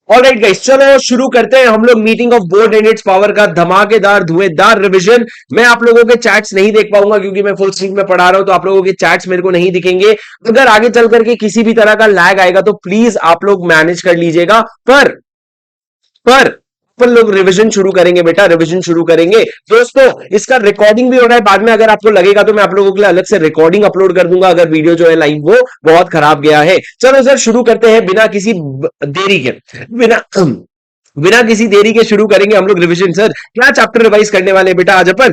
Alright guys, चलो शुरू करते हैं हम लोग meeting of board and it's power का धमाकेदार धुएंधार रिवीजन। मैं आप लोगों के चैट्स नहीं देख पाऊंगा क्योंकि मैं फुल स्क्रीन में पढ़ा रहा हूं, तो आप लोगों के चैट्स मेरे को नहीं दिखेंगे। अगर आगे चल करके किसी भी तरह का लैग आएगा तो प्लीज आप लोग मैनेज कर लीजिएगा। पर अपन लोग रिवीजन शुरू करेंगे बेटा, रिवीजन शुरू करेंगे दोस्तों। इसका रिकॉर्डिंग भी हो रहा है, बाद में अगर आपको लगेगा तो मैं आप लोगों के लिए अलग से रिकॉर्डिंग अपलोड कर दूंगा अगर वीडियो जो है लाइव वो बहुत खराब गया है। चलो सर शुरू करते हैं बिना किसी देरी के, बिना बिना किसी देरी के शुरू करेंगे हम लोग रिवीजन। सर क्या चैप्टर रिवाइज करने वाले बेटा आज अपन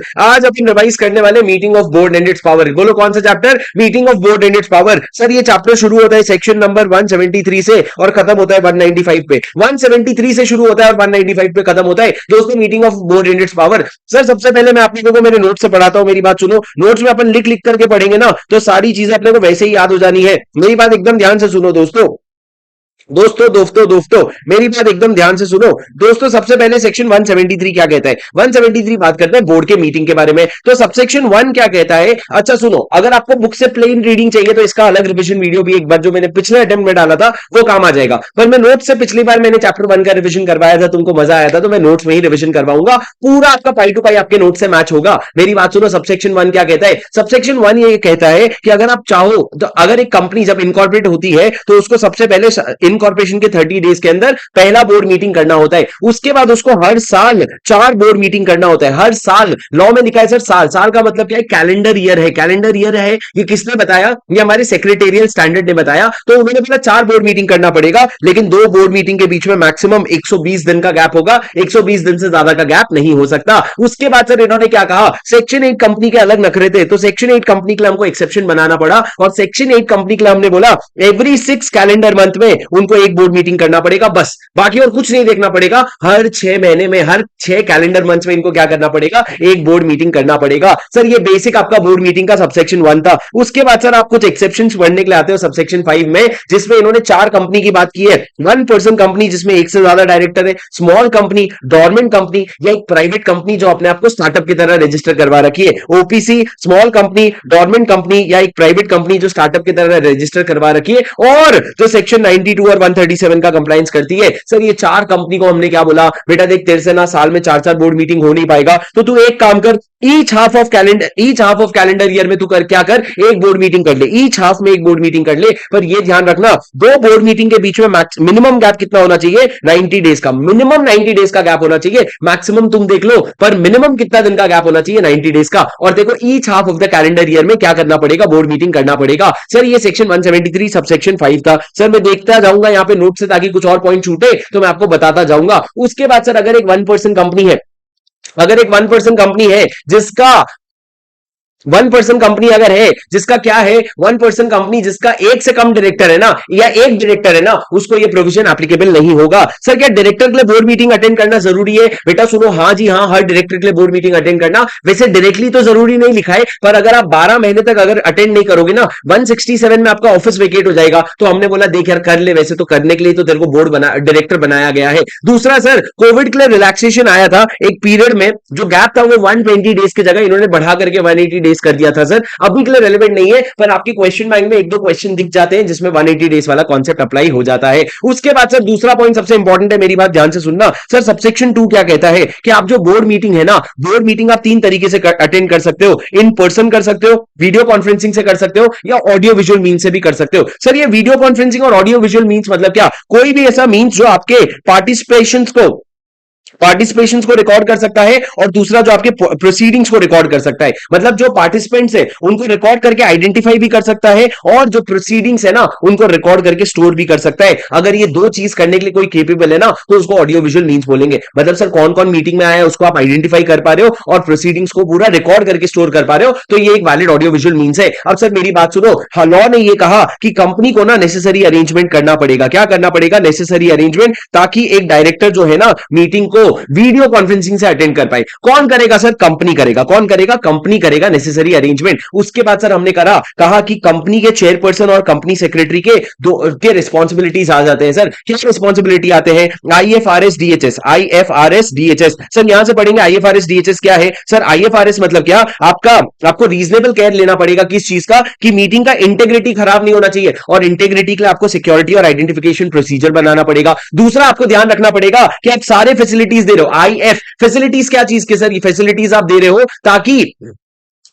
रिवाइज करने वाले meeting of board and it's power. बोलो कौन सा chapter? Meeting of board and it's power. Sir ये चैप्टर शुरू होता है सेक्शन नंबर 173 से और खत्म होता है 195 पे। 173 से शुरू होता है और 195 पे खत्म होता है दोस्तों, meeting of board and it's power. Sir सबसे पहले मैं आप लोगों को मेरे नोट से पढ़ाता हूं, मेरी बात सुनो। नोट्स में अपन लिख लिख करके पढ़ेंगे ना तो सारी चीजें अपने को वैसे ही याद हो जानी है। मेरी बात एकदम ध्यान से सुनो दोस्तों, दोस्तों मेरी बात एकदम ध्यान से सुनो दोस्तों। सबसे पहले सेक्शन 173 क्या कहता है? 173 बात करता है बोर्ड के मीटिंग के बारे में। तो सबसेक्शन 1 क्या कहता है? अच्छा सुनो, अगर आपको बुक से प्लेन रीडिंग चाहिए तो इसका अलग रिवीजन वीडियो भी एक बार जो मैंने पिछले अटेम्प्ट में डाला था वो काम आ जाएगा। पर मैं नोट से पिछली बार मैंने चैप्टर 1 का रिवीजन करवाया था, तुमको मजा आया था, तो मैं नोट्स में ही रिवीजन करवाऊंगा। पूरा आपका पाई टू पाई आपके नोट से मैच होगा। मेरी बात सुनो, सबसेक्शन 1 क्या कहता है? सबसेक्शन 1 ये कहता है कि अगर आप चाहो तो अगर एक कंपनी जब इनकॉर्पोरेट होती है तो उसको सबसे पहले इनकॉर्पोरेशन के 30 डेज के अंदर पहला बोर्ड मीटिंग करना होता है। उसके बाद उसको हर साल 4 बोर्ड मीटिंग करना होता है। हर साल लॉ में लिखा है सर, साल का मतलब क्या है? कैलेंडर ईयर है, कैलेंडर ईयर है। ये किसने बताया? ये हमारे सेक्रेटेरियल स्टैंडर्ड ने बताया। तो उन्होंने बोला 4 बोर्ड मीटिंग करना पड़ेगा, लेकिन 2 बोर्ड मीटिंग के बीच में मैक्सिमम 120 दिन का गैप होगा। 120 दिन से ज्यादा का गैप नहीं हो सकता। उसके बाद सर इन्होंने क्या कहा? सेक्शन 8 कंपनी के अलग नखरे थे, तो सेक्शन 8 कंपनी के लिए हमको एक्सेप्शन बनाना पड़ा और सेक्शन 8 कंपनी के लिए हमने बोला एवरी 6 कैलेंडर मंथ में उनको एक बोर्ड मीटिंग करना पड़ेगा, बस। बाकी और कुछ नहीं देखना पड़ेगा। हर 6 महीने में, हर 6 कैलेंडर मंथ में इनको क्या करना पड़ेगा? एक बोर्ड मीटिंग करना पड़ेगा। सर ये बेसिक आपका बोर्ड मीटिंग का सबसेक्शन 1 था। उसके बाद सर आप कुछ एक्सेप्शंस पढ़ने के लिए आते हो सबसेक्शन 5 में, जिसमें इन्होंने 4 कंपनी की बात की है। 1 पर्सन कंपनी जिसमें एक से ज्यादा डायरेक्टर है, स्मॉल कंपनी, डोरमेंट कंपनी या एक प्राइवेट कंपनी जो अपने आप को स्टार्टअप की तरह रजिस्टर करवा रखी है। OPC, small company, dormant company या एक प्राइवेट कंपनी जो स्टार्टअप की तरह रजिस्टर करवा रखी है और जो सेक्शन 92 और 137 का कंप्लायंस करती है। सर ये 4 कंपनी को हमने क्या बोला? बेटा देख, तेरे से ना साल में 4-4 बोर्ड मीटिंग हो नहीं पाएगा, तो तू एक काम कर, each half of calendar year में तू कर क्या कर? एक बोर्ड मीटिंग कर ले, ईच हाफ में एक बोर्ड मीटिंग कर ले। पर ये ध्यान रखना, 2 बोर्ड मीटिंग के बीच में मिनिमम गैप कितना होना चाहिए? 90 डेज का। मिनिमम 90 डेज का गैप होना चाहिए। मैक्सिमम तुम देख लो, पर मिनिमम कितना दिन का गैप होना चाहिए? 90 डेज का। और देखो each half of the calendar year में क्या करना पड़ेगा? बोर्ड मीटिंग करना पड़ेगा। सर ये सेक्शन 173 सबसेक्शन 5 था। सर मैं देखता जाऊंगा यहाँ पे नोट से, ताकि कुछ और पॉइंट छूटे तो मैं आपको बताता जाऊंगा। उसके बाद सर अगर एक 1 पर्सन कंपनी है, अगर एक 1 पर्सन कंपनी है जिसका 1 पर्सन कंपनी अगर है जिसका क्या है? 1 पर्सन कंपनी जिसका एक से कम डायरेक्टर है ना, या एक डायरेक्टर है ना, उसको ये प्रोविजन एप्लीकेबल नहीं होगा। सर क्या डायरेक्टर के लिए बोर्ड मीटिंग अटेंड करना जरूरी है? बेटा सुनो, हाँ जी हाँ, हर डायरेक्टर के लिए बोर्ड मीटिंग अटेंड करना वैसे डायरेक्टली तो जरूरी नहीं लिखा है, पर अगर आप 12 महीने तक अगर अटेंड नहीं करोगे ना, 167 में आपका ऑफिस वेकेट हो जाएगा। तो हमने बोला देख यार कर ले, वैसे तो करने के लिए तो तेरे को बोर्ड बना डायरेक्टर बनाया गया है। दूसरा सर, कोविड के लिए रिलैक्सेशन आया था एक पीरियड में, जो गैप था वो 120 डेज की जगह इन्होंने बढ़ा करके 180 डेज कर दिया था। सर अभी के लिए रेलेवेंट नहीं है, पर आपके क्वेश्चन बैंक में 1-2 क्वेश्चन दिख जाते हैं जिसमें 180 डेज वाला कॉन्सेप्ट अप्लाई हो जाता है। उसके बाद सर दूसरा पॉइंट सबसे इंपॉर्टेंट है, मेरी बात ध्यान से सुनना। सर सबसेक्शन 2 क्या कहता है कि आप जो बोर्ड मीटिंग है ना, बोर्ड मीटिंग आप 3 तरीके से अटेंड कर सकते हो। इन पर्सन कर सकते हो, वीडियो कॉन्फ्रेंसिंग से कर सकते हो, या ऑडियो विजुअल मीन से भी कर सकते हो। सर ये वीडियो कॉन्फ्रेंसिंग और ऑडियो विजुअल मीन्स मतलब क्या? कोई भी ऐसा मीन्स जो आपके पार्टिसिपेशंस को रिकॉर्ड कर सकता है, और दूसरा जो आपके प्रोसीडिंग्स को रिकॉर्ड कर सकता है। मतलब जो पार्टिसिपेंट्स है उनको रिकॉर्ड करके आइडेंटिफाई भी कर सकता है, और जो प्रोसीडिंग्स है ना उनको रिकॉर्ड करके स्टोर भी कर सकता है। अगर ये 2 चीज करने के लिए कोई केपेबल है ना, तो उसको ऑडियो विजुअल मीन्स बोलेंगे। मतलब सर कौन कौन मीटिंग में आया है उसको आप आइडेंटिफाई कर पा रहे हो, और प्रोसीडिंग्स को पूरा रिकॉर्ड करके स्टोर कर पा रहे हो, तो ये एक वैलिड ऑडियो विजुअल मीन्स है। अब सर मेरी बात सुनो, लॉ ने ये कहा कि कंपनी को ना नेसेसरी अरेंजमेंट करना पड़ेगा। क्या करना पड़ेगा? नेसेसरी अरेंजमेंट, ताकि एक डायरेक्टर जो है ना मीटिंग को को वीडियो कॉन्फ्रेंसिंग से अटेंड कर पाए। कौन करेगा सर? कंपनी करेगा। कौन करेगा? कंपनी करेगा नेसेसरी अरेंजमेंट। उसके बाद सर हमने कहा कि कंपनी के चेयरपर्सन और कंपनी सेक्रेटरी के दो के रिस्पॉन्सिबिलिटीज आ जाते हैं। सर क्या रिस्पॉन्सिबिलिटी आते हैं? IFRS DHS, IFRS DHS. Sir यहां से पढ़ेंगे आईएफआरएस डीएचएस क्या है। सर आईएफआरएस मतलब क्या? आपको रीजनेबल केयर लेना पड़ेगा किस चीज का, कि मीटिंग का इंटेग्रिटी खराब नहीं होना चाहिए, और इंटेग्रिटी के लिए आपको सिक्योरिटी और आइडेंटिफिकेशन प्रोसीजर बनाना पड़ेगा। दूसरा आपको ध्यान रखना पड़ेगा कि आप सारे फैसिलिटीज दे रहे हो। आईएफ फैसिलिटीज क्या चीज के सर? ये फैसिलिटीज आप दे रहे हो ताकि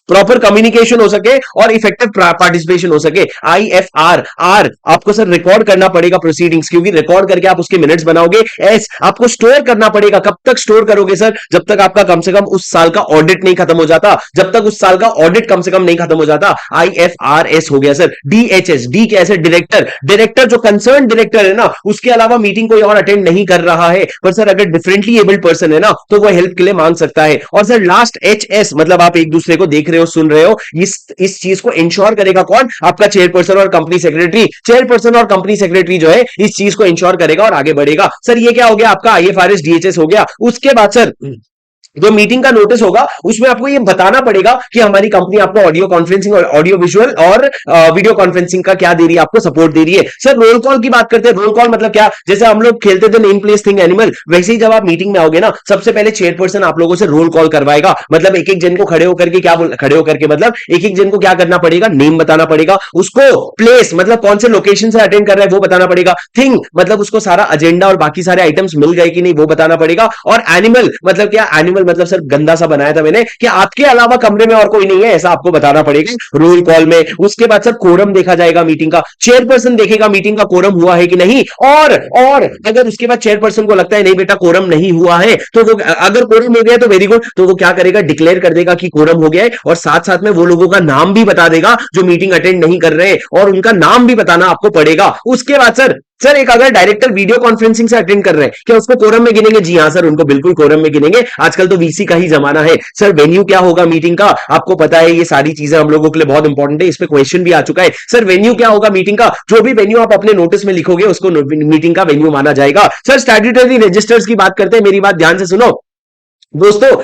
प्रॉपर कम्युनिकेशन हो सके और इफेक्टिव पार्टिसिपेशन हो सके। आईएफआर, आर आपको सर रिकॉर्ड करना पड़ेगा प्रोसीडिंग्स, क्योंकि रिकॉर्ड करके आप उसके मिनट्स बनाओगे। एस आपको स्टोर करना पड़ेगा। कब तक स्टोर करोगे सर? जब तक आपका कम से कम उस साल का ऑडिट नहीं खत्म हो जाता, जब तक उस साल का ऑडिट कम से कम नहीं खत्म हो जाता। आईएफआरएस हो गया सर। डीएचएस, डी कैसे? डायरेक्टर, डायरेक्टर जो कंसर्न डायरेक्टर है ना, उसके अलावा मीटिंग कोई और अटेंड नहीं कर रहा है, पर सर अगर डिफरेंटली एबल्ड पर्सन है ना, तो वो हेल्प के लिए मांग सकता है। और सर लास्ट एचएस मतलब आप एक दूसरे को देख रहे हो, सुन रहे हो, इस चीज को इंश्योर करेगा कौन? आपका चेयरपर्सन और कंपनी सेक्रेटरी। चेयरपर्सन और कंपनी सेक्रेटरी जो है इस चीज को इंश्योर करेगा और आगे बढ़ेगा। सर ये क्या हो गया? आपका आईएफआरएस डीएचएस हो गया। उसके बाद सर जो मीटिंग का नोटिस होगा उसमें आपको ये बताना पड़ेगा कि हमारी कंपनी आपको ऑडियो कॉन्फ्रेंसिंग और ऑडियो विजुअल और वीडियो कॉन्फ्रेंसिंग का क्या दे रही है, आपको सपोर्ट दे रही है। सर रोल कॉल की बात करते हैं। रोल कॉल मतलब क्या? जैसे हम लोग खेलते थे नेम प्लेस थिंग एनिमल, वैसे ही जब आप मीटिंग में आओगे ना, सबसे पहले चेयरपर्सन आप लोगों से रोल कॉल करवाएगा। मतलब एक एक जन को खड़े होकर के खड़े होकर के मतलब एक एक जन को क्या करना पड़ेगा? नेम बताना पड़ेगा। उसको प्लेस मतलब कौन से लोकेशन से अटेंड कर रहा है वो बताना पड़ेगा। थिंग मतलब उसको सारा एजेंडा और बाकी सारे आइटम्स मिल गए कि नहीं वो बताना पड़ेगा। और एनिमल मतलब क्या? एनिमल मतलब सर गंदा सा बनाया था मैंने कि आपके अलावा कमरे में और कोई नहीं है, ऐसा आपको बताना पड़ेगा रोल कॉल में। उसके बाद सर कोरम देखा जाएगा मीटिंग का। चेयरपर्सन देखेगा मीटिंग का कोरम हुआ है कि नहीं। और अगर उसके बाद चेयरपर्सन को लगता है नहीं बेटा कोरम नहीं हुआ है, तो वो अगर कोरम हो गया तो वेरी गुड, तो वो क्या करेगा? डिक्लेयर कर देगा कि कोरम हो गया है, और साथ साथ में वो लोगों का नाम भी बता देगा जो मीटिंग अटेंड नहीं कर रहे, और उनका नाम भी बताना आपको पड़ेगा। उसके बाद सर एक अगर डायरेक्टर वीडियो कॉन्फ्रेंसिंग से अटेंड कर रहे हैं, क्या उसको कोरम में गिनेंगे? जी हां सर, उनको बिल्कुल कोरम में गिनेंगे। आजकल तो वीसी का ही जमाना है। सर वेन्यू क्या होगा मीटिंग का? आपको पता है ये सारी चीजें हम लोगों के लिए बहुत इंपॉर्टेंट है, इस पे क्वेश्चन भी आ चुका है। सर वेन्यू क्या होगा मीटिंग का? जो भी वेन्यू आप अपने नोटिस में लिखोगे उसको मीटिंग का वेन्यू माना जाएगा। सर स्टैट्यूटरी रजिस्टर्स की बात करते हैं, मेरी बात ध्यान से सुनो दोस्तों।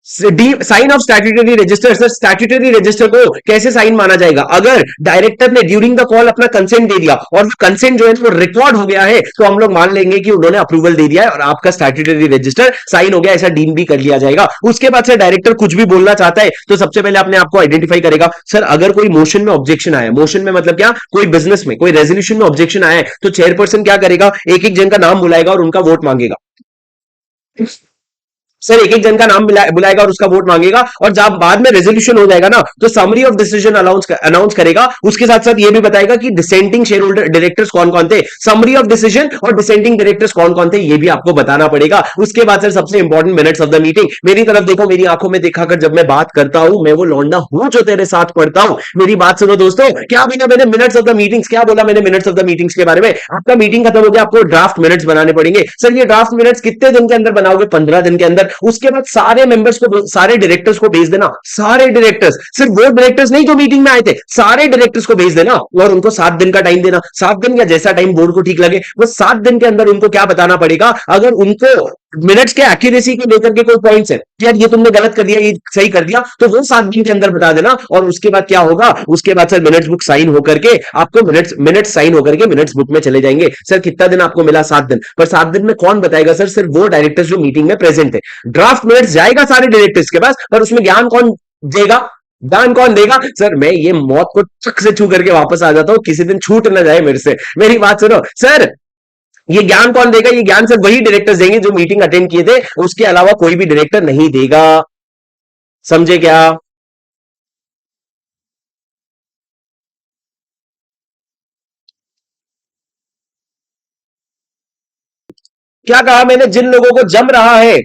Sign of statutory register. Sir statutory register को कैसे साइन माना जाएगा? अगर डायरेक्टर ने ड्यूरिंग द कॉल अपना कंसेंट दे दिया और कंसेंट जो है वो रिकॉर्ड हो गया है, तो हम लोग मान लेंगे कि उन्होंने अप्रूवल दे दिया है और आपका स्टैट्यूटरी रजिस्टर साइन हो गया, ऐसा डीम भी कर लिया जाएगा। उसके बाद सर डायरेक्टर कुछ भी बोलना चाहता है तो सबसे पहले अपने आपको आइडेंटिफाई करेगा। सर अगर कोई मोशन में ऑब्जेक्शन आया, मोशन में मतलब क्या? कोई बिजनेस में कोई रेजोल्यूशन में ऑब्जेक्शन आया है, तो चेयरपर्सन क्या करेगा? एक एक जन का नाम बुलाएगा और उनका वोट मांगेगा। सर एक एक जन का नाम बुलाएगा और उसका वोट मांगेगा, और जब बाद में रेजोल्यूशन हो जाएगा ना, तो समरी ऑफ डिसीजन अनाउंस करेगा। उसके साथ साथ ये भी बताएगा कि डिसेंटिंग शेयर होल्डर डायरेक्टर्स कौन कौन थे। समरी ऑफ डिसीजन और डिसेंटिंग डायरेक्टर्स कौन कौन थे ये भी आपको बताना पड़ेगा। उसके बाद सर सबसे important minutes of the meeting. मेरी तरफ देखो, मेरी आंखों में देखा कर जब मैं बात करता हूं, मैं वो लौंडा हूं जो तेरे साथ पढ़ता हूं। मेरी बात सुनो दोस्तों, क्या बोला मैंने? Minutes of the meetings. क्या बोला मैंने मिनट्स ऑफ द मीटिंग्स के बारे में? आपका मीटिंग खत्म हो गया, आपको ड्राफ्ट मिनट्स बनाने पड़ेंगे। सर ये ड्राफ्ट मिनट्स कितने दिन के अंदर बनाओगे? 15 दिन के अंदर। उसके बाद सारे मेंबर्स को, सारे डायरेक्टर्स को भेज देना। सारे डायरेक्टर्स, सिर्फ वो डायरेक्टर्स नहीं जो मीटिंग में आए थे, सारे डायरेक्टर्स को भेज देना, और उनको 7 दिन का टाइम देना। 7 दिन या जैसा टाइम बोर्ड को ठीक लगे, वो 7 दिन के अंदर उनको क्या बताना पड़ेगा? अगर उनको मिनट्स के एक्यूरेसी को लेकर के कोई पॉइंट्स है, यार ये तुमने गलत कर दिया, ये सही कर दिया, तो वो 7 दिन के अंदर बता देना। और उसके बाद क्या होगा? उसके बाद सर मिनट्स बुक साइन होकर के आपको मिनट्स साइन होकर के मिनट्स बुक में चले जाएंगे। सर कितना दिन आपको मिला? 7 दिन। पर 7 दिन में कौन बताएगा सर? सिर्फ वो डायरेक्टर्स जो मीटिंग में प्रेजेंट है। ड्राफ्ट मिनट्स जाएगा सारे डायरेक्टर्स के पास, पर उसमें ज्ञान कौन देगा? ज्ञान कौन देगा? सर मैं ये मौत को चक से छू करके वापस आ जाता हूं, किसी दिन छूट ना जाए मेरे से। मेरी बात सुनो सर, ये ज्ञान कौन देगा? ये ज्ञान सिर्फ वही डायरेक्टर्स देंगे जो मीटिंग अटेंड किए थे, उसके अलावा कोई भी डायरेक्टर नहीं देगा। समझे क्या? क्या कहा मैंने? जिन लोगों को जम रहा है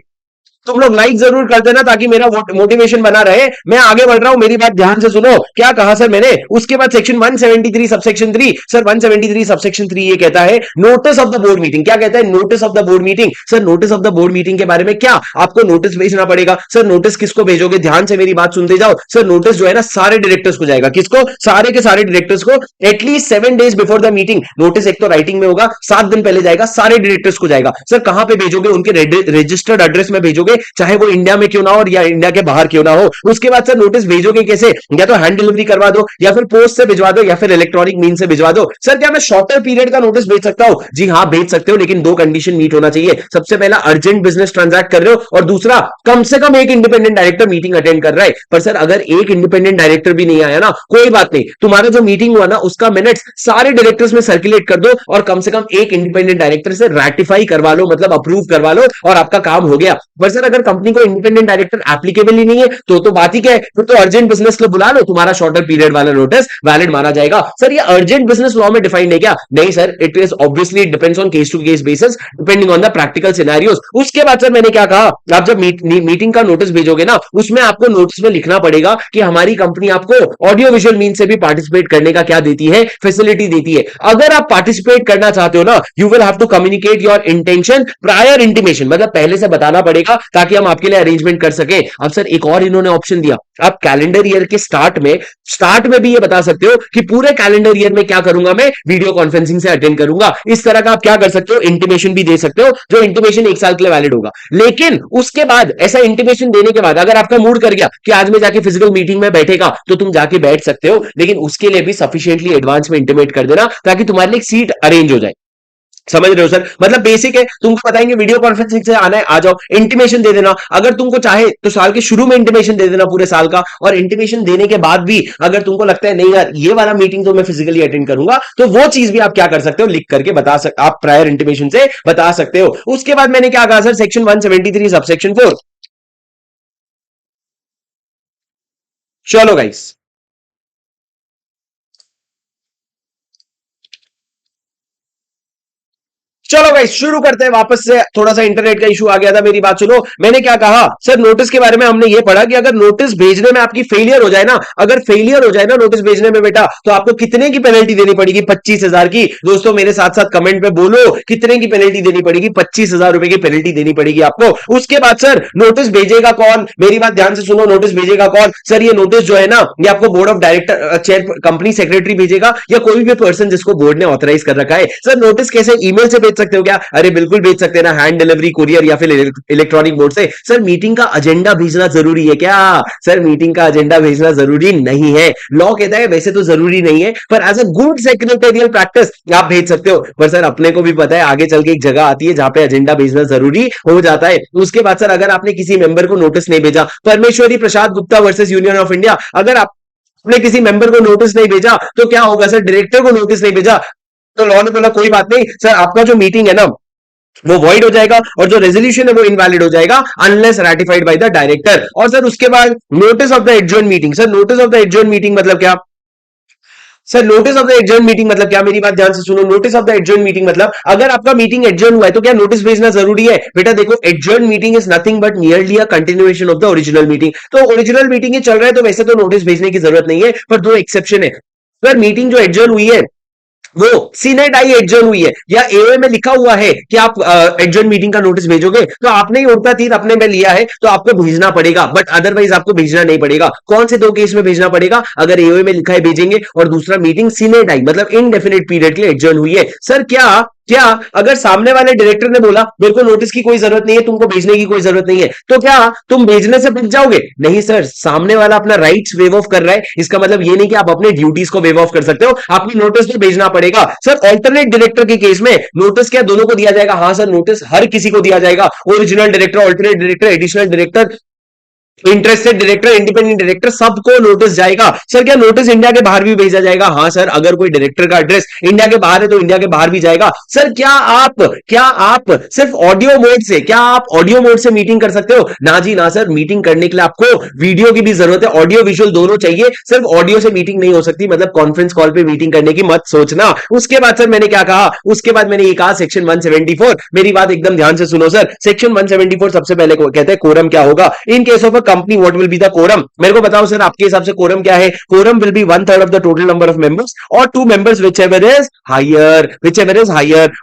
तुम लोग लाइक जरूर कर देना ताकि मेरा मोटिवेशन बना रहे, मैं आगे बढ़ रहा हूं, मेरी बात ध्यान से सुनो। क्या कहा सर मैंने? उसके बाद सेक्शन 173 सबसेक्शन 3, सर 173 सबसेक्शन 3 ये कहता है notice of the board meeting. क्या कहता है? Notice of the board meeting. Sir notice of the board meeting के बारे में क्या आपको नोटिस भेजना पड़ेगा? सर नोटिस किसको भेजोगे? ध्यान से मेरी बात सुनते जाओ। सर नोटिस जो है ना सारे डायरेक्टर्स को जाएगा। किसको? सारे के सारे डायरेक्टर्स को। At least 7 days before the meeting notice एक तो राइटिंग में होगा, 7 दिन पहले जाएगा, सारे डायरेक्टर्स को जाएगा। सर कहां पे भेजोगे? उनके रजिस्टर्ड एड्रेस में भेजोगे, चाहे वो इंडिया में क्यों ना हो या इंडिया के बाहर क्यों ना हो। उसके बाद सर नोटिस भेजोगे कैसे? या तो हैंड डिलीवरी करवा दो, या फिर पोस्ट से भिजवा दो, या फिर इलेक्ट्रॉनिक मीन से भिजवा दो। सर क्या मैं शॉर्टर पीरियड का नोटिस भेज सकता हूं? जी हां भेज सकते हो, लेकिन दो कंडीशन मीट होना चाहिए। सबसे पहला अर्जेंट बिजनेस ट्रांजैक्ट कर रहे हो, और दूसरा कम से कम एक इंडिपेंडेंट डायरेक्टर मीटिंग अटेंड कर रहा है। पर सर अगर एक इंडिपेंडेंट डायरेक्टर भी नहीं आया ना, कोई बात नहीं, तुम्हारा जो मीटिंग हुआ ना उसका मिनट्स सारे डायरेक्टर्स में सर्कुलेट कर दो, और कम से कम एक इंडिपेंडेंट डायरेक्टर से रैटिफाई करवा लो, मतलब अप्रूव करवा लो, और आपका काम हो गया। पर सर अगर कंपनी को इंडिपेंडेंट डायरेक्टर एप्लीकेबल ही नहीं है तो बात ही क्या है? फिर तो अर्जेंट बिजनेस को बुला लो, तुम्हारा शॉर्टर पीरियड वाला नोटिस वैलिड माना जाएगा। सर ये अर्जेंट बिजनेस लॉ में डिफाइंड है क्या? नहीं sir, it is obviously depends on case to case basis, depending on the practical scenarios. उसके बाद सर मैंने क्या कहा, आप जब मीटिंग का नोटिस भेजोगे ना, उसमें आपको नोटिस में लिखना पड़ेगा कि हमारी कंपनी आपको ऑडियो विजुअल मीन से भी पार्टिसिपेट करने का क्या देती है? फैसिलिटी देती है। अगर आप पार्टिसिपेट करना चाहते हो ना, you will have to communicate your intention prior intimation, मतलब पहले से बताना पड़ेगा ताकि हम आपके लिए अरेंजमेंट कर सके। अब सर एक और इन्होंने ऑप्शन दिया, आप कैलेंडर ईयर के स्टार्ट में भी ये बता सकते हो कि पूरे कैलेंडर ईयर में क्या करूंगा, मैं वीडियो कॉन्फ्रेंसिंग से अटेंड करूंगा। इस तरह का आप क्या कर सकते हो? इंटीमेशन भी दे सकते हो, जो इंटीमेशन 1 साल के लिए वैलिड होगा। लेकिन उसके बाद ऐसा इंटीमेशन देने के बाद अगर आपका मूड कर गया कि आज मैं जाके फिजिकल मीटिंग में बैठेगा, तो तुम जाके बैठ सकते हो, लेकिन उसके लिए भी सफिशिएंटली एडवांस में इंटीमेट कर देना ताकि तुम्हारे लिए सीट अरेंज हो जाए। समझ रहे हो सर? मतलब बेसिक है, तुमको बताएंगे वीडियो कॉन्फ्रेंसिंग से आना है, आ जाओ, इंटीमेशन दे देना। अगर तुमको चाहे तो साल के शुरू में इंटीमेशन दे देना पूरे साल का, और इंटीमेशन देने के बाद भी अगर तुमको लगता है नहीं यार ये वाला मीटिंग तो मैं फिजिकली अटेंड करूंगा, तो वो चीज भी आप क्या कर सकते हो? लिख करके बता सकते, आप प्रायर इंटीमेशन से बता सकते हो। उसके बाद मैंने क्या कहा सर, सेक्शन 173 सबसेक्शन 4। चलो गाइस, चलो भाई शुरू करते हैं वापस से। थोड़ा सा इंटरनेट का इशू आ गया था, मेरी बात सुनो। मैंने क्या कहा सर, नोटिस के बारे में हमने ये पढ़ा कि अगर नोटिस भेजने में आपकी फेलियर हो जाए ना, अगर फेलियर हो जाए ना नोटिस भेजने में बेटा, तो आपको कितने की पेनल्टी देनी पड़ेगी? 25,000 की। दोस्तों मेरे साथ साथ कमेंट में बोलो कितने की पेनल्टी देनी पड़ेगी? 25,000 रुपए की पेनल्टी देनी पड़ेगी आपको। उसके बाद सर नोटिस भेजेगा कौन? मेरी बात ध्यान से सुनो, नोटिस भेजेगा कौन? सर ये नोटिस जो है ना, ये आपको board of director chair company secretary भेजेगा, या कोई भी पर्सन जिसको बोर्ड ने ऑथराइज कर रखा है। सर नोटिस कैसे? ईमेल से भेज सकते हो क्या? अरे बिल्कुल भेज सकते हैं ना, हैंड डिलीवरी, कुरियर या फिर इलेक्ट्रॉनिक मोड से। सर मीटिंग का एजेंडा भेजना जरूरी है क्या? सर मीटिंग का एजेंडा भेजना जरूरी नहीं है। लॉ कहता है वैसे तो जरूरी नहीं है, पर as a good secretarial practice आप भेज सकते हो। पर सर अपने को भी पता है आगे चल के एक जगह आती है जहां पे एजेंडा भेजना जरूरी हो जाता है। उसके बाद सर अगर आपने किसी मेंबर को नोटिस नहीं भेजा, Parmeshwari Prasad Gupta versus Union of India, अगर आपने किसी मेंबर को नोटिस नहीं भेजा तो क्या होगा सर? डायरेक्टर को नोटिस नहीं भेजा तो लॉ ने बोला कोई बात नहीं सर, आपका जो मीटिंग है ना वो वॉइड हो जाएगा, और जो रेजोल्यूशन है वो इनवैलिड हो जाएगा unless ratified by the director. और सर उसके बाद notice of the adjourn meeting. Sir notice of the adjourn meeting मतलब क्या? Sir notice of the adjourn meeting मतलब क्या? मेरी बात ध्यान से सुनो। Notice of the adjourn meeting मतलब अगर आपका मीटिंग एडजर्न हुआ है तो क्या नोटिस भेजना जरूरी है? बेटा देखो, adjourn meeting is nothing but nearly a continuation of the original meeting. तो ओरिजिनल मीटिंग ही चल रहा है तो वैसे तो नोटिस भेजने की जरूरत नहीं है, पर दो एक्सेप्शन है। अगर मीटिंग जो एडजर्न हुई है वो सीनेट आई एडजर्न हुई है, या एओए में लिखा हुआ है कि आप एडजर्न मीटिंग का नोटिस भेजोगे, तो आपने ही उड़ता तीर अपने में लिया है तो आपको भेजना पड़ेगा, बट अदरवाइज आपको भेजना नहीं पड़ेगा। कौन से दो केस में भेजना पड़ेगा? अगर एओए में लिखा है भेजेंगे, और दूसरा मीटिंग सीनेट आई मतलब इनडेफिनेट पीरियड के लिए एडजर्न हुई है। सर क्या क्या अगर सामने वाले डायरेक्टर ने बोला मेरे को नोटिस की कोई जरूरत नहीं है, तुमको भेजने की कोई जरूरत नहीं है, तो क्या तुम भेजने से बच जाओगे? नहीं सर, सामने वाला अपना राइट्स वेव ऑफ कर रहा है, इसका मतलब ये नहीं कि आप अपने ड्यूटीज को वेव ऑफ कर सकते हो, आपकी नोटिस तो भेजना पड़ेगा। सर ऑल्टरनेट डायरेक्टर के केस में नोटिस क्या दोनों को दिया जाएगा? हाँ सर, नोटिस हर किसी को दिया जाएगा, original director, alternate director, additional director, interested director, independent director, सबको नोटिस जाएगा। सर क्या नोटिस इंडिया के बाहर भी भेजा जाएगा? हाँ सर, अगर कोई डायरेक्टर का एड्रेस इंडिया के बाहर है तो इंडिया के बाहर भी जाएगा। सर क्या आप सिर्फ ऑडियो मोड से, क्या आप ऑडियो मोड से मीटिंग कर सकते हो? ना जी ना सर, मीटिंग करने के लिए आपको वीडियो की भी जरूरत है, ऑडियो विजुअल दोनों चाहिए। सिर्फ ऑडियो से मीटिंग नहीं हो सकती, मतलब कॉन्फ्रेंस कॉल पे मीटिंग करने की मत सोचना। उसके बाद सर मैंने क्या कहा? उसके बाद मैंने ये कहा सेक्शन 174, मेरी बात एकदम ध्यान से सुनो सर। सेक्शन 174 सबसे पहले कहते हैं कोरम क्या होगा in case of a company, what will be the quorum. मेरे को बताओ सर, आपके हिसाब से कोरम क्या है? Quorum will be 1/3 of the total number of members और 2 members whichever is higher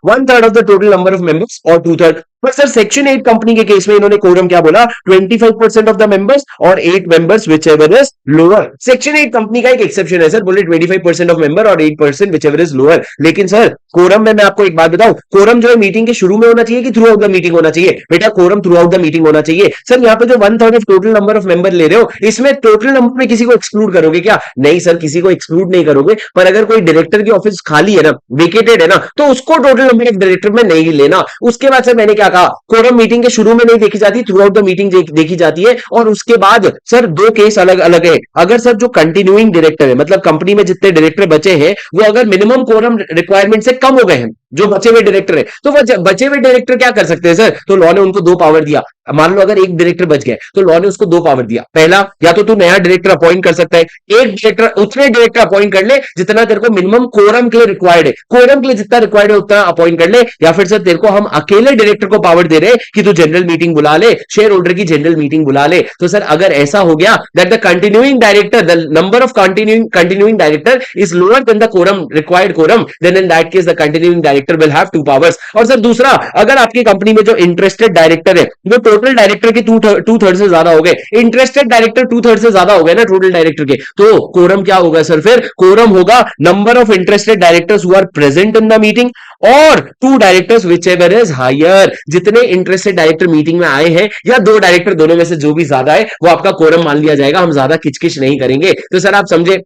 1/3 of the total number of members और 2/3। पर सर सेक्शन 8 कंपनी के केस में इन्होंने कोरम क्या बोला? 25% ऑफ द मेंबर्स और 8 members whichever is lower. Section 8 company का एक एक्सेप्शन है सर, बोले 25% ऑफ मेंबर और 8% whichever is लोअर। लेकिन सर कोरम में मैं आपको एक बात बताऊं, कोरम जो है मीटिंग के शुरू में होना चाहिए कि थ्रू आउट द मीटिंग होना चाहिए? बेटा quorum throughout the meeting होना चाहिए। सर यहाँ पे जो 1/3 of total number of member ले रहे हो, इसमें टोटल नंबर में किसी को एक्सक्लूड करोगे क्या? नहीं सर, किसी को एक्सक्लूड नहीं करोगे, पर अगर कोई डायरेक्टर की ऑफिस खाली है ना, वेकेटेड है ना, तो उसको टोटल नंबर ऑफ डायरेक्टर में नहीं लेना। उसके बाद सर मैंने क्या कहा? कोरम मीटिंग के शुरू में नहीं देखी जाती, थ्रू आउट द मीटिंग देखी जाती है। और उसके बाद सर 2 केस अलग अलग है। अगर सर जो कंटिन्यूइंग डायरेक्टर है, मतलब कंपनी में जितने डायरेक्टर बचे हैं वो अगर मिनिमम कोरम रिक्वायरमेंट से कम हो गए हैं, जो बचे हुए डायरेक्टर है, तो वो बचे हुए डायरेक्टर क्या कर सकते हैं सर? तो लॉ ने उनको 2 पावर दिया। मान लो अगर एक डायरेक्टर बच गए तो लॉ ने उसको 2 पावर दिया। पहला, या तो तू नया डायरेक्टर अपॉइंट कर सकता है, एक डायरेक्टर, उतने डायरेक्टर अपॉइंट कर ले जितना तेरे को मिनिमम कोरम के लिए रिक्वायर्ड है, कोरम के लिए जितना रिक्वायर्ड है उतना अपॉइंट कर ले। या फिर सर तेरे को हम अकेले डायरेक्टर को पावर दे रहे कि तू जनरल मीटिंग बुला ले, शेयर होल्डर की जनरल मीटिंग बुला ले। तो सर अगर ऐसा हो गया that the continuing director, the number of continuing director is lower than the quorum required quorum, then in that case the continuing director will have 2 powers. और sir दूसरा, अगर आपकी कंपनी में जो इंटरेस्टेड डायरेक्टर है वो टोटल डायरेक्टर के 2/3 से ज्यादा हो गए, इंटरेस्टेड डायरेक्टर 2/3 से ज्यादा हो गए ना टोटल डायरेक्टर के, तो कोरम क्या होगा सर? फिर कोरम होगा number of interested directors who are present in the meeting और 2 डायरेक्टर्स whichever is हायर। जितने इंटरेस्टेड डायरेक्टर मीटिंग में आए हैं या 2 डायरेक्टर, दोनों में से जो भी ज्यादा है वो आपका कोरम मान लिया जाएगा। हम ज्यादा किचकिच नहीं करेंगे। तो सर आप समझे,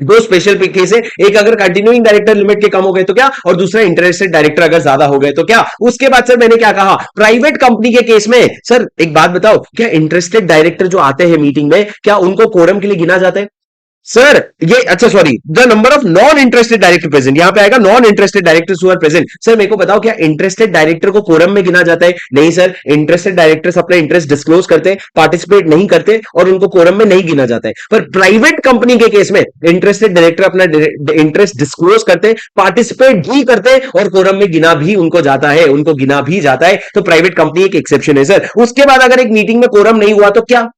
2 स्पेशल केस है, एक अगर कंटिन्यूइंग डायरेक्टर लिमिट के कम हो गए तो क्या, और दूसरा इंटरेस्टेड डायरेक्टर अगर ज्यादा हो गए तो क्या। उसके बाद सर मैंने क्या कहा? प्राइवेट कंपनी के केस में सर एक बात बताओ, क्या इंटरेस्टेड डायरेक्टर जो आते हैं मीटिंग में, क्या उनको कोरम के लिए गिना जाता है? सर ये, अच्छा sorry, the number of non interested director present, यहां पे आएगा non interested directors who are present. Sir मेरे को बताओ, क्या इंटरेस्टेड डायरेक्टर को कोरम में गिना जाता है? नहीं सर, इंटरेस्टेड डायरेक्टर्स अपना इंटरेस्ट डिस्क्लोज करते हैं, पार्टिसिपेट नहीं करते और उनको कोरम में नहीं गिना जाता है। पर प्राइवेट कंपनी के केस में इंटरेस्टेड डायरेक्टर अपना इंटरेस्ट डिस्क्लोज करते हैं, पार्टिसिपेट भी करते हैं और कोरम में गिना भी उनको जाता है, उनको गिना भी जाता है। तो प्राइवेट कंपनी एक एक्सेप्शन है सर। उसके बाद अगर एक मीटिंग में कोरम नहीं हुआ तो क्या?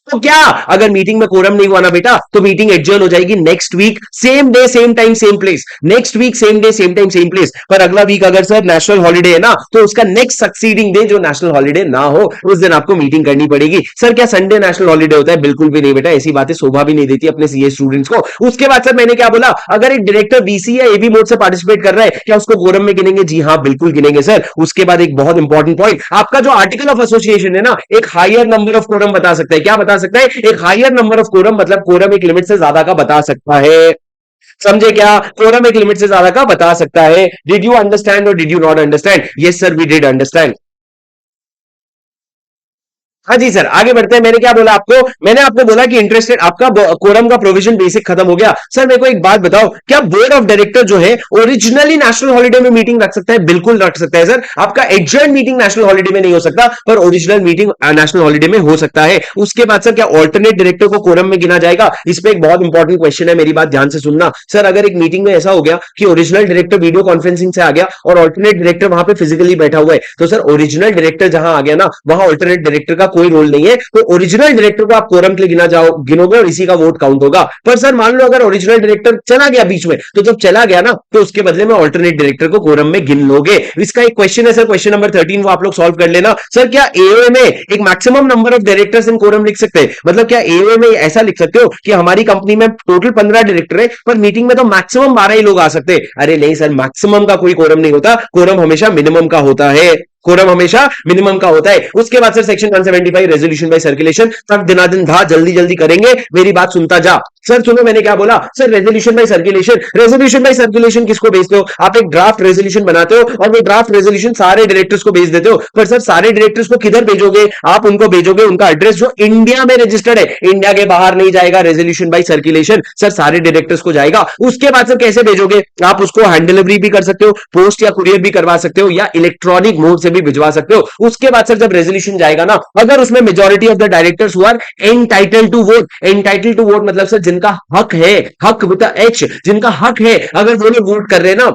तो क्या अगर मीटिंग में कोरम नहीं हुआ ना बेटा, तो मीटिंग एडजर्न हो जाएगी next week, same day same time same place. Next week same day same time same place. पर अगला वीक अगर सर नेशनल हॉलीडे है ना, तो उसका नेक्स्ट सक्सीडिंग डे जो नेशनल हॉलीडे ना हो, उस दिन आपको मीटिंग करनी पड़ेगी। सर क्या संडे नेशनल हॉलीडे होता है? बिल्कुल भी नहीं बेटा, ऐसी बातें शोभा भी नहीं देती अपने सीए स्टूडेंट्स को। उसके बाद सर मैंने क्या बोला? अगर एक डायरेक्टर बीसी या एबी मोड से पार्टिसिपेट कर रहा है, क्या उसको कोरम में गिनेंगे? जी हाँ, बिल्कुल गिनेंगे सर। उसके बाद एक बहुत इंपॉर्टेंट पॉइंट, आपका जो आर्टिकल ऑफ एसोसिएशन है ना, एक हायर नंबर ऑफ कोरम बता सकता है। क्या बता सकता है? एक हायर नंबर ऑफ कोरम, मतलब कोरम एक लिमिट से ज्यादा का बता सकता है। समझे क्या? कोरम एक लिमिट से ज्यादा का बता सकता है। डिड यू अंडरस्टैंड और did you not understand? Yes sir, we did understand. हाँ जी सर, आगे बढ़ते हैं। मैंने क्या बोला आपको? मैंने आपको बोला कि इंटरेस्टेड, आपका कोरम का प्रोविजन बेसिक खत्म हो गया। सर मेरे को एक बात बताओ, क्या बोर्ड ऑफ डायरेक्टर जो है ओरिजिनली नेशनल हॉलीडे में मीटिंग रख सकता है? बिल्कुल रख सकता है सर। आपका एडजर्न मीटिंग नेशनल हॉलीडे में नहीं हो सकता, पर ओरिजिनल मीटिंग नेशनल हॉलीडे में हो सकता है। उसके बाद सर क्या ऑल्टरनेट डायरेक्टर को कोरम में गिना जाएगा? इस पे एक बहुत इंपॉर्टेंट क्वेश्चन है, मेरी बात ध्यान से सुनना। सर अगर एक मीटिंग में ऐसा हो गया कि ओरिजिनल डायरेक्टर वीडियो कॉन्फ्रेंसिंग से आ गया और ऑल्टरनेट डायरेक्टर वहां पे फिजिकली बैठा हुआ है, तो सर ओरिजिनल डायरेक्टर जहां आ गया ना, वहां ऑल्टरनेट डायरेक्टर का कोई रोल नहीं है। तो ओरिजिनल डायरेक्टर को आप कोरम के लिए गिनोगे और इसी का वोट काउंट होगा। पर सर मान लो अगर ओरिजिनल डायरेक्टर चला गया बीच में, तो जब चला गया ना, तो उसके बदले में ऑल्टरनेट डायरेक्टर को कोरम में गिन लोगे। इसका एक क्वेश्चन है सर, क्वेश्चन नंबर 13, वो आप लोग सॉल्व कर लेना। सर क्या एओए में एक maximum number of directors in quorum लिख सकते हैं? मतलब क्या एओए में ऐसा लिख सकते हो कि हमारी कंपनी में टोटल 15 डायरेक्टर है, पर मीटिंग में तो मैक्सिमम 12 ही लोग आ सकते हैं? अरे नहीं सर, मैक्सिमम का कोई कोरम नहीं होता, कोरम हमेशा मिनिमम का होता है। कोरम हमेशा मिनिमम का होता है। उसके बाद sir section 175 resolution by circulation, तक दिनादिन धा, जल्दी जल्दी करेंगे, मेरी बात सुनता जा। सर सुनो मैंने क्या बोला, sir resolution by circulation. Resolution by circulation किसको भेजते हो? आप एक ड्राफ्ट रेजोल्यूशन बनाते हो और वो ड्राफ्ट रेजोल्यूशन सारे डायरेक्टर्स को भेज देते हो, पर सर सारे डायरेक्टर्स को किधर भेजोगे? आप उनको भेजोगे उनका एड्रेस जो इंडिया में रजिस्टर्ड है, इंडिया के बाहर नहीं जाएगा रेजोल्यूशन बाय सर्कुलेशन, सर सारे डायरेक्टर्स को जाएगा। उसके बाद सर कैसे भेजोगे? आप उसको हैंड डिलीवरी भी कर सकते हो, पोस्ट या कुरियर भी करवा सकते हो, या इलेक्ट्रॉनिक मोड से भी भिजवा सकते हो। उसके बाद सर जब रेजोल्यूशन जाएगा ना, अगर उसमें majority of the directors who are entitled to vote, entitled to vote मतलब सर जिनका हक है, हक विद एच, जिनका हक है, अगर वो लोग वोट कर रहे हैं ना,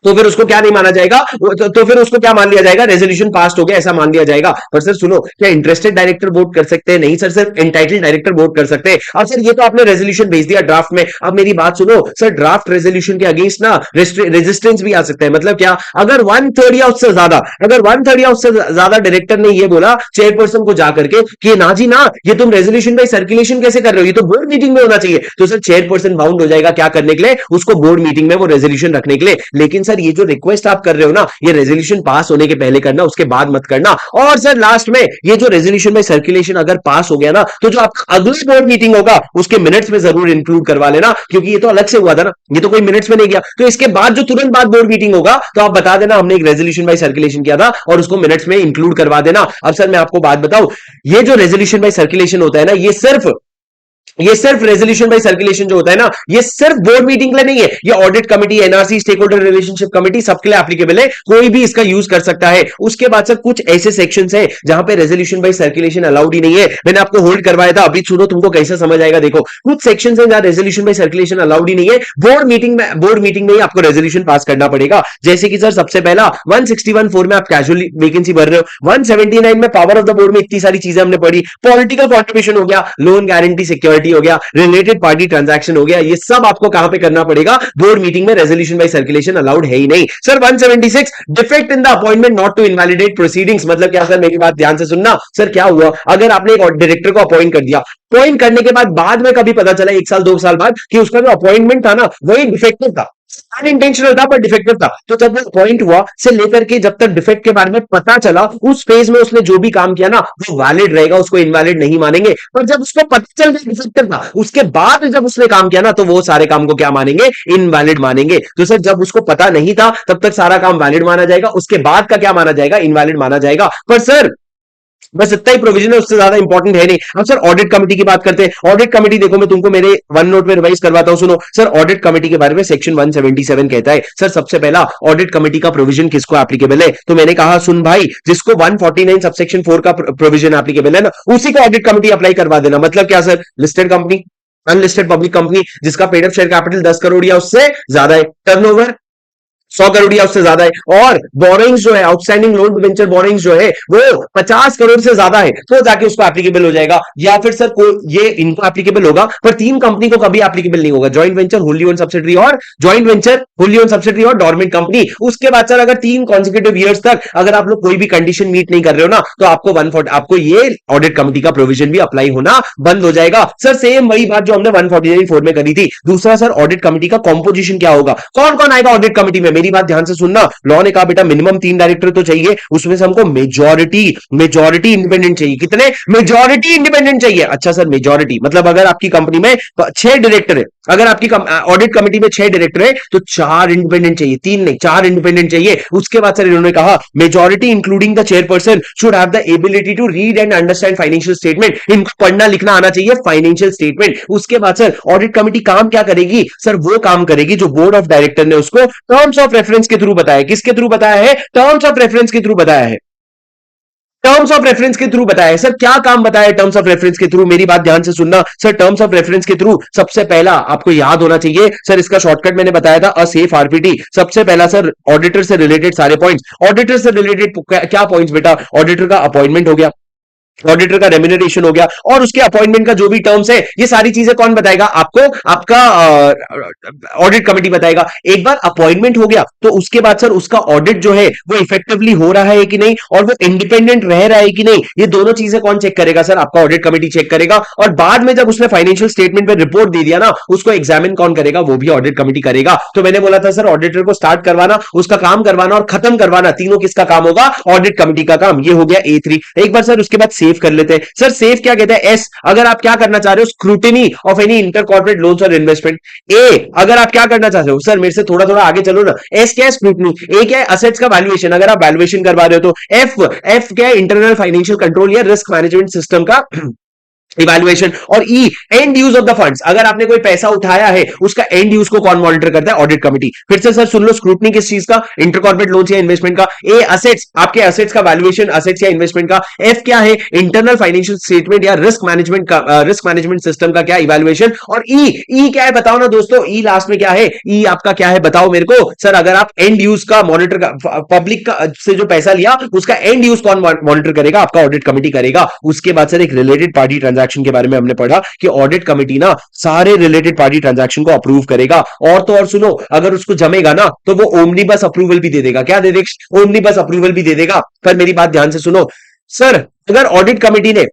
तो फिर उसको क्या नहीं माना जाएगा? तो फिर उसको क्या मान लिया जाएगा? रेजोल्यूशन पास हो गया ऐसा मान लिया जाएगा। पर सर सुनो, क्या इंटरेस्टेड डायरेक्टर वोट कर सकते हैं? नहीं सर, सिर्फ एंटाइटल्ड डायरेक्टर वोट कर सकते हैं। अब सर ये तो आपने रेजोल्यूशन भेज दिया ड्राफ्ट में, अब मेरी बात सुनो सर, ड्राफ्ट रेजोल्यूशन के अगेंस्ट ना रेजिस्टेंस भी आ सकता है। मतलब क्या? अगर 1/3 या उससे ज्यादा, अगर 1/3 या उससे ज्यादा डायरेक्टर ने ये बोला चेयरपर्सन को जाकर के कि ना जी ना, ये तुम रेजोल्यूशन बाय सर्कुलेशन कैसे कर रहे हो, ये तो बोर्ड मीटिंग में होना चाहिए, तो सर चेयरपर्सन बाउंड हो जाएगा क्या करने के लिए? उसको बोर्ड मीटिंग में वो रेजोल्यूशन रखने के लिए। लेकिन सर ये जो रिक्वेस्ट आप कर रहे हो ना, ये रेजोल्यूशन पास होने के पहले करना, उसके बाद मत करना। और सर लास्ट में ये जो रेजोल्यूशन बाय सर्कुलेशन अगर पास हो गया ना, तो जो आपका अगली बोर्ड मीटिंग होगा उसके मिनट्स में जरूर इंक्लूड करवा लेना, क्योंकि ये तो अलग से हुआ था ना, ये तो कोई मिनट्स में नहीं गया। तो इसके बाद जो तुरंत बाद बोर्ड मीटिंग होगा, तो आप बता देना हमने एक रेजोल्यूशन बाय सर्कुलेशन किया था और उसको मिनट्स में इंक्लूड करवा देना। अब सर मैं आपको बात बताऊं, ये जो रेजोल्यूशन बाय सर्कुलेशन होता है ना, ये सिर्फ रेजोल्यूशन बाय सर्कुलेशन जो होता है ना, ये सिर्फ बोर्ड मीटिंग के लिए नहीं है, ये audit committee, NRC, stakeholder relationship committee, सबके लिए एप्लीकेबल है, कोई भी इसका यूज कर सकता है। उसके बाद सर कुछ ऐसे सेक्शंस हैं जहां पे रेजोल्यूशन बाय सर्कुलेशन अलाउड ही नहीं है। मैंने आपको होल्ड करवाया था, अभी सुनो तुमको कैसे समझ आएगा। देखो कुछ सेक्शंस हैं जहां रेजोल्यूशन बाय सर्कुलेशन अलाउड ही नहीं है, बोर्ड मीटिंग में ही आपको रेजोल्यूशन पास करना पड़ेगा। जैसे कि सर सबसे पहला 161(4) में आप कैजुअली वैकेंसी भर रहे हो, 179 में पावर ऑफ द बोर्ड में इतनी सारी चीजें हमने पढ़ी, पॉलिटिकल कॉन्ट्रीब्यूशन हो गया, लोन गारंटी सिक्योरिटी हो गया, रिलेटेड पार्टी ट्रांजैक्शन हो गया, ये सब आपको कहां पे करना पड़ेगा? बोर्ड मीटिंग में। रेजोल्यूशन बाय सर्कुलेशन अलाउड है ही नहीं। Sir 176 defect in the appointment not to invalidate proceedings, मतलब क्या सर? मेरी बात ध्यान से सुनना। सर क्या हुआ, अगर आपने एक डायरेक्टर को अपॉइंट कर दिया, अपॉइंट करने के बाद में कभी पता चला 1 साल 2 साल बाद कि उसका जो अपॉइंटमेंट था ना, वही डिफेक्टिव था, अनइंटेंशनल था पर डिफेक्टिव था, तो जब वो अपॉइंट हुआ से लेकर के जब तक डिफेक्ट के बारे में पता चला, उस फेज में उसने जो भी काम किया ना, वो वैलिड रहेगा, उसको इनवैलिड नहीं मानेंगे। पर जब उसको पता चल गया डिफेक्टिव था, उसके बाद जब उसने काम किया ना, तो वो सारे काम को क्या मानेंगे? इनवैलिड मानेंगे। तो सर जब उसको पता नहीं था तब तक सारा काम वैलिड माना जाएगा, उसके बाद का क्या माना जाएगा? इनवैलिड माना जाएगा। पर सर बस इतना ही प्रोविजन है, उससे ज्यादा इंपॉर्टेंट है नहीं। अब सर ऑडिट कमेटी की बात करते हैं। ऑडिट कमेटी देखो, मैं तुमको मेरे वन नोट में रिवाइज करवाता हूं, सुनो। सर ऑडिट कमेटी के बारे में सेक्शन 177 कहता है, सर सबसे पहला ऑडिट कमेटी का प्रोविजन किसको एप्लीकेबल है? तो मैंने कहा सुन भाई, जिसको 149 सबसेक्शन 4 का प्रोविजन एप्लीकेबल है ना, उसी को ऑडिट कमेटी अप्लाई करवा देना। मतलब क्या sir? Listed company, unlisted public company जिसका paid up share capital 10 crore या उससे ज्यादा है, टर्नओवर 100 करोड़ या उससे ज्यादा है, और बोरिंग्स जो है, आउटस्टैंडिंग लोन वेंचर बोरिंग्स जो है वो 50 करोड़ से ज्यादा है, तो जाके उसको एप्लीकेबल हो जाएगा। या फिर सर ये इनको एप्लीकेबल होगा, पर 3 कंपनी को कभी एप्लीकेबल नहीं होगा, joint venture, wholly owned subsidiary और joint venture, wholly owned subsidiary और डोरमेंट कंपनी। उसके बाद सर अगर 3 कॉन्सिक्यूटिव ईयर्स तक अगर आप लोग कोई भी कंडीशन मीट नहीं कर रहे हो ना, तो आपको ये ऑडिट कमेटी का प्रोविजन भी अप्लाई होना बंद हो जाएगा। सर सेम वही बात जो हमने 149(4) में करी थी। दूसरा सर ऑडिट कमेटी का कॉम्पोजिशन क्या होगा, कौन कौन आएगा ऑडिट कमेटी में? मेरी बात ध्यान से सुनना। लॉ ने कहा बेटा मिनिमम 3 डायरेक्टर तो चाहिए, उसमें से हमको मेजॉरिटी इंडिपेंडेंट चाहिए। कितने? मेजॉरिटी इंडिपेंडेंट चाहिए। अच्छा सर मेजॉरिटी मतलब अगर आपकी कंपनी में 6 डायरेक्टर है, अगर आपकी ऑडिट कमेटी में 6 डायरेक्टर है, तो 4 इंडिपेंडेंट चाहिए, 3 नहीं 4 इंडिपेंडेंट चाहिए। उसके बाद सर इन्होंने कहा majority including the chairperson should have the ability to read and understand financial statement, इनको पढ़ना लिखना आना चाहिए फाइनेंशियल स्टेटमेंट। उसके बाद सर ऑडिट कमेटी काम क्या करेगी? सर वो काम करेगी जो बोर्ड ऑफ डायरेक्टर ने उसको टर्म्स ऑफ रेफरेंस के थ्रू बताया। किसके थ्रू बताया है? टर्म्स ऑफ रेफरेंस के थ्रू बताया है, टर्म्स ऑफ रेफरेंस के थ्रू बताया है। सर क्या काम बताया है टर्म्स ऑफ रेफरेंस के थ्रू? मेरी बात ध्यान से सुनना। सर टर्म्स ऑफ रेफरेंस के थ्रू सबसे पहला आपको याद होना चाहिए, सर इसका शॉर्टकट मैंने बताया था, अ सेफ आरपीटी। सबसे पहला सर ऑडिटर से रिलेटेड सारे पॉइंट्स, ऑडिटर से रिलेटेड क्या पॉइंट्स बेटा? ऑडिटर का अपॉइंटमेंट हो गया, ऑडिटर का रेम्यूनरेशन हो गया, और उसके अपॉइंटमेंट का जो भी टर्म्स है, ये सारी चीजें कौन बताएगा आपको? आपका ऑडिट कमेटी बताएगा। एक बार अपॉइंटमेंट हो गया तो उसके बाद सर उसका ऑडिट जो है वो इफेक्टिवली हो रहा है कि नहीं, और वो इंडिपेंडेंट रह रहा है कि नहीं, ये दोनों चीजें कौन चेक करेगा? सर आपका ऑडिट कमेटी चेक करेगा। और बाद में जब उसने फाइनेंशियल स्टेटमेंट पे रिपोर्ट दे दिया ना, उसको एग्जामिन कौन करेगा? वो भी ऑडिट कमेटी करेगा। तो मैंने बोला था सर ऑडिटर को स्टार्ट करवाना, उसका काम करवाना और खत्म करवाना, तीनों किसका काम होगा? ऑडिट कमेटी का काम। ये हो गया A3। एक बार सर उसके बाद सेफ कर लेते हैं। सर सेफ क्या कहते हैं? एस अगर आप क्या करना चाह रहे हो, scrutiny of any inter corporate loans और इन्वेस्टमेंट। ए अगर आप क्या करना चाह रहे हो, सर मेरे से थोड़ा थोड़ा आगे चलो ना। एस क्या है? स्क्रूटनी। ए क्या है? असेट्स का वैल्यूएशन, अगर आप वैल्यूएशन करवा रहे हो तो। एफ क्या है? इंटरनल फाइनेंशियल कंट्रोल या रिस्क मैनेजमेंट सिस्टम का इवैल्यूएशन। और E and use of the funds, अगर आपने कोई पैसा उठाया है उसका एंड यूज को कौन मॉनिटर करता है? Audit committee. फिर से सर सुन लो, स्क्रूटनी किस चीज का? इंटर कॉर्पोरेट लोन्स या इन्वेस्टमेंट का। ए असेट्स, आपके असेट्स का वैल्यूएशन, असेट्स या इन्वेस्टमेंट का। एफ क्या है? इंटरनल फाइनेंशियल स्टेटमेंट या रिस्क मैनेजमेंट का, रिस्क मैनेजमेंट सिस्टम का क्या इवैल्यूएशन। और ई क्या है बताओ ना दोस्तों, ई लास्ट में क्या है? ई आपका क्या है बताओ मेरे को। सर अगर आप एंड यूज का मॉनिटर का, पब्लिक का से जो पैसा लिया उसका एंड यूज कौन मॉनिटर करेगा? आपका ऑडिट कमिटी करेगा। उसके बाद सर एक रिलेटेड पार्टी ट्रांजैक्शन के बारे में हमने पढ़ा कि ऑडिट कमिटी ना सारे रिलेटेड पार्टी ट्रांजैक्शन को अप्रूव करेगा। और तो और सुनो, अगर उसको जमेगा ना तो वो ओमनीबस अप्रूवल भी दे देगा। क्या दे देगा? ओमनीबस अप्रूवल भी दे देगा। पर मेरी बात ध्यान से सुनो सर, अगर ऑडिट कमिटी ने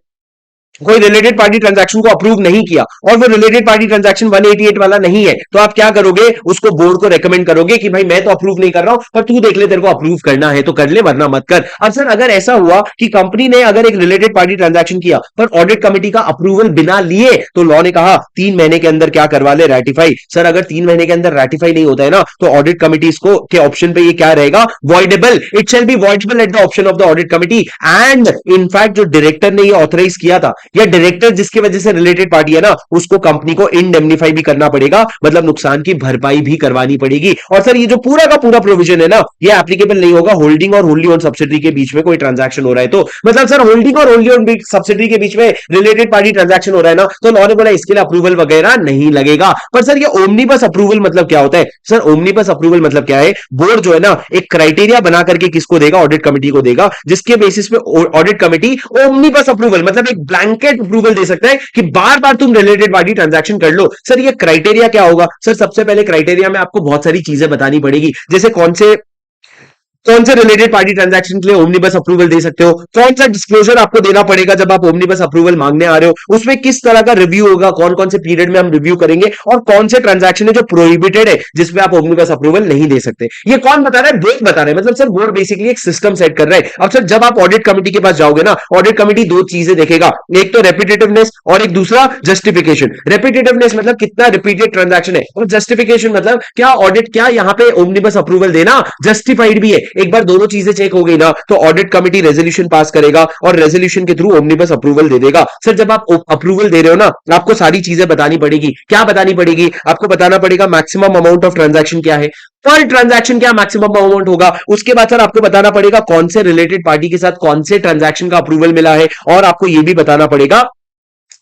कोई रिलेटेड पार्टी ट्रांजैक्शन को अप्रूव नहीं किया और वो रिलेटेड पार्टी ट्रांजैक्शन 188 वाला नहीं है, तो आप क्या करोगे? उसको बोर्ड को रेकमेंड करोगे कि भाई मैं तो अप्रूव नहीं कर रहा हूं, पर तू देख ले, तेरे को अप्रूव करना है तो कर ले वरना मत कर। अब सर अगर ऐसा हुआ कि कंपनी ने अगर एक रिलेटेड पार्टी ट्रांजैक्शन किया पर ऑडिट कमिटी का अप्रूवल बिना लिए, तो लॉ ने कहा 3 महीने के अंदर क्या करवा ले? रेटिफाई। सर अगर 3 महीने के अंदर रेटिफाई नहीं होता है ना, तो ऑडिट कमिटी इसको के ऑप्शन पे ये क्या रहेगा? Voidable. It shall be voidable at the option of the audit committee. And in fact जो डायरेक्टर ने ये ऑथराइज किया था या डायरेक्टर जिसकी वजह से रिलेटेड पार्टी है ना, उसको कंपनी को इंडेमनिफाई भी करना पड़ेगा, मतलब नुकसान की भरपाई भी करवानी पड़ेगी। और सर ये जो पूरा का पूरा प्रोविजन है ना, ये एप्लीकेबल नहीं होगा होल्डिंग और होल्डी ओन सब्सिडरी के बीच में कोई ट्रांजैक्शन हो रहा है तो। मतलब सर होल्डिंग और होल्डी ओन सब्सिडरी के बीच में रिलेटेड पार्टी ट्रांजैक्शन हो रहा है ना, तो लॉ ने बोला इसके लिए अप्रूवल वगैरह नहीं लगेगा। पर सर ये ओमनीबस अप्रूवल मतलब क्या होता है? सर ओमनीबस अप्रूवल मतलब क्या है? बोर्ड जो है ना एक क्राइटेरिया बना करके किसको देगा? ऑडिट कमिटी को देगा, जिसके बेसिस पे ऑडिट कमिटी ओमनीबस अप्रूवल मतलब एक ब्लैंकेट अप्रूवल दे सकता है कि बार बार तुम रिलेटेड पार्टी ट्रांजैक्शन कर लो। सर ये क्राइटेरिया क्या होगा? सर सबसे पहले क्राइटेरिया में आपको बहुत सारी चीजें बतानी पड़ेगी, जैसे कौन से रिलेटेड पार्टी ट्रांजैक्शन के लिए ओमनीबस अप्रूवल दे सकते हो, कौन सा डिस्क्लोजर आपको देना पड़ेगा जब आप ओमनीबस अप्रूवल मांगने आ रहे हो, उसमें किस तरह का रिव्यू होगा, कौन कौन से पीरियड में हम रिव्यू करेंगे, और कौन से ट्रांजैक्शन है जो प्रोहिबिटेड है जिसमें आप ओमनीबस अप्रूवल नहीं दे सकते। ये कौन बता रहा है? बोर्ड बता रहा है। मतलब सर बोर्ड बेसिकली एक सिस्टम सेट कर रहा है। अब सर जब आप ऑडिट कमिटी के पास जाओगे ना, ऑडिट कमिटी दो चीजें देखेगा, एक तो रेपिटेटिवनेस और एक दूसरा जस्टिफिकेशन। रेपिटेटिवनेस मतलब कितना रिपीटेड ट्रांजैक्शन है, और जस्टिफिकेशन मतलब क्या ऑडिट, क्या यहाँ पे ओमनीबस अप्रूवल देना जस्टिफाइड भी है। एक बार दोनों चीजें चेक हो गई ना, तो ऑडिट कमिटी रेजोल्यूशन पास करेगा और रेजोल्यूशन के थ्रू ओमनीबस अप्रूवल दे देगा। सर जब आप अप्रूवल दे रहे हो ना, आपको सारी चीजें बतानी पड़ेगी। क्या बतानी पड़ेगी? आपको बताना पड़ेगा मैक्सिमम अमाउंट ऑफ ट्रांजैक्शन क्या है, पर ट्रांजैक्शन क्या मैक्सिमम अमाउंट होगा। उसके बाद सर आपको बताना पड़ेगा कौन से रिलेटेड पार्टी के साथ कौन से ट्रांजैक्शन का अप्रूवल मिला है, और आपको यह भी बताना पड़ेगा,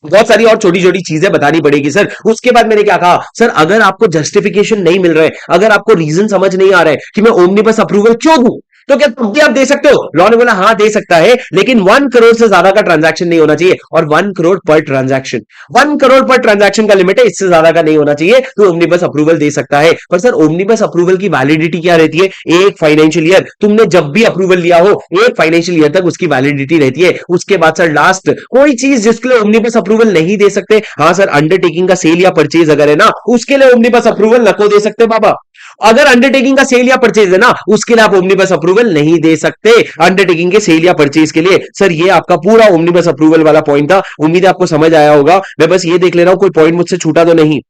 बहुत सारी और छोटी छोटी चीजें बतानी पड़ेगी सर। उसके बाद मैंने क्या कहा सर, अगर आपको जस्टिफिकेशन नहीं मिल रहा है, अगर आपको रीजन समझ नहीं आ रहा है कि मैं ओमनीबस अप्रूवल क्यों दूं, तो क्या तब भी आप दे सकते हो? लॉ ने बोला हाँ दे सकता है, लेकिन 1 करोड़ से ज्यादा का ट्रांजैक्शन नहीं होना चाहिए, और 1 करोड़ पर ट्रांजैक्शन, 1 करोड़ पर ट्रांजैक्शन का लिमिट है, इससे ज्यादा का नहीं होना चाहिए, तो ओमनीबस अप्रूवल दे सकता है। पर सर ओमनीबस अप्रूवल की वैलिडिटी क्या रहती है? एक फाइनेंशियल ईयर, तुमने जब भी अप्रूवल लिया हो एक फाइनेंशियल ईयर तक उसकी वैलिडिटी रहती है। उसके बाद सर लास्ट कोई चीज जिसके लिए ओमनीबस अप्रूवल नहीं दे सकते, हाँ सर अंडरटेकिंग का सेल या परचेज अगर है ना, उसके लिए ओमनीबस अप्रूवल नको दे सकते बाबा। अगर अंडरटेकिंग का सेल या परचेज है ना, उसके लिए आप ओमनीबस अप्रूवल नहीं दे सकते, अंडरटेकिंग के सेल या परचेज के लिए। सर ये आपका पूरा ओमनीबस अप्रूवल वाला पॉइंट था, उम्मीद है आपको समझ आया होगा। मैं बस ये देख ले रहा हूं कोई पॉइंट मुझसे छूटा तो नहीं।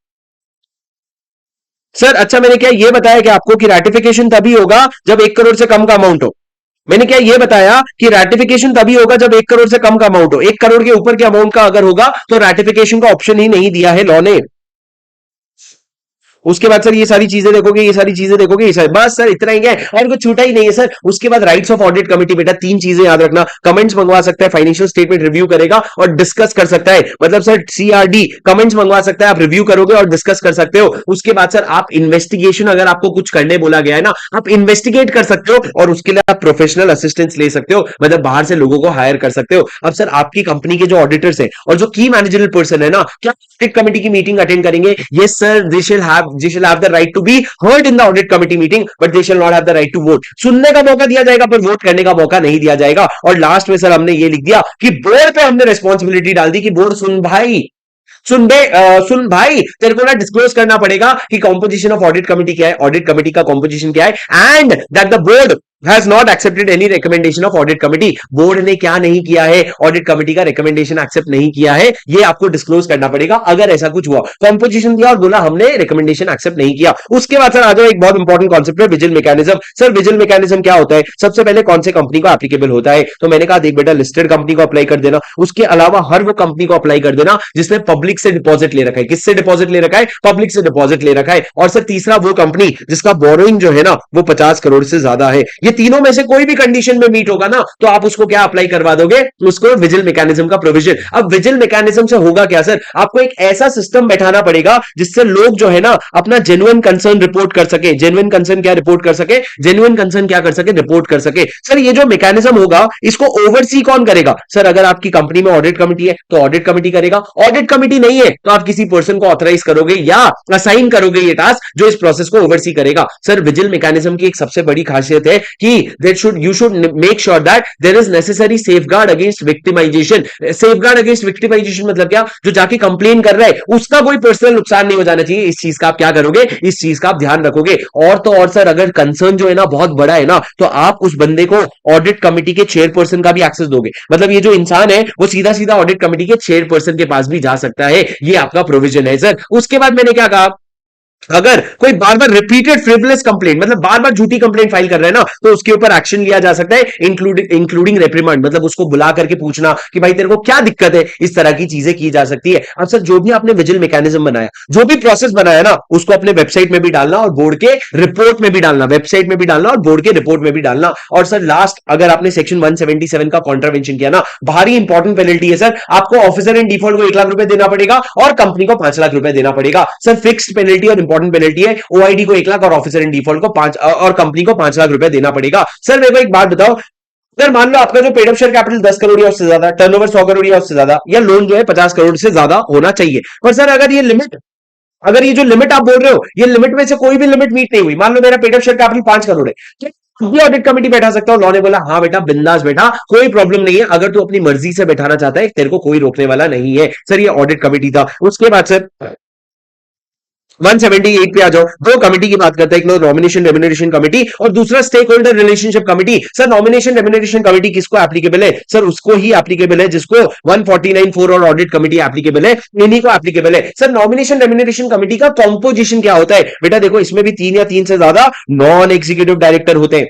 सर अच्छा मैंने क्या ये बताया कि आपको कि रैटिफिकेशन तभी होगा जब 1 करोड़ से कम का अमाउंट हो? मैंने क्या ये बताया कि रैटिफिकेशन तभी होगा जब 1 करोड़ से कम का अमाउंट हो? 1 करोड़ के ऊपर के अमाउंट का अगर होगा तो रैटिफिकेशन का ऑप्शन ही नहीं दिया है लॉ ने। उसके बाद सर ये सारी चीजें देखोगे, ये सारी चीजें देखोगे, ये सारी, बस सर इतना ही है और कुछ छूटा ही नहीं है सर। उसके बाद राइट्स ऑफ ऑडिट कमिटी, बेटा 3 चीजें याद रखना, कमेंट्स मंगवा सकता है, फाइनेंशियल स्टेटमेंट रिव्यू करेगा और डिस्कस कर सकता है। मतलब सर सीआरडी कमेंट्स मंगवा सकता है, आप रिव्यू करोगे और डिस्कस कर सकते हो। उसके बाद सर आप इन्वेस्टिगेशन, अगर आपको कुछ करने बोला गया है ना, आप इन्वेस्टिगेट कर सकते हो और उसके लिए आप प्रोफेशनल असिस्टेंस ले सकते हो, मतलब बाहर से लोगों को हायर कर सकते हो। अब सर आपकी कंपनी के जो ऑडिटर्स है और जो की मैनेजरल पर्सन है ना, क्या ऑडिट कमिटी की मीटिंग अटेंड करेंगे? Yes sir, they shall have the right to be heard in the audit committee meeting, but they shall not have the right to vote. सुनने का मौका दिया जाएगा पर वोट करने का मौका नहीं दिया जाएगा। और लास्ट में सर हमने ये लिख दिया कि बोर्ड पे हमने रिस्पॉन्सिबिलिटी डाल दी कि बोर्ड सुन भाई, सुन भाई, तेरे को ना डिस्क्लोज करना पड़ेगा कि कॉम्पोजिशन ऑफ ऑडिट कमिटी क्या है, ऑडिट कमिटी का कॉम्पोजिशन क्या है, and that the board has not accepted any recommendation of audit committee. Board ने क्या नहीं किया है, ऑडिट कमिटी का रिकमेंडेशन एक्सेप्ट नहीं किया है, ये आपको डिस्क्लोज करना पड़ेगा अगर ऐसा कुछ हुआ। कॉम्पोजिशन दिया और बोला हमने रिकमेंडेशन एक्सेप्ट नहीं किया। उसके बाद सर आ जाओ, एक बहुत इंपॉर्टेंट कॉन्सेप्ट है vigil mechanism. Sir vigil mechanism क्या होता है? सबसे पहले कौन से कंपनी को एप्लीकेबल होता है? तो मैंने कहा देख बेटा, लिस्टेड कंपनी को अप्लाई कर देना, उसके अलावा हर वो कंपनी को अप्लाई कर देना जिसने पब्लिक से डिपॉजिट ले रखा है। किससे डिपॉजिट ले रखा है? पब्लिक से डिपॉजिट ले रखा है। और सर तीसरा वो कंपनी जिसका बोरोइंग जो है ना वो 50 करोड़ से ज्यादा है। ये तीनों में से कोई भी कंडीशन में मीट होगा ना तो आप उसको क्या अप्लाई करवा दोगे? उसको विजिल मैकेनिज्म का प्रोविजन। अब विजिल मैकेनिज्म से होगा क्या सर? आपको एक ऐसा सिस्टम बैठाना पड़ेगा जिससे लोग जो है ना अपना जेन्युइन कंसर्न रिपोर्ट कर सके। जेन्युइन कंसर्न क्या रिपोर्ट कर सके? जेन्युइन कंसर्न क्या कर सके? रिपोर्ट कर सके। सर ये जो मैकेनिज्म होगा इसको ओवरसी कौन करेगा? सर अगर आपकी कंपनी में ऑडिट कमिटी है तो ऑडिट कमिटी करेगा। ऑडिट कमिटी नहीं है तो आप किसी पर्सन को ऑथराइज करोगे या असाइन करोगे ये टास्क जो इस प्रोसेस को ओवरसी करेगा। सर विजिल मैकेनिज्म की एक सबसे बड़ी खासियत है कि you should make sure that there is necessary safeguard against victimisation. Safeguard against victimisation मतलब क्या? जो जाके कंप्लेन कर रहा है उसका कोई पर्सनल नुकसान नहीं हो जाना चाहिए। इस चीज का आप क्या करोगे? इस चीज का आप ध्यान रखोगे। और तो और सर अगर कंसर्न जो है ना बहुत बड़ा है ना तो आप उस बंदे को ऑडिट कमिटी के चेयरपर्सन का भी एक्सेस दोगे। मतलब ये जो इंसान है वो सीधा सीधा ऑडिट कमिटी के चेयरपर्सन के पास भी जा सकता है। ये आपका प्रोविजन है सर। उसके बाद मैंने क्या कहा, अगर कोई बार बार रिपीटेड फ्रिवलेस कंप्लेंट मतलब बार बार झूठी कंप्लेंट फाइल कर रहा है ना तो उसके ऊपर एक्शन लिया जा सकता है, इंक्लूडिंग रेप्रिमांड। मतलब उसको बुला करके पूछना कि भाई तेरे को क्या दिक्कत है, इस तरह की चीजें की जा सकती है। अब सर जो भी आपने विजिल मैकेनिज्म बनाया, जो भी प्रोसेस बनाया ना उसको अपने वेबसाइट में भी डालना और बोर्ड के रिपोर्ट में भी डालना। वेबसाइट में भी डालना और बोर्ड के रिपोर्ट में भी डालना। और सर लास्ट, अगर आपने सेक्शन 177 का कॉन्ट्रावेंशन किया ना, भारी इंपॉर्टेंट पेनल्टी है सर। आपको ऑफिसर इन डिफॉल्ट को 1 लाख रुपए देना पड़ेगा और कंपनी को 5 लाख रुपए देना पड़ेगा। सर फिक्स्ड पेनल्टी और इंपॉर्टेंट पेनल्टी है। ओआईडी को 1 लाख और ऑफिसर इन डिफॉल्ट को 5 और कंपनी को 5 लाख रुपए देना पड़ेगा। सर मेरे को एक बात बताओ, अगर मान लो आपका जो paid up share capital 10 crore या उससे ज्यादा, टर्नओवर 100 करोड़ या उससे ज्यादा, या लोन जो है 50 करोड़ से ज्यादा होना चाहिए, पर सर अगर ये जो लिमिट आप बोल रहे हो ये लिमिट में से कोई भी लिमिट मीट नहीं हुई, मान लो मेरा paid up share capital 5 crore है, तो ये ऑडिट कमेटी बैठा सकता हूं? लॉ ने बोला हाँ बेटा बिंदास बैठा, कोई प्रॉब्लम नहीं है। अगर तू अपनी मर्जी से बैठाना चाहता है तेरे को कोई रोकने वाला नहीं है। सर ये ऑडिट कमेटी था। उसके बाद सर 178 पे आ जाओ। दो कमेटी की बात करते हैं, एक नॉमिनेशन रेम्युनरेशन कमेटी और दूसरा stakeholder relationship committee. Sir nomination remuneration committee किसको एप्लीकेबल है? सर उसको ही एप्लीकेबल है जिसको 149(4) और ऑडिट कमेटी एप्लीकेबल है, इन्हीं को एप्लीकेबल है। सर नॉमिनेशन रेम्युनरेशन कमेटी का कॉम्पोजिशन क्या होता है? बेटा देखो इसमें भी 3 या 3 से ज्यादा नॉन एग्जीक्यूटिव डायरेक्टर होते हैं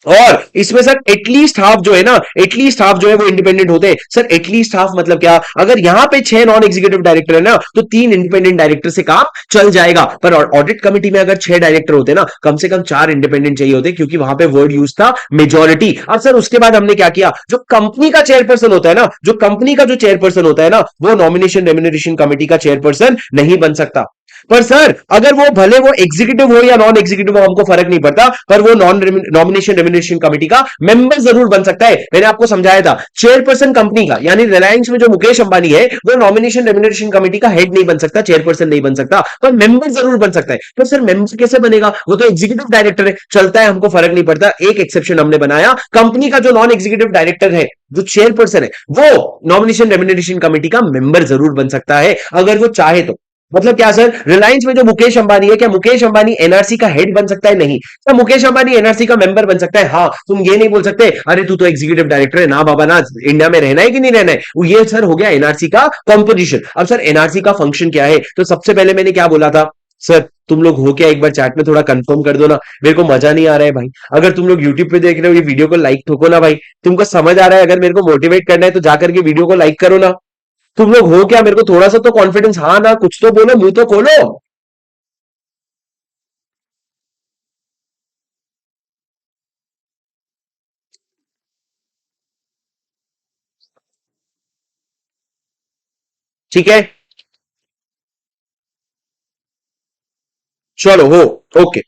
और इसमें सर एटलीस्ट हाफ जो है ना, एटलीस्ट हाफ जो है वो इंडिपेंडेंट होते हैं। सर एटलीस्ट हाफ मतलब क्या? अगर यहां पे 6 नॉन एग्जीक्यूटिव डायरेक्टर है ना तो 3 इंडिपेंडेंट डायरेक्टर से काम चल जाएगा। पर ऑडिट कमेटी में अगर 6 डायरेक्टर होते ना, कम से कम 4 इंडिपेंडेंट चाहिए होते, क्योंकि वहां पे वर्ड यूज था मेजोरिटी। और सर उसके बाद हमने क्या किया, जो कंपनी का चेयरपर्सन होता है ना, जो कंपनी का जो चेयरपर्सन होता है ना वो नॉमिनेशन रेम्युनरेशन कमेटी का चेयरपर्सन नहीं बन सकता। पर सर अगर वो भले वो एग्जीक्यूटिव हो या नॉन एग्जीक्यूटिव हो हमको फर्क नहीं पड़ता, पर वो नॉमिनेशन रेम्युनरेशन कमेटी का मेंबर जरूर बन सकता है। मैंने आपको समझाया था, चेयरपर्सन कंपनी का यानी रिलायंस में जो मुकेश अंबानी है वो नॉमिनेशन रेम्युनरेशन कमेटी का हेड नहीं बन सकता, चेयरपर्सन नहीं बन सकता, पर मेंबर जरूर बन सकता है। तो सर मेंबर कैसे बनेगा? वो तो एग्जीक्यूटिव डायरेक्टर है, चलता है, हमको फर्क नहीं पड़ता। एक एक्सेप्शन हमने बनाया, कंपनी का जो नॉन एग्जीक्यूटिव डायरेक्टर है, जो चेयरपर्सन है, वो नॉमिनेशन रेम्युनरेशन कमेटी का मेंबर जरूर बन सकता है अगर वो चाहे तो। मतलब क्या सर, रिलायंस में जो मुकेश अंबानी है, क्या मुकेश अंबानी एनआरसी का हेड बन सकता है? नहीं। क्या मुकेश अंबानी एनआरसी का मेंबर बन सकता है? हाँ। तुम ये नहीं बोल सकते अरे तू तो एग्जीक्यूटिव डायरेक्टर है ना बाबा ना, इंडिया में रहना है कि नहीं रहना है। ये सर हो गया एनआरसी का कंपोजिशन। अब सर एनआरसी का फंक्शन क्या है? तो सबसे पहले मैंने क्या बोला था, सर तुम लोग हो क्या, एक बार चैट में थोड़ा कंफर्म कर दो ना, मेरे को मजा नहीं आ रहा है भाई। अगर तुम लोग यूट्यूब पे देख रहे हो ये वीडियो को लाइक ठोको ना भाई, तुमको समझ आ रहा है, अगर मेरे को मोटिवेट करना है तो जाकर के वीडियो को लाइक करो ना। तुम लोग हो क्या, मेरे को थोड़ा सा तो कॉन्फिडेंस, हाँ ना कुछ तो बोलो, मुंह तो खोलो। ठीक है, चलो हो, ओके।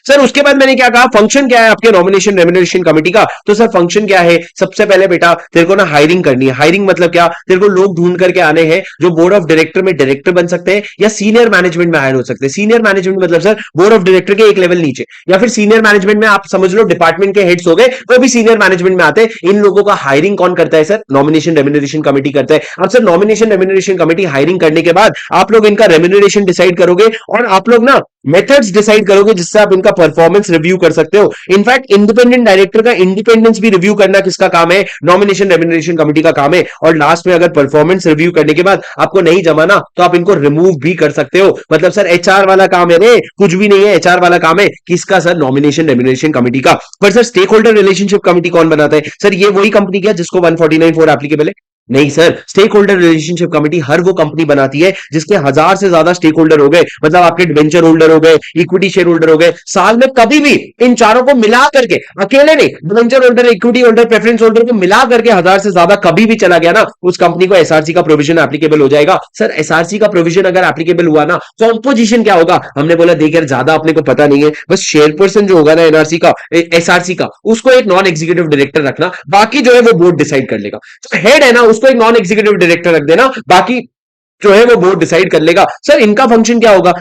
सर उसके बाद मैंने क्या कहा, फंक्शन क्या है आपके नॉमिनेशन रेम्युनरेशन कमेटी का? तो सर फंक्शन क्या है, सबसे पहले बेटा तेरे को ना हायरिंग करनी है। हायरिंग मतलब क्या, तेरे को लोग ढूंढ करके आने हैं जो बोर्ड ऑफ डायरेक्टर में डायरेक्टर बन सकते हैं या सीनियर मैनेजमेंट में हायर हो सकते हैं। सीनियर मैनेजमेंट मतलब सर बोर्ड ऑफ डायरेक्टर के एक लेवल नीचे, या फिर सीनियर मैनेजमेंट में आप समझ लो डिपार्टमेंट के हेड्स हो गए, वो भी सीनियर मैनेजमेंट में आते हैं। इन लोगों का हायरिंग कौन करता है? सर नॉमिनेशन रेम्युनरेशन कमेटी करता है। अब sir nomination remuneration committee hiring करने के बाद आप लोग इनका रेम्युनरेशन डिसाइड करोगे और आप लोग ना मेथड्स डिसाइड करोगे जिससे आप इनका का परफॉर्मेंस रिव्यू कर सकते हो। इनफैक्ट इंडिपेंडेंट डायरेक्टर का इंडिपेंडेंस भी रिव्यू करना किसका काम है? नॉमिनेशन रेम्युनरेशन कमेटी का काम है। और लास्ट में अगर परफॉर्मेंस रिव्यू करने के बाद आपको नहीं जमा ना, तो आप इनको रिमूव भी कर सकते हो। मतलब सर एचआर वाला काम है रे, कुछ भी नहीं है, एचआर वाला काम है किसका सर? नॉमिनेशन रेम्युनरेशन कमेटी का। पर sir stakeholder relationship committee कौन बनाता है? सर ये वही कंपनी क्या जिसको 149(4) एप्लीकेबल है? नहीं sir, stakeholder relationship committee हर वो कंपनी बनाती है जिसके 1000 से ज्यादा स्टेक होल्डर हो गए, मतलब आपके डिवेंचर होल्डर हो गए, इक्विटी शेयर होल्डर हो गए। साल में कभी भी इन चारों को मिला करके, अकेले नहीं, debenture holder, equity holder, preference holder को मिला करके 1000 से ज्यादा कभी भी चला गया ना, उस कंपनी को एसआरसी का प्रोविजन एप्लीकेबल हो जाएगा। सर एसआरसी का प्रोविजन अगर एप्लीकेबल हुआ ना, कॉम्पोजिशन क्या होगा? हमने बोला देख यार ज्यादा अपने को पता नहीं है, बस शेयरपर्सन जो होगा ना एनआरसी का, एसआरसी का, उसको एक नॉन एग्जीक्यूटिव डायरेक्टर रखना, बाकी जो है वो बोर्ड डिसाइड कर लेगा। तो हेड है ना, उसको एक नॉन एग्जीक्यूटिव डायरेक्टर रख देना, बाकी जो है वो बोर्ड डिसाइड कर लेगा। सर इनका फंक्शन क्या होगा?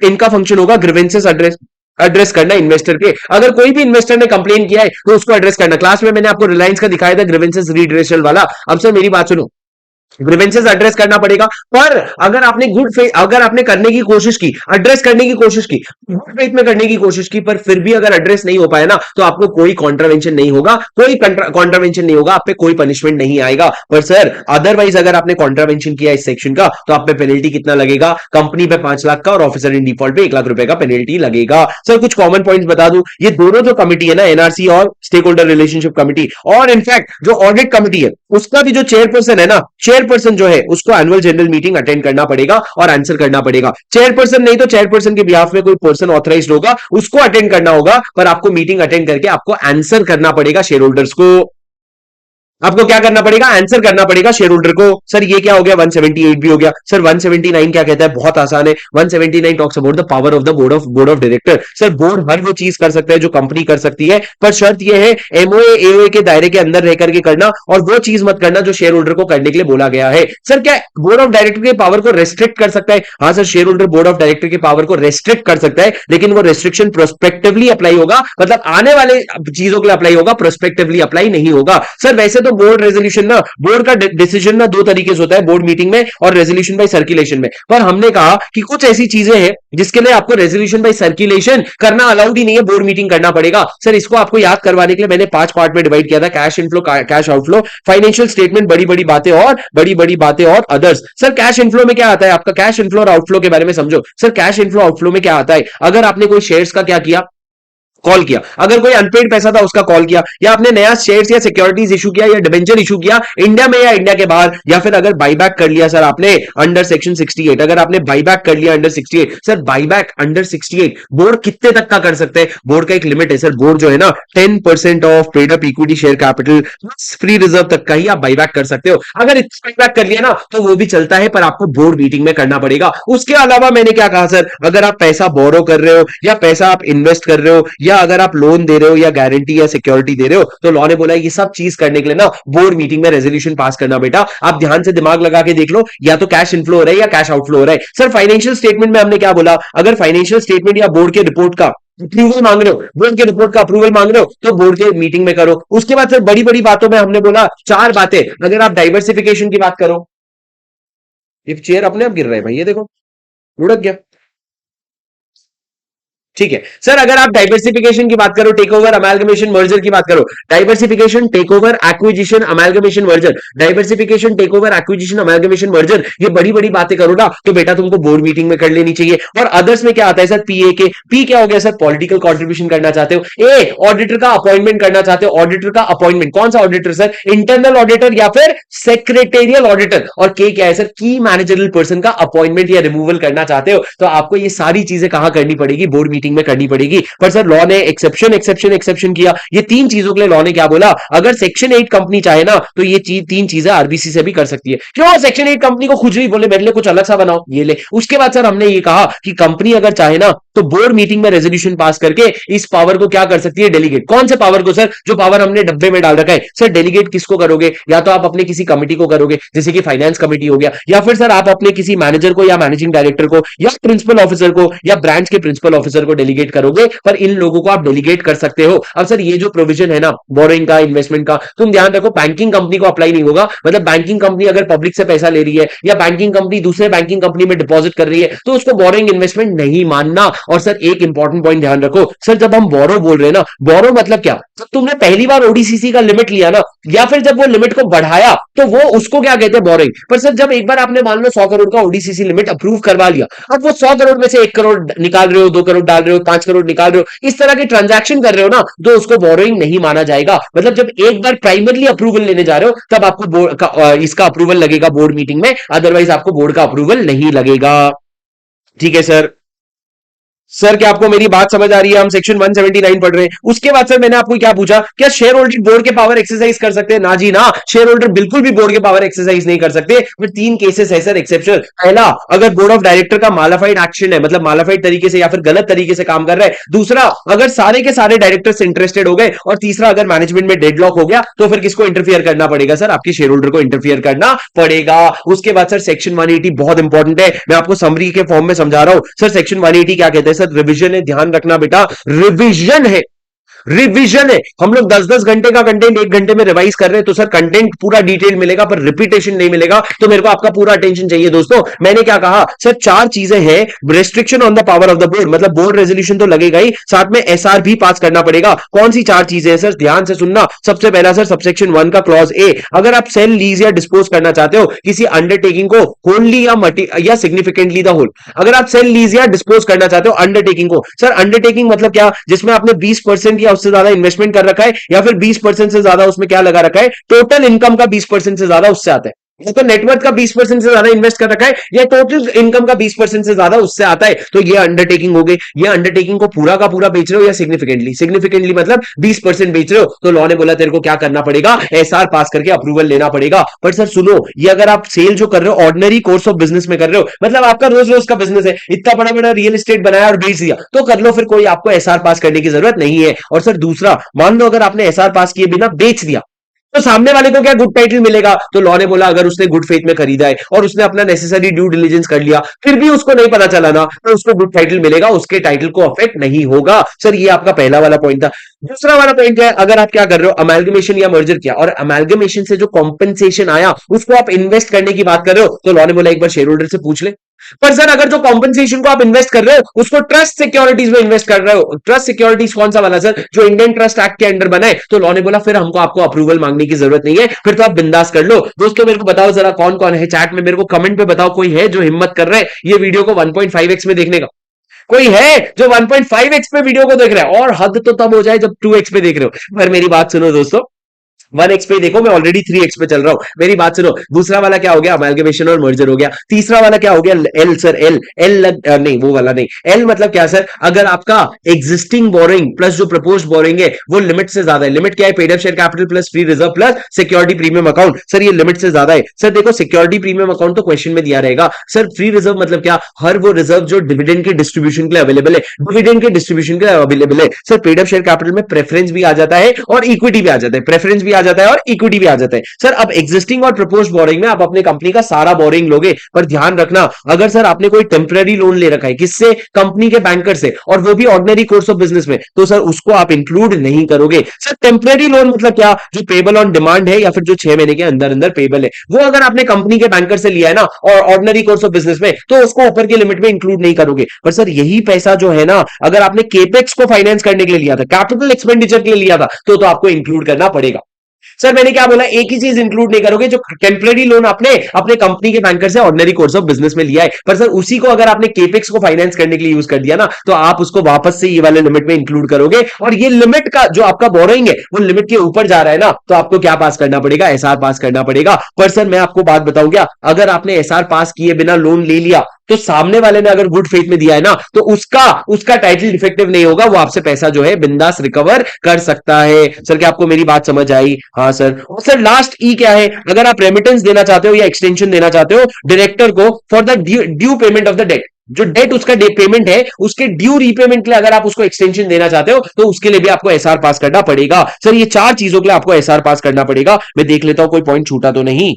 इनका फंक्शन होगा ग्रीवेंसेस एड्रेस करना इन्वेस्टर के। अगर कोई भी इन्वेस्टर ने कंप्लेन किया है तो उसको एड्रेस करना। क्लास में मैंने आपको रिलायंस का दिखाया था ग्रीवेंसेस रीड्रेसल वाला। अब सर मेरी बात सुनो, ग्रीवेंसेस एड्रेस करना पड़ेगा, पर अगर आपने गुड फेथ, अगर आपने करने की कोशिश की, एड्रेस करने की कोशिश की, गुड फेथ में करने की कोशिश की, पर फिर भी अगर एड्रेस नहीं हो पाया ना, तो आपको कोई कॉन्ट्रावेंशन नहीं होगा, कोई कॉन्ट्रावेंशन नहीं होगा, आप पे कोई पनिशमेंट नहीं आएगा। पर सर अदरवाइज अगर आपने कॉन्ट्रावेंशन किया इस सेक्शन का, तो आप पे पेनल्टी कितना लगेगा? कंपनी पे 5 लाख का और ऑफिसर इन डिफॉल्ट पे 1 लाख रुपए का पेनल्टी लगेगा। सर कुछ कॉमन पॉइंट्स बता दूं, ये दोनों जो कमिटी है ना, एनआरसी और स्टेक होल्डर रिलेशनशिप कमिटी, और इनफैक्ट जो ऑडिट कमिटी है उसका भी जो चेयरपर्सन है ना, चेयरपर्सन जो है उसको एनुअल जनरल मीटिंग अटेंड करना पड़ेगा और आंसर करना पड़ेगा। चेयरपर्सन नहीं तो चेयरपर्सन के बिहाफ में कोई पर्सन ऑथराइज्ड होगा, उसको अटेंड करना होगा, पर आपको मीटिंग अटेंड करके आपको आंसर करना पड़ेगा शेयर होल्डर्स को। आपको क्या करना पड़ेगा? आंसर करना पड़ेगा शेयर होल्डर को। सर ये क्या हो गया? 178 भी हो गया। सर 179 क्या कहता है? बहुत आसान है। 179 talks about the power of the board of director. Sir board हर वो चीज कर सकता है जो कंपनी कर सकती है, पर शर्त यह है एमओए एओए के दायरे के अंदर रह करके करना, और वो चीज मत करना जो शेयर होल्डर को करने के लिए बोला गया है। सर क्या बोर्ड ऑफ डायरेक्टर के पावर को रेस्ट्रिक्ट कर सकता है? हाँ sir, share holder board of director के पावर को रेस्ट्रिक्ट कर सकता है, लेकिन वो रेस्ट्रिक्शन प्रोस्पेक्टिवली अप्लाई होगा, मतलब आने वाले चीजों के लिए अप्लाई होगा, प्रोस्पेक्टिवली अप्लाई नहीं होगा। सर वैसे तो बोर्ड रेजोल्यूशन ना, बोर्ड का डिसीजन ना दो तरीके से होता है, बोर्ड मीटिंग में और रेजोल्यूशन बाय सर्कुलेशन में। पर हमने कहा कि कुछ ऐसी चीजें हैं जिसके लिए आपको रेजोल्यूशन बाय सर्कुलेशन करना अलाउड ही नहीं है, बोर्ड मीटिंग करना पड़ेगा। सर इसको आपको याद करवाने के लिए मैंने 5 पार्ट में डिवाइड किया था, cash inflow, cash outflow, financial statement, बड़ी बड़ी बातें और अदर्स। सर कैश इनफ्लो में क्या आता है? आपका कैश इनफ्लो और आउटफ्लो के बारे में समझो। सर कैश इनफ्लो आउटफ्लो में क्या आता है? अगर आपने कोई शेयर्स का क्या किया, कॉल किया, अगर कोई अनपेड पैसा था उसका कॉल किया, या आपने नया शेयर्स या सिक्योरिटीज इशू किया या डिबेंचर इशू किया इंडिया में या इंडिया के बाहर, या फिर अगर बाईबैक कर लिया सर आपने अंडर सेक्शन 68, अगर आपने बाईबैक कर लिया under 68, sir buyback under 68 board कितने तक का कर सकते हैं? बोर्ड का एक लिमिट है सर, बोर्ड जो है ना 10% of paid up equity share capital free reserve तक का ही आप बाईबैक कर सकते हो। अगर बाईबैक कर लिया ना तो वो भी चलता है, पर आपको बोर्ड मीटिंग में करना पड़ेगा। उसके अलावा मैंने क्या कहा सर, अगर आप पैसा बोरो कर रहे हो या पैसा आप इन्वेस्ट कर रहे हो या अगर आप लोन दे रहे हो या गारंटी या सिक्योरिटी दे रहे हो, तो लॉ ने बोला ये सब चीज करने के लिए ना बोर्ड मीटिंग में रेजोल्यूशन पास करना। बेटा आप ध्यान से दिमाग लगा के देख लो, या तो कैश इनफ्लो हो रहा है या कैश आउटफ्लो हो रहा है। सर फाइनेंशियल स्टेटमेंट में हमने क्या बोला, अगर फाइनेंशियल स्टेटमेंट या बोर्ड के रिपोर्ट का अप्रूवल मांग रहे हो, बोर्ड के रिपोर्ट का अप्रूवल मांग रहे हो, तो बोर्ड के मीटिंग में करो। उसके बाद सर बड़ी बड़ी बातों में हमने बोला 4 बातें। अगर आप डाइवर्सिफिकेशन की बात करो, ये चेयर अपने आप गिर रहा है भाई, ये देखो लुढ़क गया। ठीक है सर, अगर आप डाइवर्सिफिकेशन की बात करो, टेक ओवर, अमेलगमेशन, मर्जर की बात करो, diversification, takeover, acquisition, amalgamation, merger, diversification, takeover, acquisition, amalgamation, merger, ये बड़ी बड़ी बातें करो ना, तो बेटा तुमको बोर्ड मीटिंग में कर लेनी चाहिए। और अदर्स में क्या आता है सर, पीए के, पी क्या हो गया सर, पॉलिटिकल कॉन्ट्रीब्यूशन करना चाहते हो। ए ऑडिटर का अपॉइंटमेंट करना चाहते हो, ऑडिटर का अपॉइंटमेंट, कौन सा ऑडिटर सर, इंटरनल ऑडिटर या फिर सेक्रेटेरियल ऑडिटर। और के क्या है सर, की मैनेजरल पर्सन का अपॉइंटमेंट या रिमूवल करना चाहते हो, तो आपको ये सारी चीजें कहां करनी पड़ेगी, बोर्ड मीटिंग में करनी पड़ेगी। पर सर लॉ ने एक्सेप्शन किया। ये 3 चीजों के लिए लॉ ने क्या बोला, अगर सेक्शन 8 कंपनी चाहे ना तो ये 3 चीजें आरबीसी से भी कर सकती है। क्यों सेक्शन 8 कंपनी को खुद भी बोले मेरे लिए कुछ अलग सा बनाओ, ये ले। उसके बाद सर हमने ये कहा कि कंपनी अगर चाहे ना तो बोर्ड मीटिंग में रेजोल्यूशन पास करके इस पावर को क्या कर सकती है, डेलीगेट। कौन से पावर को सर, जो पावर हमने डब्बे में डाल रखा है। सर डेलीगेट किसको करोगे, या तो आप अपने किसी कमिटी को करोगे, जैसे कि फाइनेंस कमिटी हो गया, या फिर सर आप अपने किसी मैनेजर को या मैनेजिंग डायरेक्टर को या प्रिंसिपल ऑफिसर को या ब्रांच के प्रिंसिपल ऑफिसर को डेलीगेट करोगे, पर इन लोगों को आप डेलीगेट कर सकते हो। अब सर ये जो प्रोविजन है ना बोरिंग का, इन्वेस्टमेंट का, तुम ध्यान रखो बैंकिंग कंपनी को अप्लाई नहीं होगा। मतलब बैंकिंग कंपनी अगर पब्लिक से पैसा ले रही है या बैंकिंग कंपनी दूसरे बैंकिंग कंपनी में डिपॉजिट कर रही है तो उसको बोरिंग इन्वेस्टमेंट नहीं मानना। और सर एक इंपॉर्टेंट पॉइंट ध्यान रखो, सर जब हम बोरो बोल रहे हैं ना, बोरो मतलब क्या, जब तुमने पहली बार ओडीसीसी का लिमिट लिया ना, या फिर जब वो लिमिट को बढ़ाया तो वो उसको क्या कहते हैं, बोरिंग। पर सर जब एक बार आपने मान लो 100 करोड़ का ओडीसीसी लिमिट अप्रूव करवा लिया, अब वो 100 करोड़ में से 1 करोड़ निकाल रहे हो, 2 करोड़ डाल रहे हो, 5 करोड़ निकाल रहे हो, इस तरह के ट्रांजैक्शन कर रहे हो ना, तो उसको बोरोइंग नहीं माना जाएगा। मतलब जब एक बार प्राइमरली अप्रूवल लेने जा रहे हो तब आपको इसका अप्रूवल लगेगा बोर्ड मीटिंग में, अदरवाइज आपको बोर्ड का अप्रूवल नहीं लगेगा। ठीक है सर। सर क्या आपको मेरी बात समझ आ रही है? हम सेक्शन 179 पढ़ रहे हैं। उसके बाद सर मैंने आपको क्या पूछा, क्या शेयर होल्डर बोर्ड के पावर एक्सरसाइज कर सकते हैं? ना जी ना, शेयर होल्डर बिल्कुल भी बोर्ड के पावर एक्सरसाइज नहीं कर सकते। फिर 3 केसेस है सर एक्सेप्शन। पहला, अगर बोर्ड ऑफ डायरेक्टर का मालाफाइड एक्शन है, मतलब मालाफाइड तरीके से या फिर गलत तरीके से काम कर रहा है। दूसरा, अगर सारे के सारे डायरेक्टर्स इंटरेस्टेड हो गए। और तीसरा, अगर मैनेजमेंट में डेडलॉक हो गया तो फिर किसको इंटरफियर करना पड़ेगा सर? आपके शेयर होल्डर को इंटरफियर करना पड़ेगा। उसके बाद सर सेक्शन 180 बहुत इंपॉर्टेंट है, मैं आपको समरी के फॉर्म में समझा रहा हूं। सर सेक्शन 180 क्या कहते हैं सर? रिविजन है, ध्यान रखना बेटा, रिवीजन है, रिवीजन है। हम लोग 10-10 घंटे का कंटेंट 1 घंटे में रिवाइज कर रहे हैं, तो सर कंटेंट पूरा डिटेल मिलेगा पर रिपीटेशन नहीं मिलेगा। तो मेरे को आपका पूरा अटेंशन चाहिए दोस्तों। मैंने क्या कहा सर, 4 चीजें हैं। Restriction on the power of the board, मतलब बोर्ड रेजोल्यूशन तो लगेगा ही, साथ में एसआर भी पास करना पड़ेगा। कौन सी 4 चीजें हैं सर? ध्यान से सुनना। सबसे पहला सर सबसेक्शन 1 का क्लॉज ए, अगर आप सेल लीज या डिस्पोज करना चाहते हो किसी अंडरटेकिंग को, होनली या सिग्निफिकेंटली द होल, अगर आप सेल लीज या डिस्पोज करना चाहते हो अंडरटेकिंग को, सर अंडरटेकिंग मतलब क्या? जिसमें आपने 20% या उससे ज्यादा इन्वेस्टमेंट कर रखा है, या फिर 20% से ज्यादा उसमें क्या लगा रखा है, टोटल इनकम का 20% से ज्यादा उससे आता है। या तो नेटवर्थ का 20% से ज्यादा इन्वेस्ट कर रखा है, या टोटल इनकम का 20% से ज्यादा उससे आता है, तो ये अंडरटेकिंग हो गई। ये अंडरटेकिंग को पूरा का पूरा बेच रहे हो या सिग्निफिकेंटली? सिग्निफिकेंटली मतलब 20% बेच रहे हो, तो लॉ ने बोला तेरे को क्या करना पड़ेगा, एसआर पास करके अप्रूवल लेना पड़ेगा। पर सर सुनो, ये अगर आप सेल जो कर रहे हो ऑर्डिनरी कोर्स ऑफ बिजनेस में कर रहे हो, मतलब आपका रोज रोज का बिजनेस है, इतना बड़ा बड़ा रियल एस्टेट बनाया और बेच दिया, तो कर लो, फिर कोई आपको एसआर पास करने की जरूरत नहीं है। और सर दूसरा, मान लो अगर आपने एसआर पास किए बिना बेच दिया, तो सामने वाले को क्या गुड टाइटल मिलेगा? तो लॉ ने बोला अगर उसने गुड फेथ में खरीदा है और उसने अपना नेसेसरी ड्यू डिलीजेंस कर लिया, फिर भी उसको नहीं पता चला ना, तो उसको गुड टाइटल मिलेगा, उसके टाइटल को अफेक्ट नहीं होगा। सर ये आपका पहला वाला पॉइंट था। दूसरा वाला पॉइंट है, अगर आप क्या कर रहे हो, अमेलगमेशन या मर्जर किया और अमेलगमेशन से जो कॉम्पेंसेशन आया उसको आप इन्वेस्ट करने की बात कर रहे हो, तो लॉ ने बोला एक बार शेयर होल्डर से पूछ ले। पर सर अगर जो कॉम्पेंसेशन को आप इन्वेस्ट कर रहे हो उसको ट्रस्ट सिक्योरिटीज में इन्वेस्ट कर रहे हो, ट्रस्ट सिक्योरिटीज कौन सा वाला सर? जो इंडियन ट्रस्ट एक्ट के अंडर बना है, तो लॉ ने बोला फिर हमको आपको अप्रूवल मांगने की जरूरत नहीं है, फिर तो आप बिंदास कर लो। दोस्तों मेरे को बताओ जरा कौन कौन है चैट में, मेरे को कमेंट पे बताओ, कोई है जो हिम्मत कर रहा है ये वीडियो को 1.5x में देखने का? कोई है जो 1.5x पे वीडियो को देख रहा है? और हद तो तब हो जाए जब 2x पे देख रहे हो। पर मेरी बात सुनो दोस्तों, 1x पे देखो, मैं ऑलरेडी 3x पे चल रहा हूं। मेरी बात सुनो, दूसरा वाला क्या हो गया? अमेलगमेशन और मर्जर हो गया। तीसरा वाला क्या हो गया? एल सर, एल नहीं वो वाला नहीं। एल मतलब क्या सर? अगर आपका एग्जिस्टिंग बोरिंग प्लस जो प्रपोज बोरिंग है वो लिमिट से ज्यादा है। लिमिट क्या है? Paid up share capital plus free reserve plus security premium account. Sir ये लिमिट से ज्यादा है। सर देखो सिक्योरिटी प्रीमियम अकाउंट तो क्वेश्चन में दिया रहेगा। सर फ्री रिजर्व मतलब क्या? हर वो रिजर्व जो डिविडेंड के डिस्ट्रीब्यूशन के लिए अवेलेबल है, डिविडेंड के डिस्ट्रीब्यूशन के लिए अवेलेबल है। Sir paid up share capital में प्रेफरेंस भी आ जाता है और इक्विटी भी आ जाता है, प्रेफरेंस भी आ जाता है और इक्विटी भी आ जाता है। सर अब एग्जिस्टिंग और प्रपोज्ड बोरिंग में आप अपने कंपनी का सारा बोरिंग लोगे, पर ध्यान रखना अगर सर आपने कोई टेम्पररी लोन ले रखा है, किससे? कंपनी के बैंकर से, और वो भी ऑर्डिनरी कोर्स ऑफ बिजनेस में, तो सर उसको आप इंक्लूड नहीं करोगे। सर टेम्पररी लोन मतलब क्या? जो पेबल ऑन डिमांड है या फिर जो 6 महीने के अंदर अंदर पेबल है, वो अगर आपने कंपनी के बैंकर से लिया है ना और ऑर्डिनरी कोर्स ऑफ बिजनेस में, तो उसको ऊपर की लिमिट में इंक्लूड नहीं करोगे। पर सर यही पैसा जो है ना, अगर आपने केपेक्स को फाइनेंस करने के लिए लिया था, कैपिटल एक्सपेंडिचर के लिए लिया था, तो आपको इंक्लूड करना पड़ेगा। सर मैंने क्या बोला? एक ही चीज इंक्लूड नहीं करोगे, जो टेम्पररी लोन आपने अपने कंपनी के बैंकर से ऑर्डिनरी कोर्स ऑफ बिजनेस में लिया है, पर सर उसी को अगर आपने केपेक्स को फाइनेंस करने के लिए यूज कर दिया ना, तो आप उसको वापस से ये वाले लिमिट में इंक्लूड करोगे। और ये लिमिट का जो आपका बोरोइंग है वो लिमिट के ऊपर जा रहा है ना, तो आपको क्या पास करना पड़ेगा? एसआर पास करना पड़ेगा। पर सर मैं आपको बात बताऊं क्या, अगर आपने एसआर पास किए बिना लोन ले लिया, तो सामने वाले ने अगर गुड फेथ में दिया है ना, तो उसका टाइटल डिफेक्टिव नहीं होगा, वो आपसे पैसा जो है बिंदास रिकवर कर सकता है। सर क्या आपको मेरी बात समझ आई? हाँ सर। और सर लास्ट ई क्या है? अगर आप रेमिटेंस देना चाहते हो या एक्सटेंशन देना चाहते हो डायरेक्टर को for the due payment of the date, जो डेट उसका पेमेंट है उसके ड्यू रीपेमेंट के लिए अगर आप उसको एक्सटेंशन देना चाहते हो, तो उसके लिए भी आपको एसआर पास करना पड़ेगा। सर ये 4 चीजों के लिए आपको एसआर पास करना पड़ेगा। मैं देख लेता हूं कोई पॉइंट छूटा तो नहीं।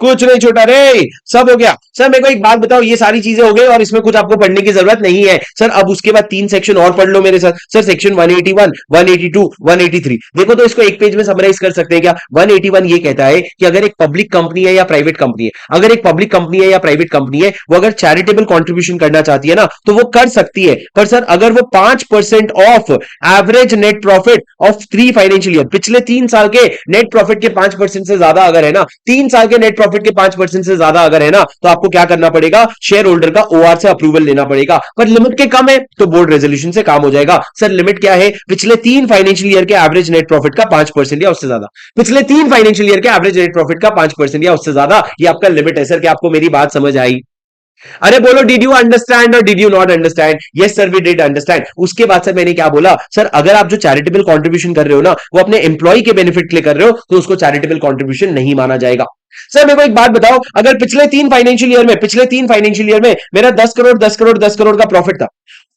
कुछ नहीं छोटा रे, सब हो गया सर। मेरे को एक बात बताओ, ये सारी चीजें हो गई और इसमें कुछ आपको पढ़ने की जरूरत नहीं है सर। अब उसके बाद 3 सेक्शन और पढ़ लो मेरे साथ सर। सेक्शन 181, 182, 183। देखो तो इसको एक पेज में समराइज कर सकते हैं क्या? 181 ये कहता है कि अगर एक पब्लिक कंपनी है या प्राइवेट कंपनी है, अगर एक पब्लिक कंपनी है या प्राइवेट कंपनी है, वो अगर चैरिटेबल कॉन्ट्रीब्यूशन करना चाहती है ना, तो वो कर सकती है। पर सर अगर वो 5% of average net profit of 3 financial year, पिछले 3 साल के नेट प्रॉफिट के 5% से ज्यादा अगर है ना, 3 साल के नेट प्रॉफिट के 5% से ज्यादा अगर है ना, तो आपको क्या करना पड़ेगा? शेयर होल्डर का ओआर से अप्रूवल लेना पड़ेगा। पर लिमिट के कम है तो बोर्ड रेजोल्यूशन से काम हो जाएगा। सर लिमिट क्या है? पिछले 3 फाइनेंशियल ईयर के एवरेज नेट प्रॉफिट का 5% या उससे ज्यादा। पिछले 3 फाइनेंशियल ईयर के एवरेज नेट प्रॉफिट का 5% या उससे ज्यादा, ये आपका लिमिट है सर। क्या आपको मेरी बात समझ आई? अरे बोलो, डिड यू अंडरस्टैंड और did you not understand? Yes sir we did understand. उसके बाद सर मैंने क्या बोला? सर अगर आप जो चैरिटेबल कंट्रीब्यूशन कर रहे हो ना, वो अपने एम्प्लॉय के बेनिफिट के लिए कर रहे हो, तो उसको चैरिटेबल कंट्रीब्यूशन नहीं माना जाएगा। सर मेरे को एक बात बताओ, अगर पिछले 3 फाइनेंशियल ईयर में मेरा 10 करोड़ 10 करोड़ 10 करोड़ का प्रॉफिट था,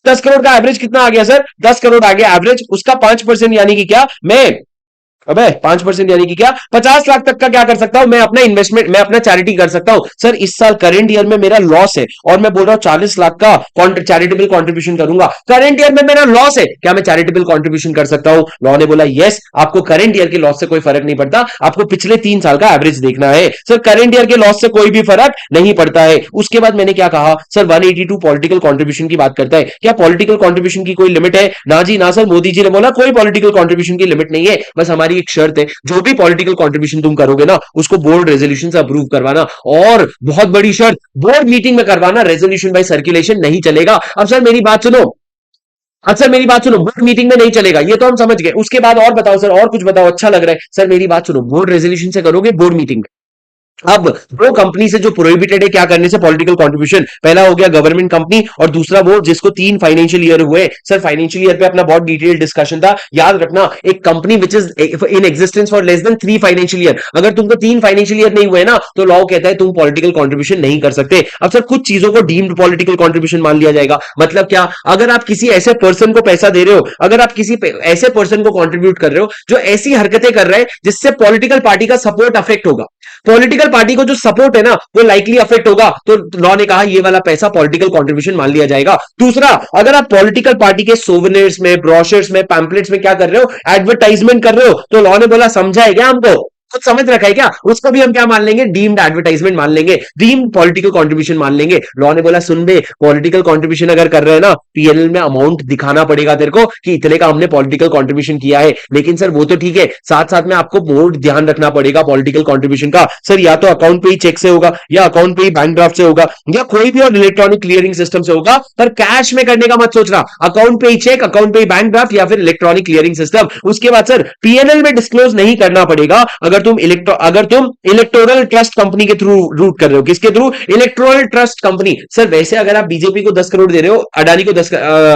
10 करोड़ का एवरेज कितना आ गया सर? 10 करोड़ आ गया एवरेज, उसका 5% यानी कि क्या? मैं अबे 5% यानी कि क्या? 50 लाख तक का क्या कर सकता हूं मैं? अपना इन्वेस्टमेंट, मैं अपना चैरिटी कर सकता हूं। सर इस साल करंट ईयर में मेरा लॉस है और मैं बोल रहा हूं 40 लाख का चैरिटेबल कंट्रीब्यूशन करूंगा। करंट ईयर में मेरा लॉस है, क्या मैं चैरिटेबल कंट्रीब्यूशन कर सकता हूं? लॉ ने बोला यस, आपको करंट ईयर के लॉस से कोई फर्क नहीं पड़ता, आपको पिछले 3 साल का एवरेज देखना है। सर करंट ईयर के लॉस से कोई भी फर्क नहीं पड़ता है। उसके बाद मैंने क्या कहा? सर 182 पॉलिटिकल कंट्रीब्यूशन की बात करता है। क्या पॉलिटिकल कंट्रीब्यूशन की कोई लिमिट है? ना जी ना सर। मोदी जी ने बोला कोई पॉलिटिकल कंट्रीब्यूशन की लिमिट नहीं है, बस हमारी एक शर्त है, जो भी पॉलिटिकल कंट्रीब्यूशन तुम करोगे ना, उसको बोर्ड रेजोल्यूशन से अप्रूव करवाना। और बहुत बड़ी शर्त, बोर्ड मीटिंग में करवाना, रेजोल्यूशन बाय सर्कुलेशन नहीं चलेगा। अब सर मेरी बात सुनो, बोर्ड मीटिंग में नहीं चलेगा, ये तो हम समझ गए। उसके बाद और बताओ सर, और कुछ बताओ, अच्छा लग रहा है। सर मेरी बात सुनो, बोर्ड रेजोल्यूशन से करोगे बोर्ड मीटिंग। अब दो कंपनी से जो प्रोहिबिटेड है क्या करने से पॉलिटिकल कंट्रीब्यूशन, पहला हो गया गवर्नमेंट कंपनी और दूसरा वो जिसको 3 फाइनेंशियल ईयर हुए। सर फाइनेंशियल ईयर पे अपना बहुत डिटेल डिस्कशन था, याद रखना। एक company which is in existence for less than 3 financial year, अगर तुमको 3 फाइनेंशियल ईयर नहीं हुए ना, तो लॉ कहता है तुम पॉलिटिकल कंट्रीब्यूशन नहीं कर सकते। अब सर कुछ चीजों को डीम्ड पॉलिटिकल कंट्रीब्यूशन मान लिया जाएगा। मतलब क्या? अगर आप किसी ऐसे पर्सन को पैसा दे रहे हो, अगर आप किसी ऐसे पर्सन को कंट्रीब्यूट कर रहे हो जो ऐसी हरकतें कर रहा है जिससे पॉलिटिकल पार्टी का सपोर्ट अफेक्ट होगा, पॉलिटिकल पार्टी को जो सपोर्ट है ना वो लाइकली अफेक्ट होगा, तो लॉ ने कहा ये वाला पैसा पॉलिटिकल कंट्रीब्यूशन मान लिया जाएगा। दूसरा, अगर आप पॉलिटिकल पार्टी के सोवेनिर्स में, ब्रोशर्स में, पैम्पलेट्स में क्या कर रहे हो? एडवर्टाइजमेंट कर रहे हो, तो लॉ ने बोला समझा है क्या हमको? कुछ समझ रखा है क्या? उसको भी हम क्या मान लेंगे? डीम्ड एडवर्टाइजमेंट मान लेंगे, डीम्ड पॉलिटिकल कंट्रीब्यूशन मान लेंगे। लॉ ने बोला सुन बे, पॉलिटिकल कंट्रीब्यूशन अगर कर रहे हैं ना, पीएनएल में अमाउंट दिखाना पड़ेगा तेरे को कि इतने का हमने पॉलिटिकल कंट्रीब्यूशन किया है। लेकिन सर वो तो ठीक है, साथ साथ में आपको बोर्ड ध्यान रखना पड़ेगा पॉलिटिकल कंट्रीब्यूशन का। सर या तो अकाउंट पे ही चेक से होगा, या अकाउंट पे ही बैंक ड्राफ्ट से होगा, या कोई भी और इलेक्ट्रॉनिक क्लियरिंग सिस्टम से होगा, पर कैश में करने का मत सोचना। अकाउंट पे ही चेक, अकाउंट पे ही बैंक ड्राफ्ट, या फिर इलेक्ट्रॉनिक क्लियरिंग सिस्टम। उसके बाद सर पीएनएल में डिस्क्लोज नहीं करना पड़ेगा अगर तुम इलेक्टोरल ट्रस्ट कंपनी के थ्रू रूट कर रहे हो। किसके through? Electoral trust company. Sir वैसे अगर आप बीजेपी को 10 करोड़ दे रहे हो, अडानी को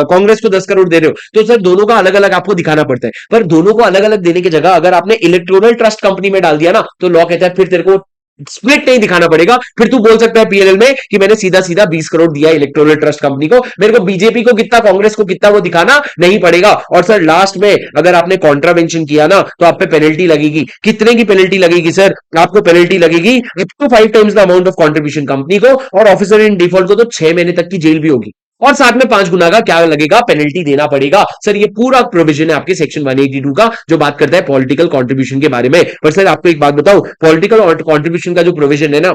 कांग्रेस को 10 करोड़ दे रहे हो, तो सर दोनों का अलग अलग आपको दिखाना पड़ता है। पर दोनों को अलग अलग देने की जगह अगर आपने इलेक्टोरल ट्रस्ट कंपनी में डाल दिया ना, तो लॉ कहता है फिर तेरे को स्प्लिट नहीं दिखाना पड़ेगा। फिर तू बोल सकता है पीएनएल में कि मैंने सीधा सीधा 20 करोड़ दिया इलेक्टोरल ट्रस्ट कंपनी को, मेरे को बीजेपी को कितना, कांग्रेस को कितना, वो दिखाना नहीं पड़ेगा। और सर लास्ट में अगर आपने कॉन्ट्रावेंशन किया ना, तो आप पे पेनल्टी लगेगी। कितने की पेनल्टी लगेगी सर? आपको पेनल्टी लगेगी up to 5 times the amount of contribution company को, और ऑफिसर इन डिफॉल्ट को तो 6 महीने तक की जेल भी होगी, और साथ में 5 गुना का क्या लगेगा? पेनल्टी देना पड़ेगा। सर ये पूरा प्रोविजन है आपके सेक्शन 182 का, जो बात करता है पॉलिटिकल कंट्रीब्यूशन के बारे में। पर सर आपको एक बात बताओ, पॉलिटिकल कंट्रीब्यूशन का जो प्रोविजन है ना,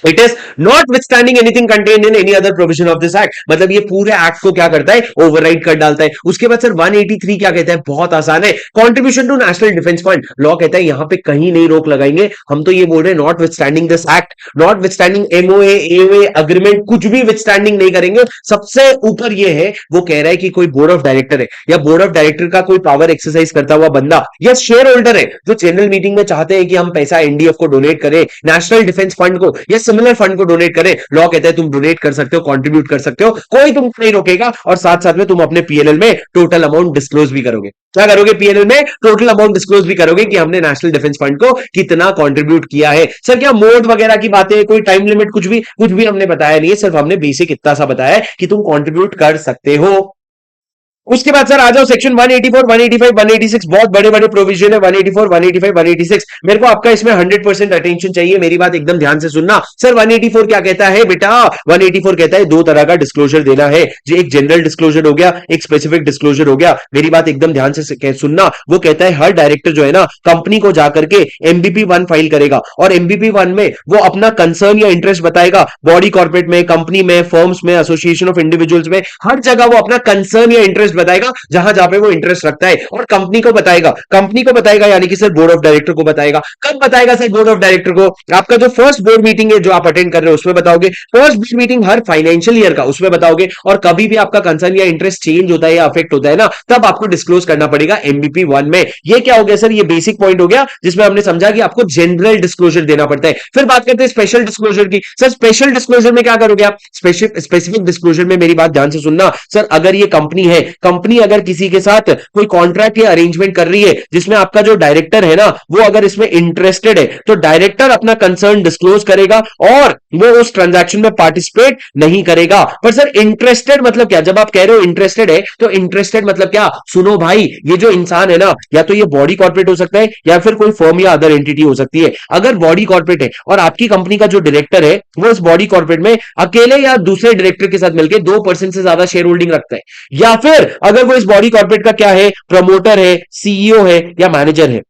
it is not withstanding anything contained in any other provision of this act. मतलब ये पूरे एक्ट को क्या करता है? ओवरराइड कर डालता है। उसके बाद सर 183 क्या कहता है? बहुत आसान है, contribution to national defence fund. Law कहता है यहां पे कहीं नहीं रोक लगाएंगे, हम तो ये बोल रहे हैं not withstanding this act, not withstanding MOA, AOA, agreement, कुछ भी विथस्टैंडिंग नहीं करेंगे। सबसे ऊपर ये है, वो कह रहा है कि कोई बोर्ड ऑफ डायरेक्टर है, या बोर्ड ऑफ डायरेक्टर का कोई पावर एक्सरसाइज करता हुआ बंदा, या शेयर होल्डर है जो जनरल मीटिंग में चाहते हैं कि हम पैसा एनडीएफ को डोनेट करें, नेशनल डिफेंस फंड को, या सिमिलर फंड को डोनेट करें, लॉ कहता है तुम डोनेट कर सकते हो, कंट्रीब्यूट कर सकते हो, कोई तुमको नहीं रोकेगा। और साथ साथ में तुम अपने पीएनएल में टोटल अमाउंट डिस्क्लोज भी करोगे। क्या करोगे? पीएनएल में टोटल अमाउंट डिस्क्लोज भी करोगे कि हमने नेशनल डिफेंस फंड को कितना कंट्रीब्यूट किया है। सर क्या मोड वगैरह की बातें, कोई टाइम लिमिट, कुछ भी हमने बताया नहीं है, सिर्फ हमने बेसिक इतना सा बताया है कि तुम कंट्रीब्यूट कर सकते हो। उसके बाद सर आ जाओ सेक्शन 184, 185, 186, बहुत बड़े बड़े प्रोविजन है। 184, 185, 186, मेरे को आपका इसमें 100% अटेंशन चाहिए, मेरी बात एकदम ध्यान से सुनना। सर 184 क्या कहता है बेटा? 184 कहता है दो तरह का डिस्क्लोजर देना है, जो एक जनरल डिस्क्लोजर हो गया, एक स्पेसिफिक डिस्क्लोजर हो गया। मेरी बात एकदम ध्यान से सुनना। वो कहता है हर डायरेक्टर जो है ना कंपनी को जाकर के एमबीपी 1 फाइल करेगा, और एमबीपी 1 में वो अपना कंसर्न या इंटरेस्ट बताएगा। बॉडी कॉर्पोरेट में, कंपनी में, फर्म्स में, एसोसिएशन ऑफ इंडिविजुअल्स में, हर जगह वो अपना कंसर्न या इंटरेस्ट बताएगा जहां जहां पे वो इंटरेस्ट रखता है, और कंपनी को बताएगा। कंपनी को बताएगा यानी कि सर बोर्ड ऑफ डायरेक्टर को बताएगा। कब बताएगा सर बोर्ड ऑफ डायरेक्टर को? आपका जो फर्स्ट बोर्ड मीटिंग है जो आप अटेंड कर रहे हो उसमें बताओगे, फर्स्ट बोर्ड मीटिंग हर फाइनेंशियल ईयर का उसमें बताओगे, और कभी भी आपका कंसर्न या इंटरेस्ट चेंज होता है या अफेक्ट होता है ना, तब आपको डिस्क्लोज करना पड़ेगा एमबीपी 1 में। ये क्या हो गया सर? ये बेसिक पॉइंट हो गया जिसमें हमने समझा कि आपको जनरल डिस्क्लोजर देना पड़ता है। फिर बात करते हैं स्पेशल डिस्क्लोजर की। सर स्पेशल डिस्क्लोजर में क्या करोगे आप? स्पेसिफिक डिस्क्लोजर में मेरी बात ध्यान से सुनना। सर अगर ये कंपनी है, कंपनी अगर किसी के साथ कोई कॉन्ट्रैक्ट या अरेंजमेंट कर रही है जिसमें आपका जो डायरेक्टर है ना वो अगर इसमें इंटरेस्टेड है, तो डायरेक्टर अपना कंसर्न डिस्क्लोज करेगा और वो उस ट्रांजैक्शन में पार्टिसिपेट नहीं करेगा। पर सर इंटरेस्टेड मतलब क्या? जब आप कह रहे हो इंटरेस्टेड है, तो इंटरेस्टेड मतलब क्या? सुनो भाई, ये जो इंसान है ना, या तो ये बॉडी कॉर्पोरेट हो सकता है या फिर कोई फर्म या अदर एंटिटी हो सकती है। अगर बॉडी कॉर्पोरेट है और आपकी कंपनी का जो डायरेक्टर है वो इस बॉडी कॉर्पोरेट में अकेले या दूसरे डायरेक्टर के साथ मिलकर 2% से ज्यादा शेयर होल्डिंग रखता है, या फिर अगर वो इस बॉडी कॉर्पोरेट का क्या है, प्रमोटर है, सीईओ है या मैनेजर है,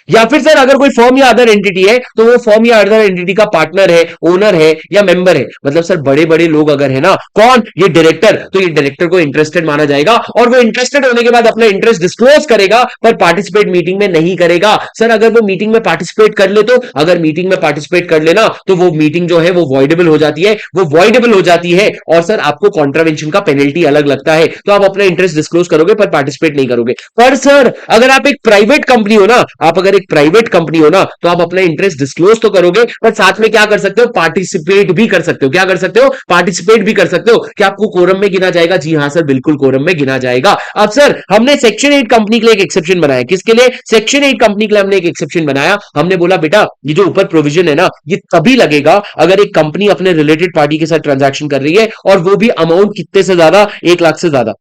या फिर सर अगर कोई फर्म या अदर एंटिटी है तो वो फर्म या अदर एंटिटी का पार्टनर है, ओनर है या मेंबर है। मतलब सर बड़े बड़े लोग अगर है ना, कौन? ये डायरेक्टर, तो ये डायरेक्टर को इंटरेस्टेड माना जाएगा, और वो इंटरेस्टेड होने के बाद अपना इंटरेस्ट डिस्क्लोज करेगा, पर पार्टिसिपेट मीटिंग में नहीं करेगा। सर अगर वो मीटिंग में पार्टिसिपेट कर ले, तो अगर मीटिंग में पार्टिसिपेट कर लेना तो वो मीटिंग जो है वो वॉइडेबल हो जाती है, वो वॉइडेबल हो जाती है, और सर आपको कॉन्ट्रावेंशन का पेनल्टी अलग लगता है। तो आप अपना इंटरेस्ट डिस्क्लोज करोगे पर पार्टिसिपेट नहीं करोगे। पर सर अगर आप एक प्राइवेट कंपनी हो ना, आप अगर एक प्राइवेट कंपनी हो ना, तो आप अपना इंटरेस्ट डिस्क्लोज तो करोगे, पर साथ में क्या कर सकते हो? पार्टिसिपेट भी कर सकते हो। क्या कर सकते हो? पार्टिसिपेट भी कर सकते हो। क्या आपको कोरम में गिना जाएगा? जी हां सर, बिल्कुल कोरम में गिना जाएगा। अब सर हमने सेक्शन 8 कंपनी के लिए एक एक्सेप्शन बनाया। किसके लिए? सेक्शन 8 कंपनी के लिए हमने एक एक्सेप्शन बनाया। हमने बोला बेटा ये जो ऊपर प्रोविजन है ना, ये तभी लगेगा अगर एक कंपनी अपने रिलेटेड पार्टी के साथ ट्रांजैक्शन कर रही है, और वो भी अमाउंट कितने से ज्यादा? 1 लाख से ज्यादा।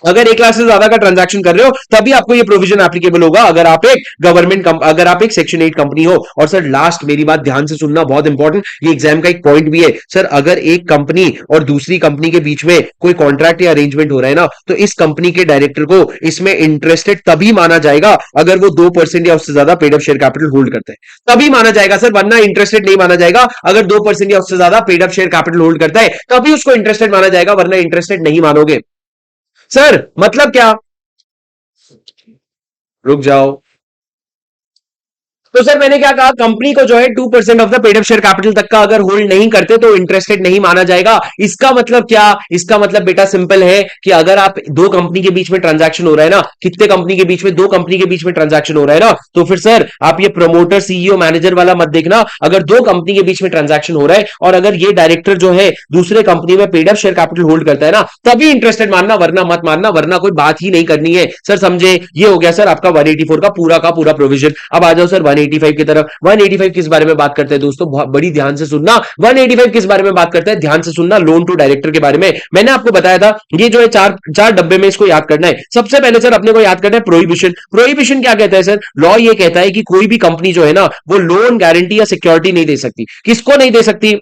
अगर 1 लाख से ज्यादा का ट्रांजैक्शन कर रहे हो तभी आपको ये प्रोविजन एप्लीकेबल होगा, अगर आप एक अगर आप एक सेक्शन 8 कंपनी हो। और सर लास्ट मेरी बात ध्यान से सुनना, बहुत इंपॉर्टेंट, ये एग्जाम का एक पॉइंट भी है। सर अगर एक कंपनी और दूसरी कंपनी के बीच में कोई कॉन्ट्रैक्ट या अरेंजमेंट हो रहा है ना, तो इस कंपनी के डायरेक्टर को इसमें इंटरेस्टेड तभी माना जाएगा अगर वो 2% या उससे ज्यादा paid up share capital hold करते हैं, तभी माना जाएगा सर, वरना इंटरेस्टेड नहीं माना जाएगा। अगर 2% या उससे ज्यादा paid up share capital hold करता है तभी उसको इंटरेस्टेड माना जाएगा, वरना इंटरेस्टेड नहीं मानोगे। सर मतलब क्या? रुक जाओ। तो सर मैंने क्या कहा, कंपनी को जो है 2% of the paid up share capital तक का अगर होल्ड नहीं करते तो इंटरेस्टेड नहीं माना जाएगा। इसका मतलब क्या? इसका मतलब बेटा सिंपल है कि अगर आप दो कंपनी के बीच में ट्रांजैक्शन हो रहा है ना, कितने कंपनी के बीच में? 2 कंपनी के बीच में ट्रांजैक्शन हो रहा है ना, तो फिर सर आप ये प्रमोटर, सीईओ, मैनेजर वाला मत देखना। अगर 2 कंपनी के बीच में ट्रांजैक्शन हो रहा है और अगर ये डायरेक्टर जो है दूसरे कंपनी में paid up share capital hold करता है ना, तभी इंटरेस्टेड मानना, वरना मत मानना, वरना कोई बात ही नहीं करनी है। सर समझे? ये हो गया सर आपका 184 का पूरा प्रोविजन। अब आ जाओ सर 185 की तरफ। 185 किस बारे में बात करते हैं दोस्तों? बहुत बड़ी ध्यान से सुनना। 185 किस बारे में बात करते हैं? ध्यान से सुनना, लोन टू डायरेक्टर के बारे में। मैंने आपको बताया था ये जो है चार चार डब्बे में इसको याद करना है। सबसे पहले सर अपने को याद करना है प्रोहिबिशन। प्रोहिबिशन क्या कहता है सर? लॉ ये कहता है कि कोई भी कंपनी जो है ना वो लोन, गारंटी या सिक्योरिटी नहीं दे सकती। किसको नहीं दे सकती?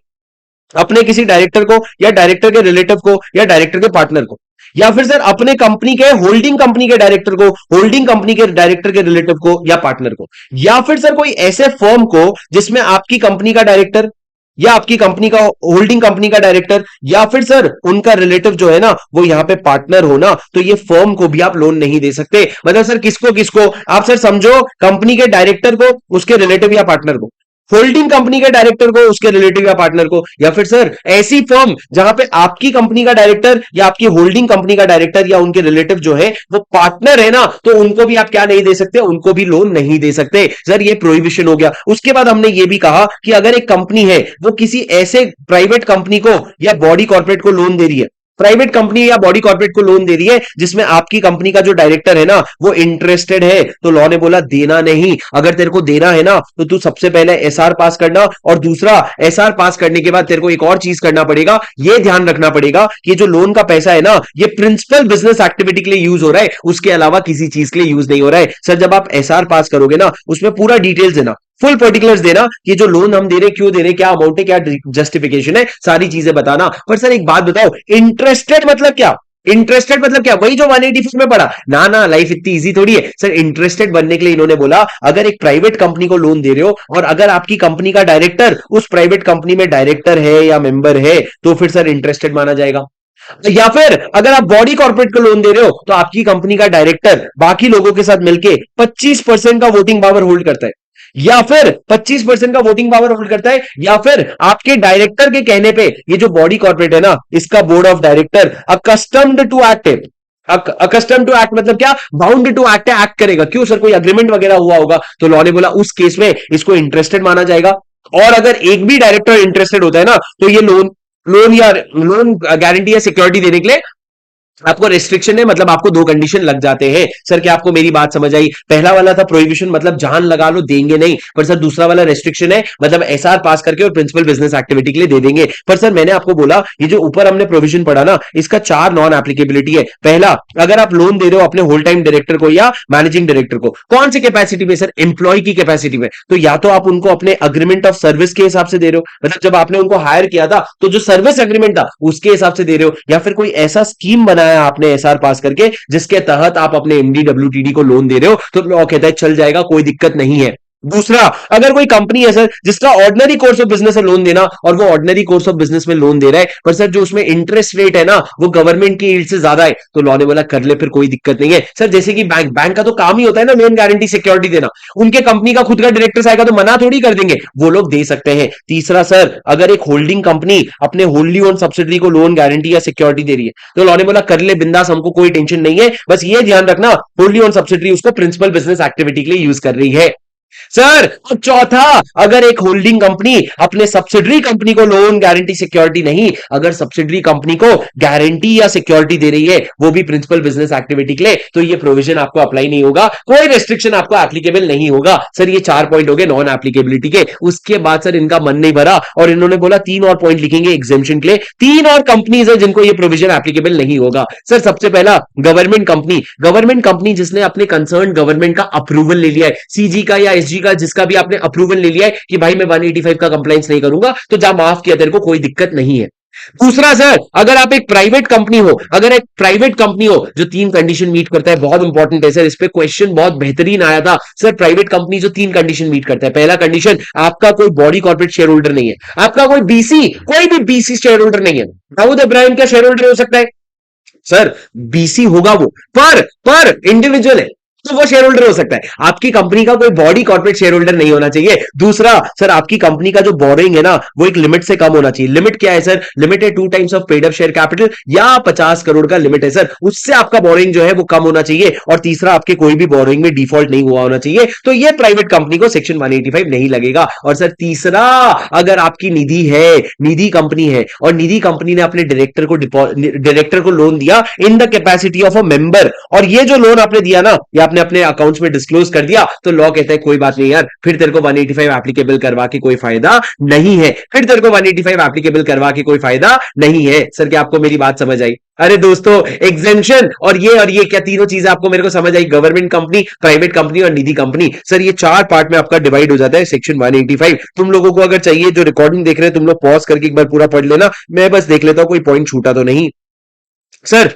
अपने किसी डायरेक्टर को, या डायरेक्टर के रिलेटिव को, या डायरेक्टर के पार्टनर को, या फिर सर अपने कंपनी के होल्डिंग कंपनी के डायरेक्टर को, होल्डिंग कंपनी के डायरेक्टर के रिलेटिव को या पार्टनर को, या फिर सर कोई ऐसे फर्म को जिसमें आपकी कंपनी का डायरेक्टर या आपकी कंपनी का होल्डिंग कंपनी का डायरेक्टर या फिर सर उनका रिलेटिव जो है ना वो यहां पे पार्टनर हो ना, तो ये फर्म को भी आप लोन नहीं दे सकते। मतलब सर किसको किसको? आप सर समझो, कंपनी के डायरेक्टर को, उसके रिलेटिव या पार्टनर को, होल्डिंग कंपनी के डायरेक्टर को, उसके रिलेटिव या पार्टनर को, या फिर सर ऐसी फर्म जहां पे आपकी कंपनी का डायरेक्टर या आपकी होल्डिंग कंपनी का डायरेक्टर या उनके रिलेटिव जो है वो पार्टनर है ना, तो उनको भी आप क्या नहीं दे सकते? उनको भी लोन नहीं दे सकते। सर ये प्रोहिबिशन हो गया। उसके बाद हमने ये भी कहा कि अगर एक कंपनी है वो किसी ऐसे प्राइवेट कंपनी को या बॉडी कॉर्पोरेट को लोन दे रही है, प्राइवेट कंपनी या बॉडी कॉर्पोरेट को लोन दे रही है जिसमें आपकी कंपनी का जो डायरेक्टर है ना वो इंटरेस्टेड है, तो लॉ ने बोला देना नहीं। अगर तेरे को देना है ना तो तू सबसे पहले एसआर पास करना, और दूसरा एसआर पास करने के बाद तेरे को एक और चीज करना पड़ेगा, ये ध्यान रखना पड़ेगा कि जो लोन का पैसा है ना ये प्रिंसिपल बिजनेस एक्टिविटी के लिए यूज हो रहा है, उसके अलावा किसी चीज के लिए यूज नहीं हो रहा है। सर जब आप एसआर पास करोगे ना उसमें पूरा डिटेल्स देना, फुल पर्टिकुलर्स देना कि जो लोन हम दे रहे क्यों दे रहे, क्या अमाउंट है, क्या जस्टिफिकेशन है, सारी चीजें बताना। पर सर एक बात बताओ, इंटरेस्टेड मतलब क्या? इंटरेस्टेड मतलब क्या? वही जो 185 में पढ़ा ना। ना लाइफ इतनी इजी थोड़ी है सर। इंटरेस्टेड बनने के लिए इन्होंने बोला अगर एक प्राइवेट कंपनी को लोन दे रहे हो और अगर आपकी कंपनी का डायरेक्टर उस प्राइवेट कंपनी में डायरेक्टर है या मेंबर है तो फिर सर इंटरेस्टेड माना जाएगा। या फिर अगर आप बॉडी कॉर्पोरेट को लोन दे रहे हो तो आपकी कंपनी का डायरेक्टर बाकी लोगों के साथ मिलकर 25% का वोटिंग पावर होल्ड करता है, या फिर 25% का वोटिंग पावर होल्ड करता है, या फिर आपके डायरेक्टर के कहने पे ये जो बॉडी कॉर्पोरेट है ना इसका board of director accustomed to act है। अकस्टम टू एक्ट मतलब क्या? बाउंड टू एक्ट है, एक्ट करेगा। क्यों सर? कोई अग्रीमेंट वगैरह हुआ होगा, तो लॉ ने बोला उस केस में इसको इंटरेस्टेड माना जाएगा। और अगर एक भी डायरेक्टर इंटरेस्टेड होता है ना तो ये लोन गारंटी या सिक्योरिटी देने के लिए आपको रेस्ट्रिक्शन है, मतलब आपको दो कंडीशन लग जाते हैं। सर क्या आपको मेरी बात समझ आई? पहला वाला था प्रोहिबिशन, मतलब जान लगा लो देंगे नहीं, पर सर दूसरा वाला रेस्ट्रिक्शन है, मतलब एसआर पास करके और प्रिंसिपल बिजनेस एक्टिविटी के लिए दे देंगे। पर सर मैंने आपको बोला ये जो ऊपर हमने प्रोविजन पढ़ा ना इसका 4 नॉन एप्लीकेबिलिटी है। पहला, अगर आप लोन दे रहे हो अपने होल टाइम डायरेक्टर को या मैनेजिंग डायरेक्टर को, कौन सी कैपेसिटी में सर? एम्प्लॉय की कैपेसिटी में। तो या तो आप उनको अपने अग्रीमेंट ऑफ सर्विस के हिसाब से दे रहे हो, मतलब जब आपने उनको हायर किया था तो जो सर्विस अग्रीमेंट था उसके हिसाब से दे रहे हो, या फिर कोई ऐसा स्कीम बनाया आपने एसआर पास करके जिसके तहत आप अपने एमडी डब्ल्यूटीडी को लोन दे रहे हो, तो लॉ कहता है चल जाएगा, कोई दिक्कत नहीं है। दूसरा, अगर कोई कंपनी है सर जिसका ऑर्डिनरी कोर्स ऑफ बिजनेस है लोन देना और वो ऑर्डिनरी कोर्स ऑफ बिजनेस में लोन दे रहा है, पर सर जो उसमें इंटरेस्ट रेट है ना वो गवर्नमेंट की यील्ड से ज्यादा है, तो लॉ ने बोला कर ले, फिर कोई दिक्कत नहीं है। सर जैसे कि बैंक का तो काम ही होता है ना मेन गारंटी सिक्योरिटी देना, उनके कंपनी का खुद का डायरेक्टर आएगा तो मना थोड़ी कर देंगे, वो लोग दे सकते हैं। तीसरा सर, अगर एक होल्डिंग कंपनी अपने होल्डली ओन सब्सिडरी को लोन गारंटी या सिक्योरिटी दे रही है तो लॉ ने बोला कर ले बिंदास, हमको कोई टेंशन नहीं है, बस ये ध्यान रखना होल्डली ओन सब्सिडरी उसको प्रिंसिपल बिजनेस एक्टिविटी के लिए यूज कर रही है। सर और चौथा, अगर एक होल्डिंग कंपनी अपने सब्सिडरी कंपनी को लोन गारंटी सिक्योरिटी नहीं, अगर सब्सिडरी कंपनी को गारंटी या सिक्योरिटी दे रही है वो भी प्रिंसिपल बिजनेस एक्टिविटी के लिए, तो ये प्रोविजन आपको अप्लाई नहीं होगा, कोई रेस्ट्रिक्शन आपको एप्लीकेबल नहीं होगा। सर ये 4 पॉइंट हो गए नॉन एप्लीकेबिलिटी के। उसके बाद सर इनका मन नहीं भरा और इन्होंने बोला 3 और पॉइंट लिखेंगे एग्जेम्पशन के लिए। 3 और कंपनीज है जिनको ये प्रोविजन एप्लीकेबल नहीं होगा। सर सबसे पहला गवर्नमेंट कंपनी, गवर्नमेंट कंपनी जिसने अपने कंसर्न गवर्नमेंट का अप्रूवल ले लिया है, सीजी का या एसजी का, जिसका भी आपने अप्रूवल ले लिया है कि भाई मैं 185 का कंप्लायंस नहीं करूंगा, तो जा माफ किया तेरे को, कोई दिक्कत नहीं है। दूसरा सर, अगर आप एक प्राइवेट कंपनी हो, अगर एक प्राइवेट कंपनी हो जो 3 कंडीशन मीट करता है, बहुत इंपॉर्टेंट है सर, इस पे क्वेश्चन बहुत बेहतरीन आया था सर। प्राइवेट कंपनी जो 3 कंडीशन मीट करता है, पहला कंडीशन आपका कोई बॉडी कॉर्पोरेट शेयर होल्डर नहीं है, आपका कोई बीसी, कोई भी बीसी शेयर होल्डर नहीं है। दाऊद इब्राहिम का शेयर होल्डर हो सकता है सर, बीसी होगा वो, पर इंडिविजुअल है तो वो शेयर होल्डर हो सकता है। आपकी कंपनी का कोई बॉडी कॉर्पोरेट शेयर होल्डर नहीं होना चाहिए। दूसरा सर, आपकी कंपनी का जो बोरिंग है ना वो एक लिमिट से कम होना चाहिए। लिमिट क्या है सर? लिमिट है 2 times of paid up share capital, या 50 करोड़ का लिमिट है सर, उससे आपका बोरिंग जो है वो कम होना चाहिए। और तीसरा, आपके कोई भी बोरिंग में डिफॉल्ट नहीं हुआ होना चाहिए, तो ये प्राइवेट कंपनी को सेक्शन 185 नहीं लगेगा। और सर तीसरा, अगर आपकी निधि है, निधि कंपनी है और निधि कंपनी ने अपने डायरेक्टर को लोन दिया in the capacity of a member, और ये जो लोन आपने दिया ना या आपने अपने अकाउंट्स में डिस्क्लोज कर दिया, तो लॉ कहता है कोई बात नहीं यार, फिर तेरे को 185 एप्लीकेबल करवा के कोई फायदा नहीं है, फिर तेरे को 185 एप्लीकेबल करवा के कोई फायदा नहीं है। सर क्या आपको मेरी बात समझ आई? अरे दोस्तों, एग्जेम्पशन और ये क्या तीनों चीजें आपको मेरे को समझ आई? गवर्नमेंट कंपनी, प्राइवेट कंपनी और निधि कंपनी। सर ये 4 पार्ट में आपका डिवाइड हो जाता है सेक्शन 185। तुम लोगों को अगर चाहिए, जो रिकॉर्डिंग देख रहे हैं, तुम लोग पॉज करके एक बार पूरा पढ़ लेना, मैं बस देख लेता हूं कोई पॉइंट छूटा तो नहीं। सर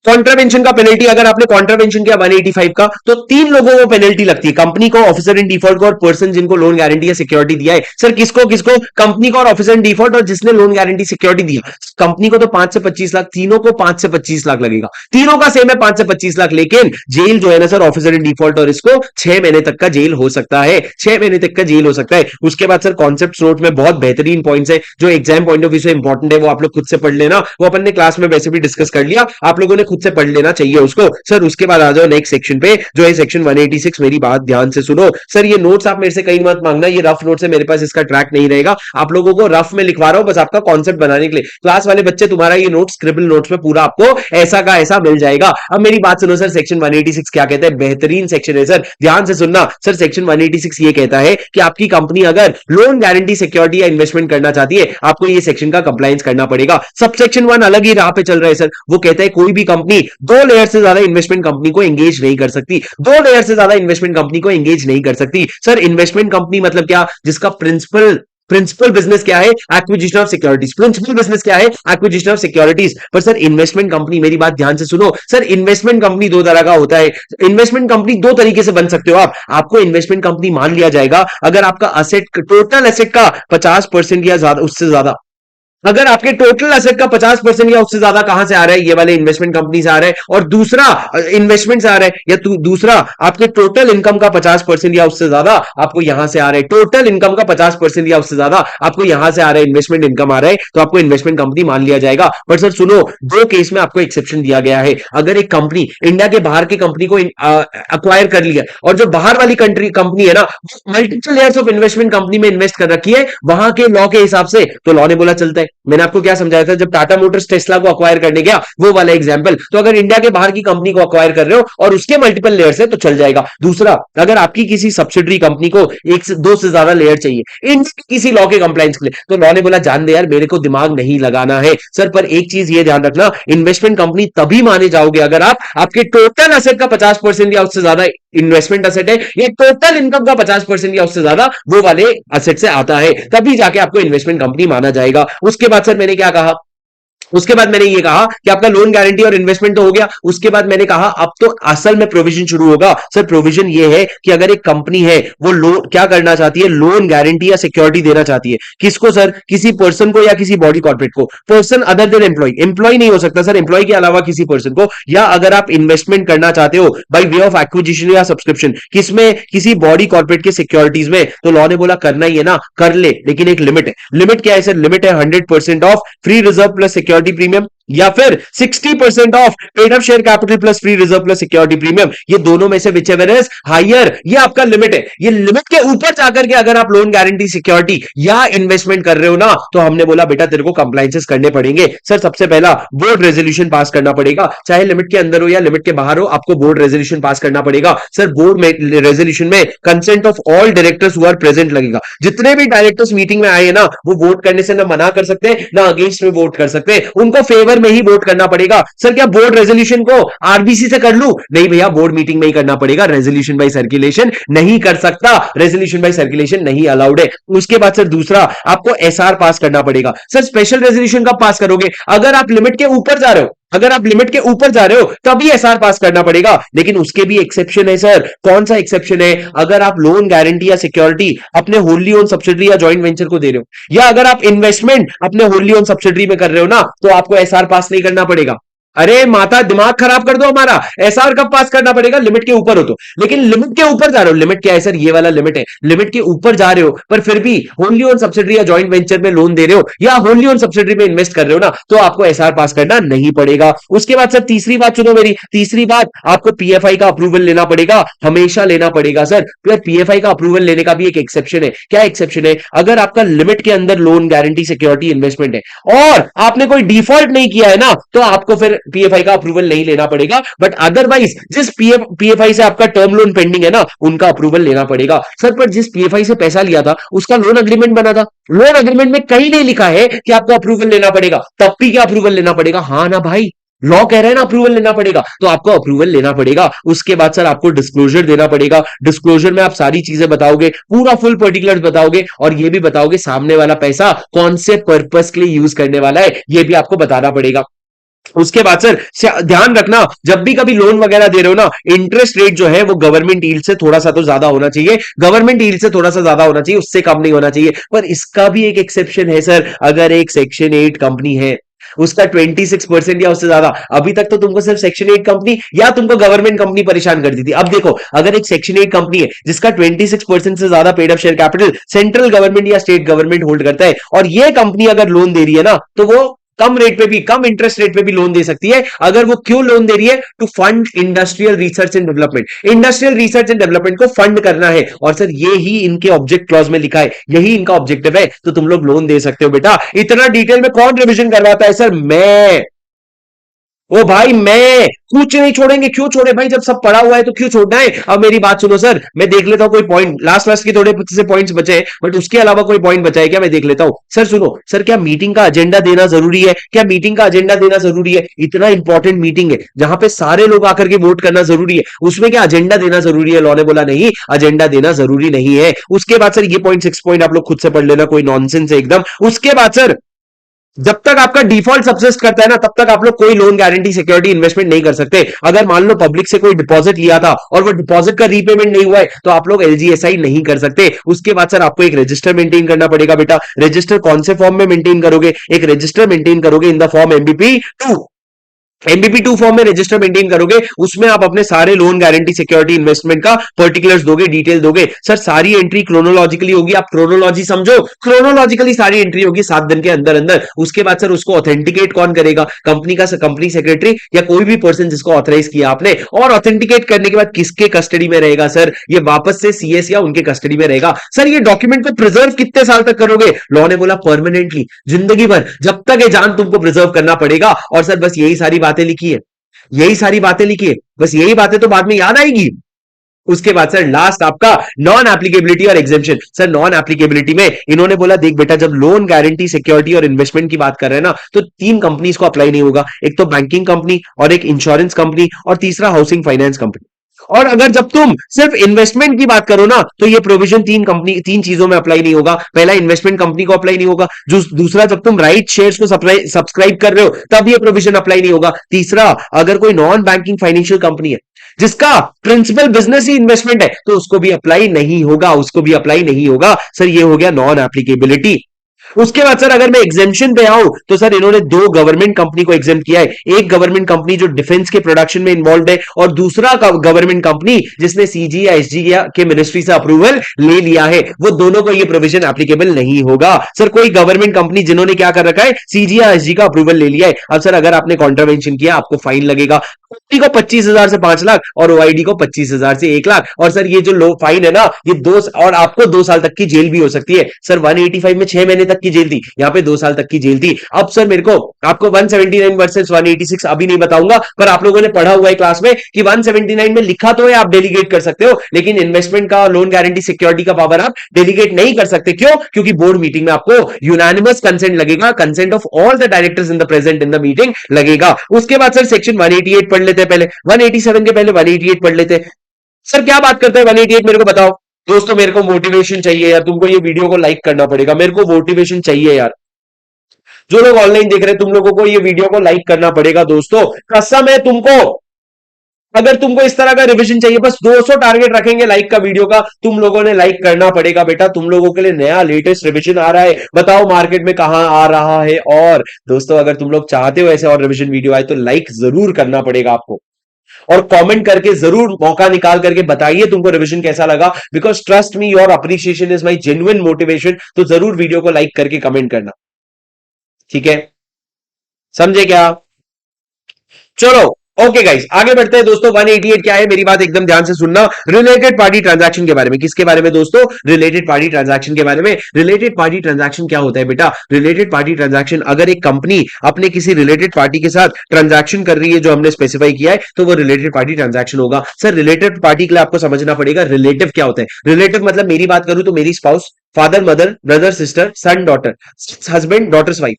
कॉन्ट्रावेंशन का पेनल्टी, अगर आपने कॉन्ट्रावेंशन किया 185 का, तो 3 लोगों को पेनल्टी लगती है, कंपनी को, ऑफिसर इन डिफॉल्ट को और पर्सन जिनको लोन गारंटी या सिक्योरिटी दिया है। सर किसको किसको? कंपनी को और ऑफिसर इन डिफॉल्ट और जिसने लोन गारंटी सिक्योरिटी दिया। कंपनी को तो 5 से 25 लाख, तीनों को 5 से 25 लाख लगेगा, तीनों का सेम है 5 से 25 लाख। लेकिन जेल जो है ना सर, ऑफिसर इन डिफॉल्ट और इसको 6 महीने तक का जेल हो सकता है, 6 महीने तक का जेल हो सकता है। उसके बाद सर कॉन्सेप्ट नोट में बहुत बेहतरीन पॉइंट्स है जो एग्जाम पॉइंट ऑफ व्यू से इंपॉर्टेंट है, वो आप लोग खुद से पढ़ लेना, वो अपन ने क्लास में वैसे भी डिस्कस कर लिया। आप लोगों ने खुद से पढ़ लेना चाहिए उसको। सर उसके बाद आ जाओ नेक्स्ट सेक्शन पे, जो है सेक्शन 186। मेरी बात ध्यान से सुनो सर, ये नोट्स आप मेरे से कहीं मत मांगना, ये रफ नोट्स है मेरे पास, इसका ट्रैक नहीं रहेगा। आप लोगों को रफ में लिखवा रहा हूं बस आपका कॉन्सेप्ट बनाने के लिए। क्लास वाले बच्चे तुम्हारा ये नोट स्क्रिबल नोट्स में पूरा आपको ऐसा का ऐसा मिल जाएगा। अब मेरी बात सुनो सर, सेक्शन 186 क्या कहता है? बेहतरीन सेक्शन है सर, ध्यान से सुनना। सर सेक्शन 186 ये कहता है कि आपकी कंपनी अगर लोन गारंटी सिक्योरिटी या इन्वेस्टमेंट करना चाहती है, आपको ये सेक्शन का कंप्लायंस करना पड़ेगा। सब सेक्शन 1 अलग ही राह पे चल रहा है सर। वो कहता है कोई भी कंपनी 2 लेयर से ज्यादा इन्वेस्टमेंट कंपनी को एंगेज नहीं कर सकती, 2 लेयर से ज्यादा इन्वेस्टमेंट कंपनी को एंगेज नहीं कर सकती। सर इन्वेस्टमेंट कंपनी मतलब क्या? जिसका प्रिंसिपल बिजनेस क्या है? Acquisition of securities. Principal business क्या है? Acquisition of securities. पर सर इन्वेस्टमेंट कंपनी, मेरी बात ध्यान से सुनो सर, इन्वेस्टमेंट कंपनी 2 तरह का होता है। इन्वेस्टमेंट कंपनी 2 तरीके से बन सकते हो आप। आपको इन्वेस्टमेंट कंपनी मान लिया जाएगा अगर आपका असेट, टोटल एसेट का 50% या ज्यादा, उससे ज्यादा, अगर आपके टोटल एसेट का 50% या उससे ज्यादा कहां से आ रहा है? ये वाले इन्वेस्टमेंट कंपनी से आ रहा है। और दूसरा इन्वेस्टमेंट से आ रहा है, या दूसरा आपके टोटल इनकम का 50% या उससे ज्यादा आपको यहां से आ रहा है। टोटल इनकम का 50% या उससे ज्यादा आपको यहां से आ रहा है, इन्वेस्टमेंट इनकम आ रहा है, तो आपको इन्वेस्टमेंट कंपनी मान लिया जाएगा। बट सर सुनो, 2 केस में आपको एक्सेप्शन दिया गया है। अगर एक कंपनी इंडिया के बाहर की कंपनी को अक्वायर कर लिया, और जो बाहर वाली कंपनी है ना, multiple layers of investment company में इन्वेस्ट कर रखी है वहां के लॉ के हिसाब से, तो लॉ ने बोला चलता है। मैंने आपको क्या समझाया था जब टाटा मोटर्स टेस्ला को अक्वायर करने गया, वो वाला एग्जांपल। तो अगर इंडिया के बाहर की कंपनी को अक्वायर कर रहे हो और उसके मल्टीपल लेयर्स है तो चल जाएगा। दूसरा, अगर आपकी किसी सब्सिडरी कंपनी को 1 से 2 से ज्यादा लेयर चाहिए इंडिया किसी लॉ के कंप्लायंस के लिए, तो लॉ ने बोला जान दे यार, मेरे को दिमाग नहीं लगाना है। सर पर एक चीज ये ध्यान रखना, इन्वेस्टमेंट कंपनी तभी माने जाओगे अगर आपके टोटल एसेट का 50% या उससे ज्यादा इन्वेस्टमेंट एसेट है, या टोटल इनकम का 50% या उससे ज्यादा वो वाले एसेट से आता है, तभी जाके आपको इन्वेस्टमेंट कंपनी माना जाएगा। उसके बाद सर मैंने क्या कहा? उसके बाद मैंने ये कहा कि आपका लोन गारंटी और इन्वेस्टमेंट तो हो गया। उसके बाद मैंने कहा अब तो असल में प्रोविजन शुरू होगा। सर प्रोविजन ये है कि अगर एक कंपनी है वो लोन क्या करना चाहती है, लोन गारंटी या सिक्योरिटी देना चाहती है। किसको सर? किसी पर्सन को या किसी बॉडी कॉर्पोरेट को। Person other than employ, employ नहीं हो सकता सर, एम्प्लॉय के अलावा किसी पर्सन को। या अगर आप इन्वेस्टमेंट करना चाहते हो बाई वे ऑफ एक्विजिशन या सब्सक्रिप्शन, किसमें? किसी बॉडी कॉर्पोरेट के सिक्योरिटीज में, तो लॉ ने बोला करना ही है ना, कर ले, लेकिन एक लिमिट है। लिमिट क्या है सर? लिमिट है 100% of free reserve plus security premium, या फिर 60% of paid up share capital plus free reserve plus security premium. ये दोनों में से विच एवर इज हायर, ये आपका लिमिट है। ये लिमिट के ऊपर जाकर के अगर आप लोन गारंटी सिक्योरिटी या इन्वेस्टमेंट कर रहे हो ना, तो हमने बोला बेटा तेरे को कंप्लायंसेस करने पड़ेंगे। सर सबसे पहला बोर्ड रेजोल्यूशन पास करना पड़ेगा, चाहे लिमिट के अंदर हो या लिमिट के बाहर हो, आपको बोर्ड रेजोल्यूशन पास करना पड़ेगा। सर बोर्ड में रेजोल्यूशन में consent of all directors who are present लगेगा। जितने भी डायरेक्टर्स मीटिंग में आए ना, वो वोट करने से ना मना कर सकते हैं ना अगेंस्ट में वोट कर सकते हैं, उनको फेवर में ही वोट करना पड़ेगा। सर क्या बोर्ड रेजोल्यूशन को आरबीसी से कर लूं? नहीं भैया, बोर्ड मीटिंग में ही करना पड़ेगा, रेजोल्यूशन बाय सर्कुलेशन नहीं कर सकता, रेजोल्यूशन बाय सर्कुलेशन नहीं अलाउड है। उसके बाद सर दूसरा, आपको एसआर पास करना पड़ेगा। सर स्पेशल रेजोल्यूशन कब पास करोगे? अगर आप लिमिट के ऊपर जा रहे हो, अगर आप लिमिट के ऊपर जा रहे हो तभी एसआर पास करना पड़ेगा। लेकिन उसके भी एक्सेप्शन है सर। कौन सा एक्सेप्शन है? अगर आप लोन गारंटी या सिक्योरिटी अपने होली ओन सब्सिडरी या जॉइंट वेंचर को दे रहे हो, या अगर आप इन्वेस्टमेंट अपने होली ओन सब्सिडरी में कर रहे हो ना, तो आपको एसआर पास नहीं करना पड़ेगा। अरे माता दिमाग खराब कर दो हमारा, एसआर कब पास करना पड़ेगा? लिमिट के ऊपर हो तो। लेकिन लिमिट के ऊपर जा रहे हो, लिमिट क्या है सर? ये वाला लिमिट है। लिमिट के ऊपर जा रहे हो पर फिर भी होली ओन सब्सिडरी या जॉइंट वेंचर में लोन दे रहे हो या होली ओन सब्सिडरी में इन्वेस्ट कर रहे हो ना, तो आपको एसआर पास करना नहीं पड़ेगा। उसके बाद सर तीसरी बात सुनो मेरी, तीसरी बात, आपको पीएफआई का अप्रूवल लेना पड़ेगा, हमेशा लेना पड़ेगा सर। फिर पीएफआई का अप्रूवल लेने का भी एक एक्सेप्शन है। क्या एक्सेप्शन है? अगर आपका लिमिट के अंदर लोन गारंटी सिक्योरिटी इन्वेस्टमेंट है और आपने कोई डिफॉल्ट नहीं किया है ना, तो आपको फिर पीएफआई का अप्रूवल नहीं लेना पड़ेगा। बट अदरवाइज जिस पीएफआई से आपका टर्म लोन पेंडिंग है ना, उनका अप्रूवल लेना पड़ेगा। सर पर जिस पीएफआई से पैसा लिया था उसका लोन अग्रीमेंट बना था, लोन अग्रीमेंट में कहीं नहीं लिखा है कि आपको अप्रूवल लेना पड़ेगा, तब भी क्या अप्रूवल लेना पड़ेगा? हाँ ना भाई, लॉ कह रहे हैं ना अप्रूवल लेना पड़ेगा, तो आपको अप्रूवल लेना पड़ेगा। उसके बाद सर आपको डिस्क्लोजर देना पड़ेगा। डिस्क्लोजर में आप सारी चीजें बताओगे, पूरा फुल पर्टिकुलर्स बताओगे, और ये भी बताओगे सामने वाला पैसा कौन से पर्पस के लिए यूज करने वाला है, ये भी आपको बताना पड़ेगा। उसके बाद सर ध्यान रखना, जब भी कभी लोन वगैरह दे रहे हो ना, इंटरेस्ट रेट जो है वो गवर्नमेंट यील्ड से थोड़ा सा तो ज्यादा होना चाहिए, गवर्नमेंट यील्ड से थोड़ा सा ज्यादा होना चाहिए, उससे कम नहीं होना चाहिए। पर इसका भी एक एक्सेप्शन है सर, अगर एक सेक्शन 8 कंपनी है उसका 26% या उससे ज्यादा, अभी तक तो तुमको सिर्फ सेक्शन 8 कंपनी या तुमको गवर्नमेंट कंपनी परेशान करती थी। अब देखो, अगर एक सेक्शन 8 कंपनी है जिसका 26% से ज्यादा paid up share capital central government या स्टेट गवर्नमेंट होल्ड करता है, और ये कंपनी अगर लोन दे रही है ना, तो वो कम रेट पे भी, कम इंटरेस्ट रेट पे भी लोन दे सकती है। अगर वो क्यों लोन दे रही है? To fund industrial research and development. Industrial research and development को फंड करना है, और सर ये ही इनके ऑब्जेक्ट क्लॉज में लिखा है, यही इनका ऑब्जेक्टिव है, तो तुम लोग लोन दे सकते हो बेटा। इतना डिटेल में कौन रिविजन करवाता है? सर मैं। ओ भाई मैं। कुछ नहीं छोड़ेंगे, क्यों छोड़े भाई? जब सब पड़ा हुआ है तो क्यों छोड़ना है? अब मेरी बात सुनो सर, मैं देख लेता हूं कोई पॉइंट, लास्ट लास्ट के थोड़े से पॉइंट्स बचे हैं, बट उसके अलावा कोई पॉइंट बचा है क्या? मैं देख लेता हूं। सर सुनो सर, क्या मीटिंग का एजेंडा देना जरूरी है? क्या मीटिंग का एजेंडा देना जरूरी है? इतना इंपॉर्टेंट मीटिंग है जहां पे सारे लोग आकर के वोट करना जरूरी है, उसमें क्या एजेंडा देना जरूरी है? लॉ ने बोला नहीं, एजेंडा देना जरूरी नहीं है। उसके बाद सर ये पॉइंट 6 पॉइंट आप लोग खुद से पढ़ लेना, कोई नॉनसेंस है एकदम। उसके बाद सर, जब तक आपका डिफॉल्ट सब्सिस्ट करता है ना, तब तक आप लोग कोई लोन गारंटी सिक्योरिटी इन्वेस्टमेंट नहीं कर सकते। अगर मान लो पब्लिक से कोई डिपॉजिट लिया था और वो डिपॉजिट का रीपेमेंट नहीं हुआ है, तो आप लोग एलजीएसआई नहीं कर सकते। उसके बाद सर आपको एक रजिस्टर मेंटेन करना पड़ेगा बेटा। रजिस्टर कौन से फॉर्म में मेंटेन करोगे? एक रजिस्टर मेंटेन करोगे in the form MBP 2। MBP 2 form में रजिस्टर मेंटेन करोगे, उसमें आप अपने सारे लोन गारंटी सिक्योरिटी इन्वेस्टमेंट का पर्टिकुलर्स दोगे, डिटेल दोगे। सर सारी एंट्री क्रोनोलॉजिकली होगी, आप क्रोनोलॉजी समझो, क्रोनोलॉजिकली सारी एंट्री होगी 7 दिन के अंदर अंदर। उसके बाद सर उसको ऑथेंटिकेट कौन करेगा? कंपनी का कंपनी सेक्रेटरी या कोई भी पर्सन जिसको ऑथराइज किया आपने। और ऑथेंटिकेट करने के बाद किसके कस्टडी में रहेगा? सर ये वापस से सीएस या उनके कस्टडी में रहेगा। सर ये डॉक्यूमेंट को प्रिजर्व कितने साल तक करोगे? लॉ ने बोला परमानेंटली, जिंदगी भर, जब तक ये जान तुमको प्रिजर्व करना पड़ेगा। और सर बस यही सारी बातें लिखी है, यही सारी बातें लिखी है, बस यही बातें तो बाद में याद आएगी। उसके बाद सर लास्ट आपका नॉन एप्लीकेबिलिटी और एग्जेम्पशन। सर नॉन एप्लीकेबिलिटी में इन्होंने बोला देख बेटा, जब लोन गारंटी सिक्योरिटी और इन्वेस्टमेंट की बात कर रहे हैं ना, तो 3 कंपनीज को अप्लाई नहीं होगा। एक तो बैंकिंग कंपनी, और एक इंश्योरेंस कंपनी, और तीसरा हाउसिंग फाइनेंस कंपनी। और अगर जब तुम सिर्फ इन्वेस्टमेंट की बात करो ना, तो ये प्रोविजन 3 चीजों में अप्लाई नहीं होगा। पहला, इन्वेस्टमेंट कंपनी को अप्लाई नहीं होगा। दूसरा, जब तुम राइट शेयर्स को सब्सक्राइब कर रहे हो तब ये प्रोविजन अप्लाई नहीं होगा। तीसरा, अगर कोई नॉन बैंकिंग फाइनेंशियल कंपनी है जिसका प्रिंसिपल बिजनेस ही इन्वेस्टमेंट है, तो उसको भी अप्लाई नहीं होगा, उसको भी अप्लाई नहीं होगा। सर ये हो गया नॉन एप्लीकेबिलिटी। उसके बाद सर अगर मैं एग्जेम्पशन पे आऊं, तो सर इन्होंने 2 गवर्नमेंट कंपनी को एग्जेम्प्ट किया है। एक गवर्नमेंट कंपनी जो डिफेंस के प्रोडक्शन में इन्वॉल्व है, और दूसरा गवर्नमेंट कंपनी जिसने सीजी या एसजी के मिनिस्ट्री से अप्रूवल ले लिया है। वो दोनों को ये प्रोविजन एप्लीकेबल नहीं होगा। सर कोई गवर्नमेंट कंपनी जिन्होंने क्या कर रखा है, सीजी या एसजी का अप्रूवल ले लिया है, अब सर अगर आपने कॉन्ट्रावेंशन किया, आपको फाइन लगेगा। को 25,000 से 5 लाख और ओआईडी को 25,000 से 1 लाख। और सर ये जो लो फाइन है ना, ये 2 और आपको 2 साल तक की जेल भी हो सकती है। सर 185 में 6 महीने तक की जेल थी, यहाँ पे 2 साल तक की जेल थी। अब सर मेरे को आपको 179 वर्सेस 186 अभी नहीं बताऊंगा, पर आप लोगों ने पढ़ा हुआ है क्लास में कि 179 में लिखा तो है आप डेलीगेट कर सकते हो, लेकिन इन्वेस्टमेंट का, लोन गारंटी सिक्योरिटी का पावर आप डेलीगेट नहीं कर सकते। क्यों? क्योंकि बोर्ड मीटिंग में आपको यूनानिमस कंसेंट लगेगा, consent of all the directors in the present in the meeting लगेगा। उसके बाद सर सेक्शन 188 पढ़ लेते हैं पहले, 187 के पहले 188 पढ़ लेते हैं। सर क्या बात करते हैं 188? मेरे को बताओ दोस्तों, मेरे को मोटिवेशन चाहिए यार, तुमको ये वीडियो को लाइक करना पड़ेगा, मेरे को मोटिवेशन चाहिए यार। जो लोग ऑनलाइन देख रहे हैं, तुम लोगों को ये वीडियो को लाइक करना पड़ेगा दोस्तों, कसम है तुमको। अगर तुमको इस तरह का रिवीजन चाहिए, बस 200 टारगेट रखेंगे लाइक का वीडियो का, तुम लोगों ने लाइक करना पड़ेगा बेटा। तुम लोगों के लिए नया लेटेस्ट रिवीजन आ रहा है, बताओ मार्केट में कहां आ रहा है। और दोस्तों अगर तुम लोग चाहते हो ऐसे और रिवीजन वीडियो आए, तो लाइक जरूर करना पड़ेगा आपको, और कमेंट करके जरूर मौका निकाल करके बताइए तुमको रिवीजन कैसा लगा। Because trust me, your appreciation is my genuine motivation. तो जरूर वीडियो को लाइक करके कमेंट करना, ठीक है? समझे क्या? चलो ओके गाइस, आगे बढ़ते हैं दोस्तों। 188 क्या है, मेरी बात एकदम ध्यान से सुनना। रिलेटेड पार्टी ट्रांजैक्शन के बारे में। किसके बारे में दोस्तों? रिलेटेड पार्टी ट्रांजैक्शन के बारे में। रिलेटेड पार्टी ट्रांजैक्शन क्या होता है बेटा? रिलेटेड पार्टी ट्रांजैक्शन, अगर एक कंपनी अपने किसी रिलेटेड पार्टी के साथ ट्रांजैक्शन कर रही है जो हमने स्पेसिफाई किया है, तो वो रिलेटेड पार्टी ट्रांजैक्शन होगा। सर रिलेटेड पार्टी के लिए आपको समझना पड़ेगा रिलेटिव क्या होता है। रिलेटिव मतलब, मेरी बात करूं तो मेरी spouse, father mother, brother sister, son daughter, husband daughters wife,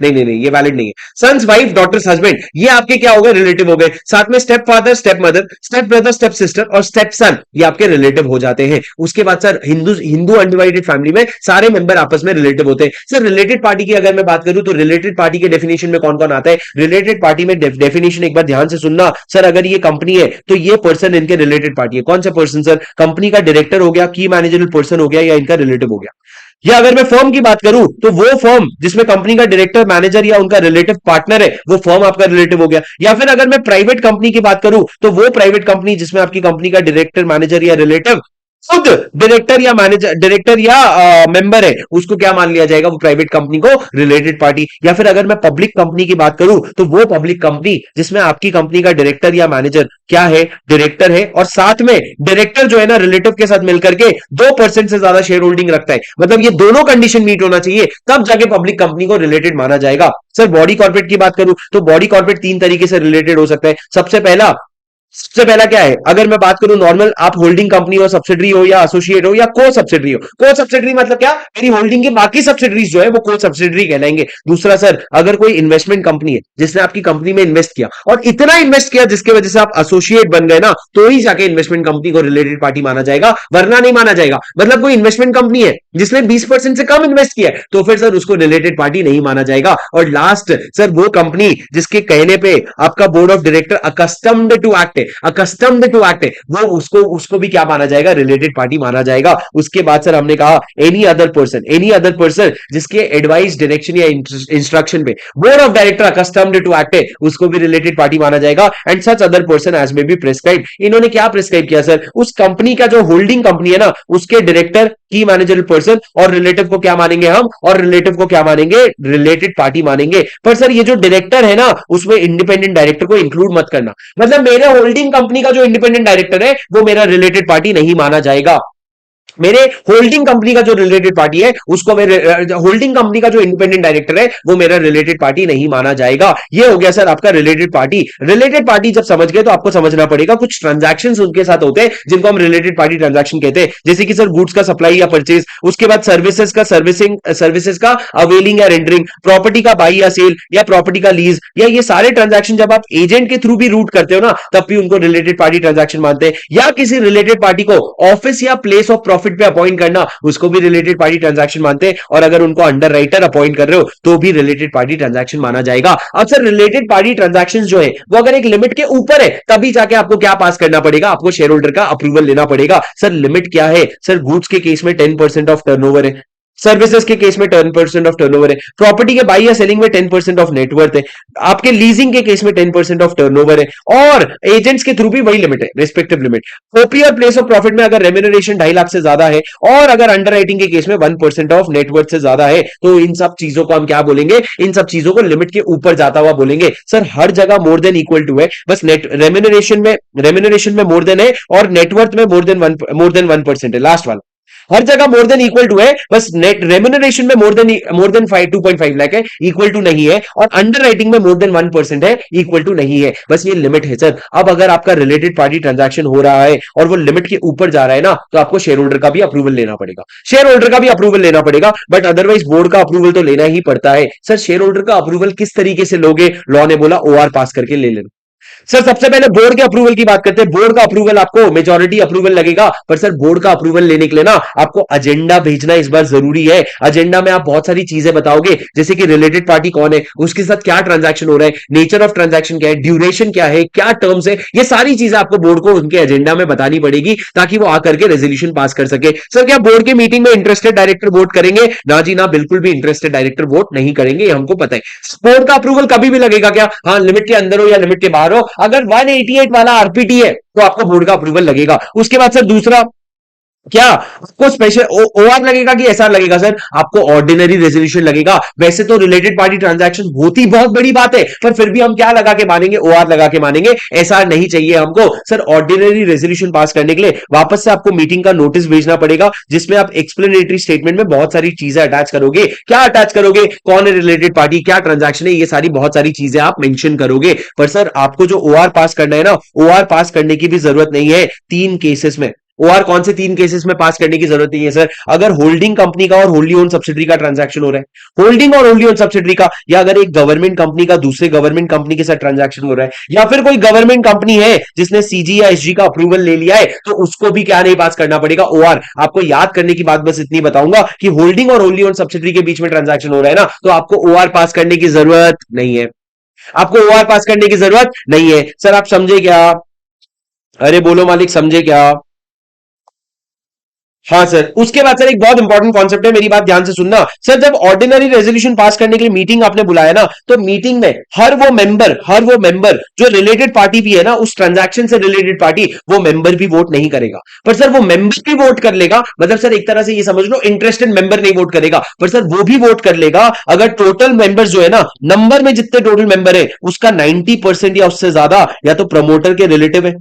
नहीं नहीं नहीं, ये वैलिड नहीं है। सन्स वाइफ डॉटर्स हस्बैंड, ये आपके क्या हो गए? रिलेटिव हो गए। साथ में step father, step mother, step brother, step sister और स्टेप सन, ये आपके रिलेटिव हो जाते हैं। उसके बाद सर हिंदू अनडिवाइडेड फैमिली में सारे मेंबर आपस में रिलेटिव होते हैं। सर रिलेटेड पार्टी की अगर मैं बात करूं, तो रिलेटेड पार्टी के डेफिनेशन में कौन कौन आता है? रिलेटेड पार्टी में डेफिनेशन एक बार ध्यान से सुनना। सर अगर ये कंपनी है, तो ये पर्सन इनके रिलेटेड पार्टी है। कौन सा पर्सन? सर कंपनी का डायरेक्टर हो गया, की मैनेजरल पर्सन हो गया, या इनका रिलेटिव हो गया। या अगर मैं फर्म की बात करूं, तो वो फर्म जिसमें कंपनी का डायरेक्टर, मैनेजर या उनका रिलेटिव पार्टनर है, वो फर्म आपका रिलेटिव हो गया। या फिर अगर मैं प्राइवेट कंपनी की बात करूं, तो वो प्राइवेट कंपनी जिसमें आपकी कंपनी का डायरेक्टर, मैनेजर या रिलेटिव खुद डायरेक्टर या मैनेजर, डायरेक्टर या मेंबर है, उसको क्या मान लिया जाएगा, वो प्राइवेट कंपनी को रिलेटेड पार्टी। या फिर अगर मैं पब्लिक कंपनी की बात करूं तो वो पब्लिक कंपनी जिसमें आपकी कंपनी का डायरेक्टर या मैनेजर क्या है, डायरेक्टर है, और साथ में डायरेक्टर जो है ना रिलेटिव के साथ मिलकर के 2% से ज्यादा शेयर होल्डिंग रखता है, मतलब ये दोनों कंडीशन मीट होना चाहिए, तब जाके पब्लिक कंपनी को रिलेटेड माना जाएगा। सर बॉडी कॉर्पोरेट की बात करूं तो बॉडी कॉर्पोरेट तीन तरीके से रिलेटेड हो सकता है। सबसे पहला क्या है, अगर मैं बात करूं नॉर्मल, आप होल्डिंग कंपनी हो, सब्सिडरी हो या एसोसिएट हो या को सब्सिडरी हो। को सब्सिडरी मतलब क्या, मेरी होल्डिंग के बाकी सब्सिडरीज जो है वो को सब्सिडरी कहलाएंगे। दूसरा सर, अगर कोई इन्वेस्टमेंट कंपनी है जिसने आपकी कंपनी में इन्वेस्ट किया और इतना इन्वेस्ट किया जिसकी वजह से आप एसोसिएट बन गए ना, तो ही जाके इन्वेस्टमेंट कंपनी को रिलेटेड पार्टी माना जाएगा, वरना नहीं माना जाएगा। मतलब कोई इन्वेस्टमेंट कंपनी है जिसने 20% से कम इन्वेस्ट किया है, तो फिर सर उसको रिलेटेड पार्टी नहीं माना जाएगा। और लास्ट सर, वो कंपनी जिसके कहने पे आपका board of director accustomed to act है, अकस्टम्ड टू एक्ट है, वो उसको उसको भी क्या माना जाएगा, रिलेटेड पार्टी माना जाएगा। उसके बाद सर हमने कहा एनी अदर पर्सन जिसके एडवाइस, डायरेक्शन या इंस्ट्रक्शन पे board of director accustomed to act है, उसको भी रिलेटेड पार्टी माना जाएगा। And such other person as may be prescribe. इन्होंने क्या प्रिस्क्राइब किया सर, उस कंपनी का जो होल्डिंग कंपनी है ना, उसके डायरेक्टर, की मैनेजरल पर्सन और रिलेटिव को क्या मानेंगे हम, और रिलेटिव को क्या मानेंगे, रिलेटेड पार्टी मानेंगे। पर सर ये जो डायरेक्टर है ना, उसमें इंडिपेंडेंट डायरेक्टर को इंक्लूड मत करना, मतलब मेरे होल्डिंग कंपनी का जो इंडिपेंडेंट डायरेक्टर है वो मेरा रिलेटेड पार्टी नहीं माना जाएगा। मेरे होल्डिंग कंपनी का जो रिलेटेड पार्टी है उसको, मेरे होल्डिंग कंपनी का जो इंडिपेंडेंट डायरेक्टर है वो मेरा रिलेटेड पार्टी नहीं माना जाएगा। ये हो गया सर आपका रिलेटेड पार्टी। रिलेटेड पार्टी जब समझ गए तो आपको समझना पड़ेगा कुछ ट्रांजैक्शंस उनके साथ होते हैं जिनको हम रिलेटेड पार्टी ट्रांजैक्शन कहते हैं, जैसे कि सर गुड्स का सप्लाई या परचेज, उसके बाद सर्विसेज का अवेलिंग या रेंडरिंग, प्रॉपर्टी का बाई या सेल या प्रॉपर्टी का लीज, या ये सारे ट्रांजैक्शन जब आप एजेंट के थ्रू भी रूट करते हो ना, तब भी उनको रिलेटेड पार्टी ट्रांजैक्शन मानते हैं। या किसी रिलेटेड पार्टी को ऑफिस या प्लेस ऑफ प्रॉफिट पे अपॉइंट करना, उसको भी रिलेटेड पार्टी ट्रांजैक्शन मानते हैं। और अगर उनको अंडर राइटर अपॉइंट कर रहे हो तो भी रिलेटेड पार्टी ट्रांजैक्शन माना जाएगा। अब सर रिलेटेड पार्टी ट्रांजैक्शन जो है वो अगर एक लिमिट के ऊपर है, तभी जाके आपको क्या पास करना पड़ेगा, आपको शेयर होल्डर का अप्रूवल लेना पड़ेगा। सर लिमिट क्या है, सर गुड्स के केस में 10% ऑफ टर्नओवर है, सर्विसेज के केस में 10% ऑफ टर्नओवर है, प्रॉपर्टी के बाई या सेलिंग में 10% ऑफ नेटवर्थ है, आपके लीजिंग के केस में 10% ऑफ टर्नओवर है, और एजेंट्स के थ्रू भी वही लिमिट है, रिस्पेक्टिव लिमिट। ओपी और प्लेस ऑफ प्रॉफिट में अगर रेम्यूनरेशन 2.5 लाख से ज्यादा है, और अगर अंडर राइटिंग के केस में 1% ऑफ नेटवर्थ से ज्यादा है, तो इन सब चीजों को हम क्या बोलेंगे, इन सब चीजों को लिमिट के ऊपर जाता हुआ बोलेंगे। सर हर जगह मोर देन इक्वल टू है, बस नेट रेम्यूनरेशन में मोर देन है, और नेटवर्थ में मोर देन 1% है, लास्ट वाला। हर जगह मोर देन इक्वल टू है, बस नेट रेम्यूनरेशन में मोर देन 2.5 लाख है, इक्वल टू नहीं है, और अंडर राइटिंग में मोर देन 1% है, इक्वल टू नहीं है। बस ये लिमिट है सर। अब अगर आपका रिलेटेड पार्टी ट्रांजैक्शन हो रहा है और वो लिमिट के ऊपर जा रहा है ना, तो आपको शेयर होल्डर का भी अप्रूवल लेना पड़ेगा, शेयर होल्डर का भी अप्रूवल लेना पड़ेगा, बट अदरवाइज बोर्ड का अप्रूवल तो लेना ही पड़ता है। सर शेयर होल्डर का अप्रूवल किस तरीके से लोगे, लॉ ने बोला ओआर पास करके ले लेना। सर सबसे पहले बोर्ड के अप्रूवल की बात करते हैं। बोर्ड का अप्रूवल आपको मेजॉरिटी अप्रूवल लगेगा, पर सर बोर्ड का अप्रूवल लेने के लिए ना आपको एजेंडा भेजना इस बार जरूरी है। एजेंडा में आप बहुत सारी चीजें बताओगे, जैसे कि रिलेटेड पार्टी कौन है, उसके साथ क्या ट्रांजैक्शन हो रहा है, नेचर ऑफ ट्रांजैक्शन क्या है, ड्यूरेशन क्या है, क्या टर्म्स है, ये सारी चीजें आपको बोर्ड को उनके एजेंडा में बतानी पड़ेगी, ताकि वो आकर के रेजोल्यूशन पास कर सके। सर क्या बोर्ड की मीटिंग में इंटरेस्टेड डायरेक्टर वोट करेंगे? ना जी ना, बिल्कुल भी इंटरेस्टेड डायरेक्टर वोट नहीं करेंगे, हमको पता है। बोर्ड का अप्रूवल कभी भी लगेगा क्या? हाँ, लिमिट के अंदर हो या लिमिट के बाहर हो, अगर 188 वाला आरपीटी है तो आपको बोर्ड का अप्रूवल लगेगा। उसके बाद सर दूसरा क्या, आपको स्पेशल ओआर लगेगा कि एसआर लगेगा? सर आपको ऑर्डिनरी रेजोल्यूशन लगेगा। वैसे तो रिलेटेड पार्टी ट्रांजैक्शन होती बहुत बड़ी बात है, पर फिर भी हम क्या लगा के मानेंगे, ओआर लगा के मानेंगे, एसआर नहीं चाहिए हमको। सर ऑर्डिनरी रेजोल्यूशन पास करने के लिए वापस से आपको मीटिंग का नोटिस भेजना पड़ेगा, जिसमें आप एक्सप्लेनेटरी स्टेटमेंट में बहुत सारी चीजें अटैच करोगे। क्या अटैच करोगे, कौन है रिलेटेड पार्टी, क्या ट्रांजैक्शन है, ये सारी बहुत सारी चीजें आप मेंशन करोगे। पर सर आपको जो ओआर पास करना है ना, ओआर पास करने की भी जरूरत नहीं है 3 केसेस में। ओआर कौन से 3 केसेस में पास करने की जरूरत नहीं है सर? अगर होल्डिंग कंपनी का और होल्डी ओन सब्सिडरी का ट्रांजैक्शन हो रहा है, होल्डिंग और होल्डी ओन सब्सिडरी का, या अगर एक गवर्नमेंट कंपनी का दूसरे गवर्नमेंट कंपनी के साथ ट्रांजैक्शन हो रहा है, या फिर कोई गवर्नमेंट कंपनी है जिसने सीजी या एसजी का अप्रूवल ले लिया है, तो उसको भी क्या नहीं पास करना पड़ेगा, ओआर। आपको याद करने की बात बस इतनी बताऊंगा कि होल्डिंग और होल्डी ओन सब्सिडरी के बीच में ट्रांजैक्शन हो रहा है ना, तो आपको ओआर पास करने की जरूरत नहीं है, आपको ओआर पास करने की जरूरत नहीं है। सर आप समझे क्या? अरे बोलो मालिक, समझे क्या? हाँ सर, उसके बाद सर एक बहुत इंपॉर्टेंट कॉन्सेप्ट है, मेरी बात ध्यान से सुनना सर। जब ऑर्डिनरी रेजोल्यूशन पास करने के लिए मीटिंग आपने बुलाया ना, तो मीटिंग में हर वो मेंबर जो रिलेटेड पार्टी भी है ना, उस ट्रांजैक्शन से रिलेटेड पार्टी, वो मेंबर भी वोट नहीं करेगा। पर सर वो मेंबर भी वोट कर लेगा, मतलब सर एक तरह से ये समझ लो इंटरेस्टेड मेंबर नहीं वोट करेगा, पर सर वो भी वोट कर लेगा अगर टोटल मेंबर्स जो है ना, नंबर में जितने टोटल मेंबर है उसका 90% या उससे ज्यादा या तो प्रमोटर के रिलेटिव है,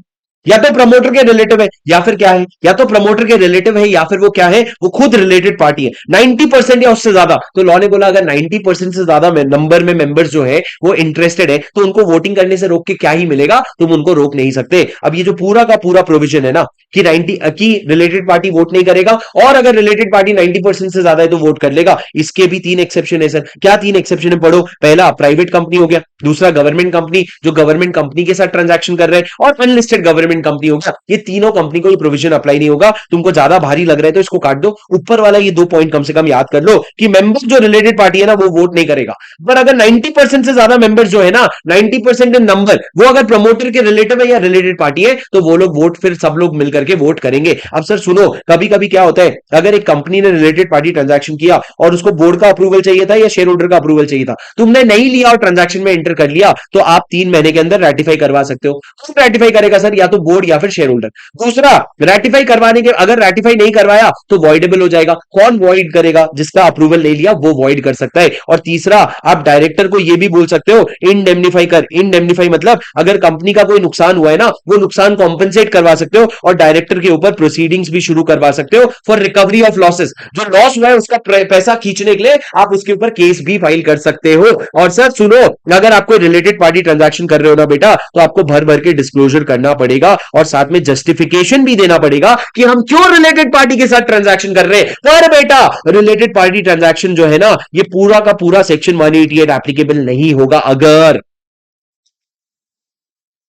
या तो प्रमोटर के रिलेटिव है, या फिर क्या है, या तो प्रमोटर के रिलेटिव है, या फिर वो क्या है, वो खुद रिलेटेड पार्टी है। 90% या उससे ज्यादा, तो लॉ ने बोला अगर 90% से ज्यादा नंबर में मेंबर्स जो है वो इंटरेस्टेड है, तो उनको वोटिंग करने से रोक के क्या ही मिलेगा, तुम उनको रोक नहीं सकते। अब ये जो पूरा का पूरा प्रोविजन है ना, कि 90 की रिलेटेड पार्टी वोट नहीं करेगा, और अगर रिलेटेड पार्टी 90% से ज्यादा है तो वोट कर लेगा। इसके भी तीन एक्सेप्शन है सर। क्या तीन एक्सेप्शन है, पढ़ो। पहला प्राइवेट कंपनी हो गया, दूसरा गवर्नमेंट कंपनी जो गवर्नमेंट कंपनी के साथ ट्रांजैक्शन कर रहे हैं, और अनलिस्टेड गवर्नमेंट कंपनी होगा। ये तीनों कंपनी को ये प्रोविजन अप्लाई नहीं होगा। तुमको ज्यादा भारी लग रहा है तो इसको काट दो, ऊपर वाला ये 2 पॉइंट कम से कम याद कर लो कि मेंबर जो रिलेटेड पार्टी है ना वो वोट नहीं करेगा। पर अगर 90% से ज्यादा मेंबर जो है ना, 90% इन नंबर, वो अगर प्रमोटर के रिलेटिव है या रिलेटेड पार्टी है, तो वो लोग वोट फिर सब लोग मिलकर के वोट करेंगे। अब सर सुनो, कभी कभी क्या होता है, अगर एक कंपनी ने रिलेटेड पार्टी ट्रांजैक्शन किया और उसको बोर्ड का अप्रूवल चाहिए था या शेयर होल्डर का अप्रूवल चाहिए था, तुमने नहीं लिया और ट्रांजैक्शन में एंटर कर लिया, तो आप 3 महीने के अंदर रेटिफाई करवा सकते हो। कौन रेटिफाई करेगा सर, या तो बोर्ड या फिर शेयर होल्डर। दूसरा, रेटिफाई करवाने के, अगर रेटिफाई नहीं करवाया तो वॉइडेबल हो जाएगा। कौन वॉइड करेगा, जिसका अप्रूवल नहीं लिया वो वॉइड कर सकता है। और तीसरा, आप डायरेक्टर को यह भी बोल सकते हो इंडेमनीफाई कर। इंडेमनीफाई मतलब अगर कंपनी का कोई नुकसान हुआ है ना, वो नुकसान कॉम्पेंसेट करवा सकते हो, और डायरेक्टर के ऊपर प्रोसीडिंग्स भी शुरू करवा सकते हो फॉर रिकवरी ऑफ लॉसेस। जो लॉस हुआ है उसका पैसा खींचने के लिए आप उसके ऊपर केस भी फाइल कर सकते हो। और सर सुनो, अगर आपको रिलेटेड पार्टी ट्रांजैक्शन कर रहे हो ना बेटा, तो आपको भर भर के डिस्क्लोजर करना पड़ेगा, और साथ में जस्टिफिकेशन भी देना पड़ेगा कि हम क्यों रिलेटेड पार्टी के साथ ट्रांजैक्शन कर रहे हैं। पर बेटा रिलेटेड पार्टी ट्रांजैक्शन जो है ना, ये पूरा का पूरा सेक्शन 188 एप्लीकेबल नहीं होगा। अगर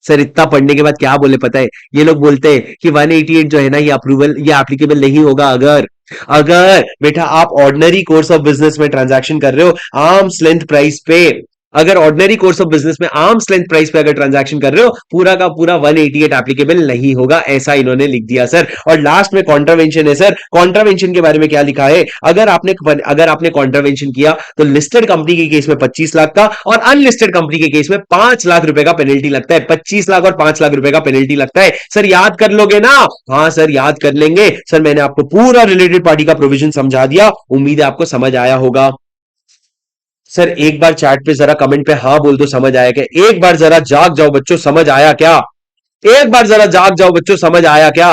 सर इतना पढ़ने के बाद क्या बोले पता है, ये लोग बोलते हैं कि 188 जो है ना, ये अप्रूवल, ये एप्लीकेबल नहीं होगा अगर, अगर बेटा आप ऑर्डिनरी कोर्स ऑफ बिजनेस में ट्रांजैक्शन कर रहे हो आर्म्स लेंथ प्राइस पे, अगर ऑर्डिनरी कोर्स ऑफ बिजनेस में आर्म्स लेंथ प्राइस पे अगर ट्रांजैक्शन कर रहे हो, पूरा का पूरा 188 एप्लीकेबल नहीं होगा, ऐसा इन्होंने लिख दिया सर। और लास्ट में कॉन्ट्रावेंशन है सर। कॉन्ट्रावेंशन के बारे में क्या लिखा है, अगर आपने कॉन्ट्रावेंशन किया तो लिस्टेड कंपनी के केस में 25 लाख का, और अनलिस्टेड कंपनी के केस में 5 लाख रुपए का पेनल्टी लगता है। 25 लाख और 5 लाख रुपए का पेनल्टी लगता है। सर याद कर लोगे ना? हाँ सर याद कर लेंगे सर। मैंने आपको पूरा रिलेटेड पार्टी का प्रोविजन समझा दिया, उम्मीद है आपको समझ आया होगा। सर एक बार चैट पे जरा कमेंट पे हाँ बोल दो, समझ आया क्या? एक बार जरा जाग जाओ बच्चों, समझ आया क्या? एक बार जरा जाग जाओ बच्चों, समझ आया क्या?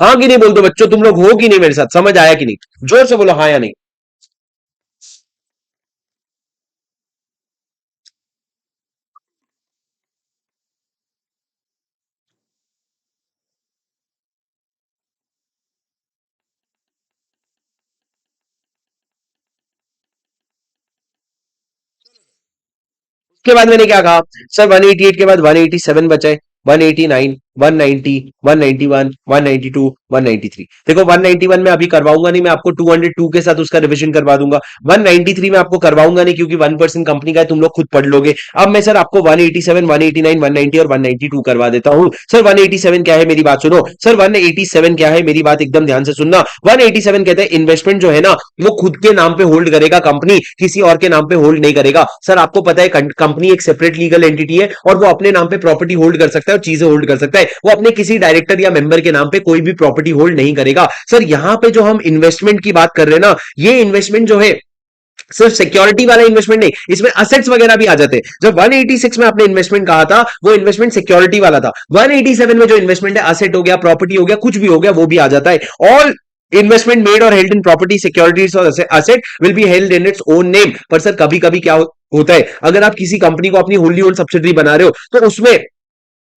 हाँ कि नहीं बोल दो बच्चों, तुम लोग हो कि नहीं मेरे साथ, समझ आया कि नहीं? जोर से बोलो हाँ या नहीं। उसके बाद मैंने क्या कहा सर, 188 के बाद 187 बचा है, 189, 190, 191, 192, 193। देखो 191 में अभी करवाऊंगा नहीं, मैं आपको 202 के साथ उसका रिवीजन करवा दूंगा। 193 में आपको करवाऊंगा नहीं क्योंकि 1% कंपनी का है, तुम लोग खुद पढ़ लोगे। अब मैं सर आपको 187, 189, 190 और 192 करवा देता हूं। सर 187 क्या है, मेरी बात सुनो सर। 187 क्या है, मेरी बात एकदम ध्यान से सुनना। 187 कहते हैं इन्वेस्टमेंट जो है ना, वो खुद के नाम पे होल्ड करेगा कंपनी, किसी और के नाम पे होल्ड नहीं करेगा। सर आपको पता है कंपनी एक सेपरेट लीगल एंटिटी है, और वो अपने नाम पे प्रॉपर्टी होल्ड कर सकता है और चीजें होल्ड कर सकता है। वो अपने किसी डायरेक्टर या मेंबर के नाम पे कोई भी प्रॉपर्टी होल्ड नहीं करेगा। सर यहां पे जो हम इन्वेस्टमेंट की बात कर रहे हैं ना, ये इन्वेस्टमेंट जो है सिर्फ सिक्योरिटी वाला इन्वेस्टमेंट नहीं, इसमें असेट्स वगैरह भी आ जाते हैं। जब 186 में आपने इन्वेस्टमेंट कहा था, वो इन्वेस्टमेंट सिक्योरिटी वाला था। 187 में जो इन्वेस्टमेंट है, असेट हो गया, प्रॉपर्टी हो गया, कुछ भी हो गया, वो भी आ जाता है। ऑल इन्वेस्टमेंट मेड और हेल्ड इन प्रॉपर्टी, सिक्योरिटीज और asset will be held in its own name. पर सर कभी कभी क्या होता है, अगर आप किसी कंपनी को अपनी होल्डी ओन सब्सिडरी बना रहे हो, तो उसमें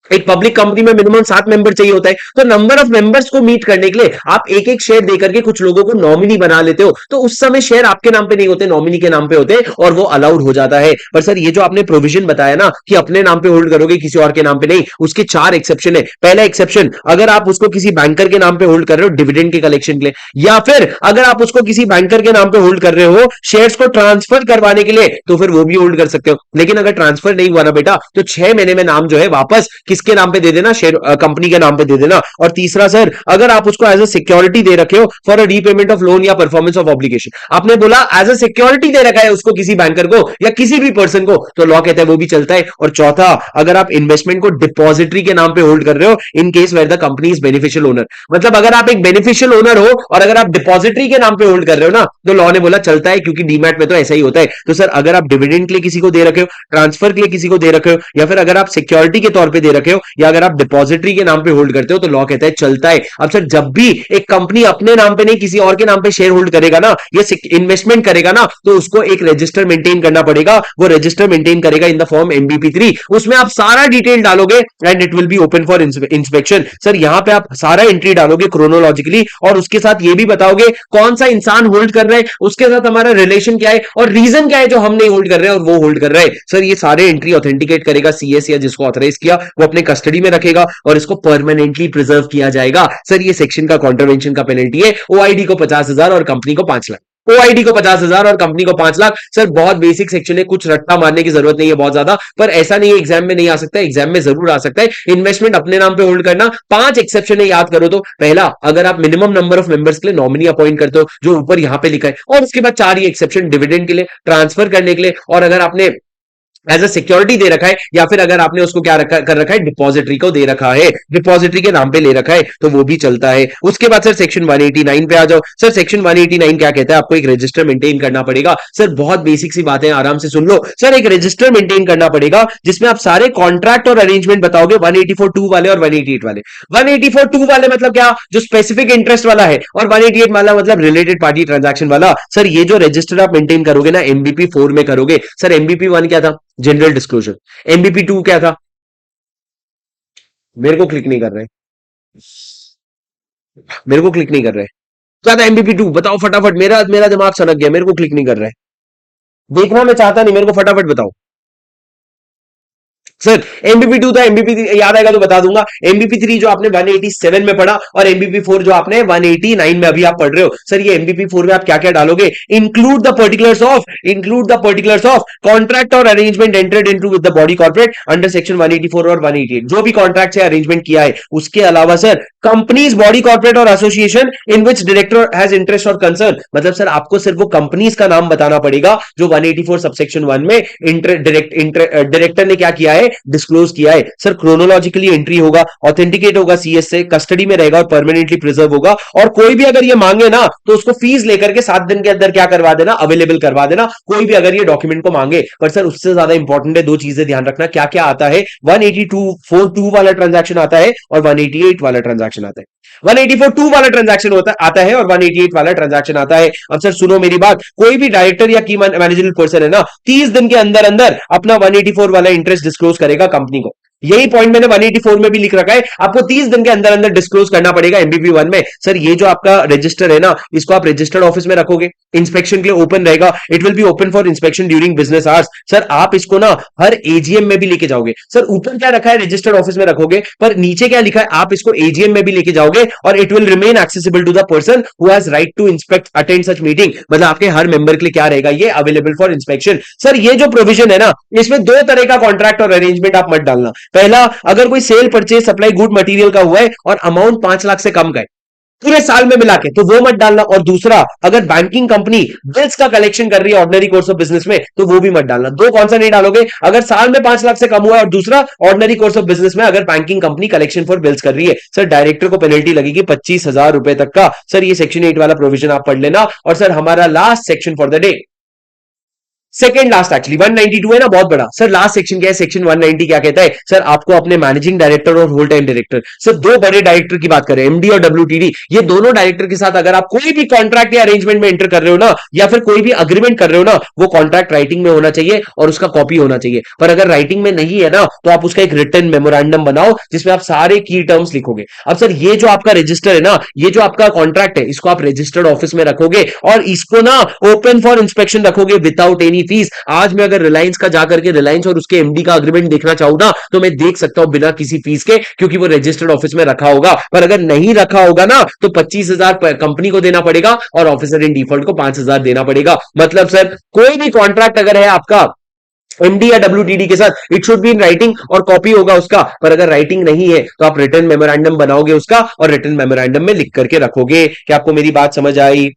एक पब्लिक कंपनी में मिनिमम 7 मेंबर चाहिए होता है। तो नंबर ऑफ मेंबर्स को मीट करने के लिए आप एक एक शेयर देकर के कुछ लोगों को नॉमिनी बना लेते हो, तो उस समय शेयर आपके नाम पे नहीं होते, नॉमिनी के नाम पे होते हैं, और वो अलाउड हो जाता है। पर सर ये जो आपने प्रोविजन बताया ना कि अपने नाम पे होल्ड करोगे, किसी और के नाम पे नहीं, उसके 4 एक्सेप्शन है। पहला एक्सेप्शन, अगर आप उसको किसी बैंकर के नाम पे होल्ड कर रहे हो डिविडेंड के कलेक्शन के लिए, या फिर अगर आप उसको किसी बैंकर के नाम पे होल्ड कर रहे हो शेयर्स को ट्रांसफर करवाने के लिए, तो फिर वो भी होल्ड कर सकते हो। लेकिन अगर ट्रांसफर नहीं हुआ ना बेटा, तो 6 महीने में नाम जो है वापस किसके नाम पे दे देना, शेयर कंपनी के नाम पे दे देना। और तीसरा सर, अगर आप उसको एज अ सिक्योरिटी दे रखे हो for a repayment of loan या परफॉर्मेंस ऑफ ऑब्लिगेशन, आपने बोला एज अ सिक्योरिटी दे रखा है उसको किसी बैंकर को या किसी भी पर्सन को, तो लॉ कहता है वो भी चलता है। और चौथा, अगर आप इन्वेस्टमेंट को डिपॉजिटरी के नाम पे होल्ड कर रहे हो in case where the company is beneficial owner, मतलब अगर आप एक बेनिफिशियल ओनर हो और अगर आप डिपॉजिटरी के नाम पे होल्ड कर रहे हो ना, तो लॉ ने बोला चलता है, क्योंकि डीमैट में तो ऐसा ही होता है। तो सर अगर आप डिविडेंड के लिए किसी को दे रखे हो, ट्रांसफर के लिए किसी को दे रखे हो, या फिर अगर आप सिक्योरिटी के तौर पे दे रखे हो, या अगर आप डिपॉजिटरी के नाम पे होल्ड करते हो, तो लॉ कहता है चलता है। अब सर जब भी एक कंपनी अपने नाम पे नहीं किसी और के नाम पे शेयर होल्ड करेगा ना, या इन्वेस्टमेंट करेगा ना, तो उसको एक रजिस्टर मेंटेन करना पड़ेगा। वो रजिस्टर मेंटेन करेगा इन द फॉर्म MBP3, उसमें आप सारा डिटेल डालोगे and it will be open for inspection. Sir यहां पे आप सारा एंट्री डालोगे क्रोनोलॉजिकली, और उसके साथ ये भी बताओगे कौन सा इंसान होल्ड कर रहा है, उसके साथ हमारा रिलेशन क्या है और रीजन क्या है जो हम नहीं होल्ड कर रहे हैं और वो होल्ड कर रहा है। सर ये सारे एंट्री ऑथेंटिकेट करेगा CS या जिसको ऑथराइज किया, वो अपने कस्टडी में रखेगा और इसको परमानेंटली प्रिजर्व किया जाएगा। सर ये सेक्शन का कॉन्ट्रवेंशन का पेनल्टी है, OID को 50,000 और कंपनी को 5 लाख। OID को 50,000 और कंपनी को 5 लाख। सर बहुत बेसिक सेक्शन है, कुछ रट्टा मारने की जरूरत नहीं है बहुत ज्यादा, पर ऐसा नहीं है एग्जाम में नहीं आ सकता, एग्जाम में जरूर आ सकता है। इन्वेस्टमेंट अपने नाम पे होल्ड करना, 5 एक्सेप्शन है याद करो तो। पहला, अगर आप मिनिमम नंबर ऑफ मेंबर्स के लिए नॉमिनी अपॉइंट करते हो जो ऊपर यहां पे लिखा है, और उसके बाद 4 ही एक्सेप्शन, डिविडेंड के लिए, ट्रांसफर करने के लिए, और अगर आपने एज अ सिक्योरिटी दे रखा है, या फिर अगर आपने उसको क्या कर रखा है, डिपॉजिटरी को दे रखा है, डिपॉजिटरी के नाम पे ले रखा है, तो वो भी चलता है। उसके बाद सर सेक्शन 189 पे आ जाओ। सर सेक्शन 189 क्या कहता है, आपको एक रजिस्टर मेंटेन करना पड़ेगा। सर बहुत बेसिक सी बातें, आराम से सुन लो। सर एक रजिस्टर मेंटेन करना पड़ेगा जिसमें आप सारे कॉन्ट्रैक्ट और अरेंजमेंट बताओगे, 184(2) वाले और 188 वाले। 184(2) वाले मतलब क्या, जो स्पेसिफिक इंटरेस्ट वाला है, और 188 वाला मतलब रिलेटेड पार्टी ट्रांजैक्शन वाला। सर ये जो रजिस्टर आप मेंटेन करोगे ना, MBP4 में करोगे। सर MBP1 क्या था, जनरल डिस्क्लोजर। MBP2 क्या था, मेरे को क्लिक नहीं कर रहे, मेरे को क्लिक नहीं कर रहे, क्या था MBP2 बताओ फटाफट, मेरा मेरा दिमाग सनक गया, मेरे को क्लिक नहीं कर रहा है, देखना मैं चाहता नहीं, मेरे को फटाफट बताओ। सर MBP2 था, MBP3 याद आएगा तो बता दूंगा। MBP3 जो आपने 187 में पढ़ा, और MBP4 जो आपने 189 में अभी आप पढ़ रहे हो। सर ये MBP4 में आप क्या क्या डालोगे, include the particulars of contract और arrangement entered into with the body corporate under section 184 और 188, जो भी कॉन्ट्रैक्ट से अरेंजमेंट किया है। उसके अलावा सर कंपनीज, बॉडी कॉर्पोरेट और association in which director has interest और कंसर्न, मतलब सर आपको सिर्फ वो कंपनीज का नाम बताना पड़ेगा जो 184 सबसेक्शन 1 में डायरेक्टर ने क्या किया है, डिस्क्लोज किया है। सर क्रोनोलॉजिकली एंट्री होगा, ऑथेंटिकेट होगा CS से, कस्टडी में रहेगा और परमानेंटली प्रिजर्व होगा। और कोई भी अगर ये मांगे ना, तो उसको फीस लेकर के 7 दिन के अंदर क्या करवा देना, अवेलेबल करवा देना, कोई भी अगर ये डॉक्यूमेंट को मांगे। पर सर उससे ज्यादा इंपॉर्टेंट है, 2 चीजें ध्यान रखना, क्या क्या आता है। 182.42 वाला ट्रांजैक्शन आता है और 188 वाला ट्रांजैक्शन आता है। 184(2) वाला ट्रांजैक्शन आता है और 188 वाला ट्रांजैक्शन आता है। अब सर सुनो मेरी बात, कोई भी डायरेक्टर या की मैनेजरल पर्सन है ना, 30 दिन के अंदर अंदर अपना 184 वाला इंटरेस्ट डिस्क्लोज करेगा कंपनी को। यही पॉइंट मैंने 184 में भी लिख रखा है, आपको 30 दिन के अंदर अंदर डिस्क्लोज करना पड़ेगा MBP1 में। सर ये जो आपका रजिस्टर है ना, इसको आप रजिस्टर्ड ऑफिस में रखोगे, इंस्पेक्शन के लिए ओपन रहेगा, it will be open for inspection during business hours. Sir आप इसको ना हर AGM में भी लेके जाओगे। सर ऊपर क्या रखा है, रजिस्टर्ड ऑफिस में रखोगे, पर नीचे क्या लिखा है, आप इसको AGM में भी लेके जाओगे और it will remain accessible to the person who has right to inspect attend such meeting, मतलब आपके हर मेंबर के लिए क्या रहेगा, ये अवेलेबल फॉर इंस्पेक्शन। सर ये जो प्रोविजन है ना, इसमें 2 तरह का कॉन्ट्रैक्ट और अरेंजमेंट आप मत डालना। पहला, अगर कोई cell purchase supply good material का हुआ है और अमाउंट 5 लाख से कम का है पूरे साल में मिला के, तो वो मत डालना। और दूसरा, अगर बैंकिंग कंपनी बिल्स का कलेक्शन कर रही है ऑर्डिनरी कोर्स ऑफ बिजनेस में, तो वो भी मत डालना। 2 कौन सा नहीं डालोगे, अगर साल में 5 लाख से कम हुआ है, और दूसरा ऑर्डिनरी कोर्स ऑफ बिजनेस में अगर banking company collection for bills कर रही है। सर डायरेक्टर को पेनल्टी लगेगी 25,000 रुपए तक का। सर ये सेक्शन 8 वाला प्रोविजन आप पढ़ लेना। और सर हमारा last section for the day, second last actually 192 है ना, बहुत बड़ा। सर लास्ट सेक्शन क्या है, सेक्शन 190 क्या कहता है, सर आपको अपने मैनेजिंग डायरेक्टर और होल टाइम डायरेक्टर, सर 2 बड़े डायरेक्टर की बात करें, MD और WTD, ये दोनों डायरेक्टर के साथ अगर आप कोई भी कॉन्ट्रैक्ट या अरेंजमेंट में एंटर कर रहे हो ना, या फिर कोई भी अग्रीमेंट कर रहे हो ना, वो कॉन्ट्रैक्ट राइटिंग में होना चाहिए और उसका कॉपी होना चाहिए। पर अगर राइटिंग में नहीं है ना, तो आप उसका एक रिटन मेमोरेंडम बनाओ जिसमें आप सारे की टर्म्स लिखोगे। अब सर ये जो आपका रजिस्टर है ना, ये जो आपका कॉन्ट्रैक्ट है, इसको आप रजिस्टर्ड ऑफिस में रखोगे और इसको ना ओपन फॉर इंस्पेक्शन रखोगे विदाउट एनी फीस। आज मैं अगर रिलायंस का जाकर के रिलायंस और उसके MD का अग्रीमेंट देखना चाहूं ना, तो मैं देख सकता हूं बिना किसी फीस के, क्योंकि वो रजिस्टर्ड ऑफिस में रखा होगा। पर अगर नहीं रखा होगा ना, तो 25,000 कंपनी को देना पड़ेगा और ऑफिसर इन डिफॉल्ट को 5,000 देना पड़ेगा। मतलब सर कोई भी कॉन्ट्रैक्ट अगर है आपका एमडी या डब्ल्यूटीडी के साथ it should be in writing और कॉपी होगा उसका। पर अगर राइटिंग नहीं है तो आप रिटन मेमोरेंडम बनाओगे उसका और रिटन मेमोरेंडम में लिख करके रखोगे। क्या आपको मेरी बात समझ आई?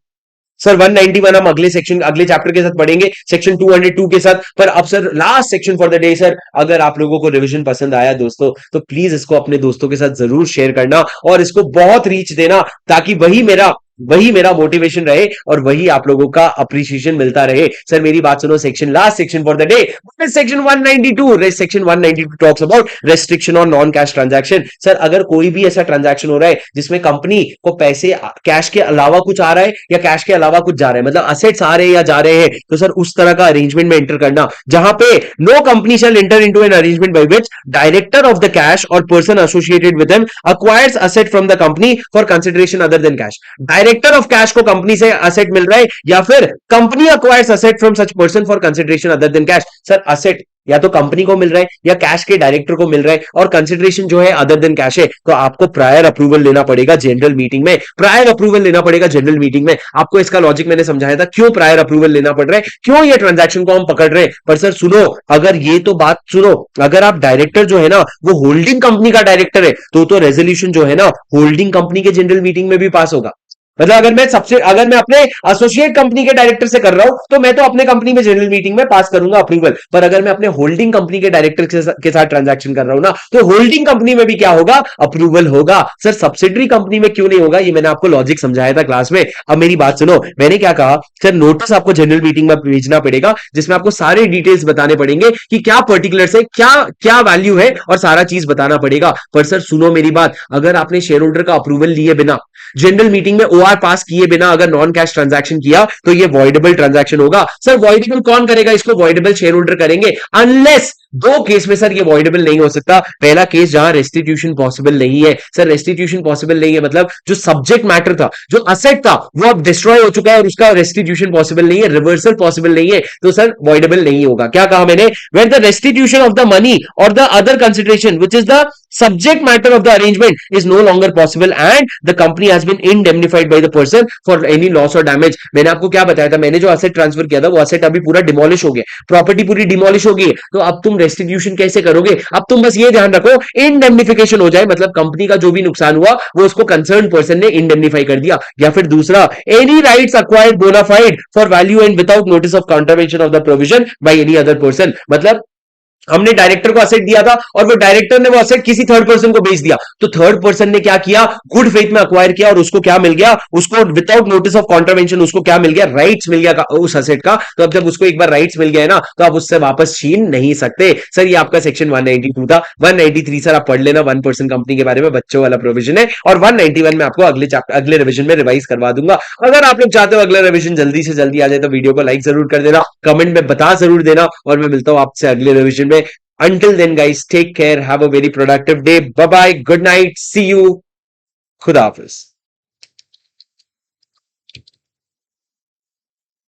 सर 191 हम अगले सेक्शन अगले चैप्टर के साथ पढ़ेंगे, सेक्शन 202 के साथ। पर अब sir last section for the day sir, अगर आप लोगों को रिवीजन पसंद आया दोस्तों तो प्लीज इसको अपने दोस्तों के साथ जरूर शेयर करना और इसको बहुत रीच देना, ताकि वही मेरा मोटिवेशन रहे और वही आप लोगों का अप्रिसिएशन मिलता रहे। सर मेरी बात सुनो, section last section for the day section 192। Section 192 talks about restriction on non cash transaction. Sir अगर कोई भी ऐसा ट्रांजैक्शन हो रहा है जिसमें कंपनी को पैसे कैश के अलावा कुछ आ रहा है या कैश के अलावा कुछ जा रहा है, मतलब असेट्स आ रहे हैं या जा रहे हैं, तो सर उस तरह का अरेंजमेंट में एंटर करना जहां पे no company shall enter into an arrangement by which director of the cash और person associated with him acquires asset from the company for consideration other than cash। Director of cash को company से asset मिल रहा है या फिर company acquires asset from such person for consideration other than cash। Sir asset या तो company को मिल रहा है या कैश के डायरेक्टर को मिल रहा है और कंसिडरेशन जो है अदर देन कैश है, तो आपको प्रायर अप्रूवल लेना पड़ेगा जनरल मीटिंग में। प्रायर अप्रूवल लेना पड़ेगा जनरल मीटिंग में। आपको इसका लॉजिक मैंने समझाया था, क्यों प्रायर अप्रूवल लेना पड़ रहा है, क्यों ये ट्रांजैक्शन को हम पकड़ रहे हैं। पर सर सुनो, अगर ये तो बात सुनो, अगर आप डायरेक्टर जो है ना वो होल्डिंग कंपनी का डायरेक्टर है तो रेजोल्यूशन जो है ना होल्डिंग कंपनी के जनरल मीटिंग में भी पास होगा। मतलब अगर मैं अपने एसोसिएट कंपनी के डायरेक्टर से कर रहा हूं तो मैं तो अपने कंपनी में जनरल मीटिंग में पास करूंगा अप्रूवल। पर अगर मैं अपने होल्डिंग कंपनी के डायरेक्टर के साथ ट्रांजैक्शन कर रहा हूं ना तो होल्डिंग कंपनी में भी क्या होगा, अप्रूवल होगा। सर सब्सिडरी कंपनी में क्यों नहीं होगा, ये मैंने आपको लॉजिक समझाया था क्लास में। अब मेरी बात सुनो, मैंने क्या कहा, सर नोटिस आपको जनरल मीटिंग में भेजना पड़ेगा जिसमें आपको सारे डिटेल्स बताने पड़ेंगे कि क्या पर्टिकुलर से क्या क्या वैल्यू है और सारा चीज बताना पड़ेगा। पर सर सुनो मेरी बात, अगर आपने शेयर होल्डर का अप्रूवल लिए बिना जनरल मीटिंग में ओआर पास किए बिना अगर नॉन कैश ट्रांजैक्शन किया तो ये वॉइडेबल ट्रांजैक्शन होगा। सर वॉइडेबल कौन करेगा इसको, वॉइडेबल शेयर होल्डर करेंगे। अनलेस दो केस में सर ये वॉइडेबल नहीं हो सकता। पहला केस जहां रेस्टिट्यूशन पॉसिबल नहीं है। सर रेस्टिट्यूशन पॉसिबल नहीं है मतलब जो सब्जेक्ट मैटर था, जो असेट था, वो अब डिस्ट्रॉय हो चुका है और उसका रेस्टिट्यूशन पॉसिबल नहीं है, रिवर्सल पॉसिबल नहीं है, तो सर वॉइडेबल नहीं होगा। क्या कहा मैंने, where the restitution of the money और the other consideration which is the subject matter of the arrangement is no longer possible and the company has been indemnified by the person for any loss or damage। मैंने आपको क्या बताया था, मैंने जो asset transfer किया था वो असेट अभी पूरा डिमोलिश हो गया, प्रॉपर्टी पूरी डिमोलिश हो गई, तो अब तुम रेस्टिट्यूशन कैसे करोगे। अब तुम बस ये ध्यान रखो इंडेमनिफिकेशन हो जाए, मतलब कंपनी का जो भी नुकसान हुआ वो उसको कंसर्न पर्सन ने इंडेमनिफाई कर दिया। या फिर दूसरा, any rights acquired bona fide for value and without notice of contravention of the provision by any other person. मतलब हमने डायरेक्टर को असेट दिया था और वो डायरेक्टर ने वो असेट किसी थर्ड पर्सन को बेच दिया, तो थर्ड पर्सन ने क्या किया, गुड फेथ में अक्वायर किया और उसको क्या मिल गया, उसको विदाउट नोटिस ऑफ कॉन्ट्रवेंशन उसको क्या मिल गया, राइट्स मिल गया उस असेट का। तो अब जब उसको एक बार राइट्स मिल गया है ना तो आप उससे वापस छीन नहीं सकते। सर ये आपका सेक्शन 192 था। 193 सर आप पढ़ लेना, 1% कंपनी के बारे में बच्चों वाला प्रोविजन है, और 191 में आपको अगले रिविजन में रिवाइज करवा दूंगा। अगर आप लोग चाहते हो अगला रिविजन जल्दी से जल्दी आ जाए तो वीडियो को लाइक जरूर कर देना, कमेंट में बता जरूर देना, और मैं मिलता हूं आपसे अगले रिविजन में। Until then guys, take care, have a very productive day, bye bye, good night, see you, खुदा हाफिज।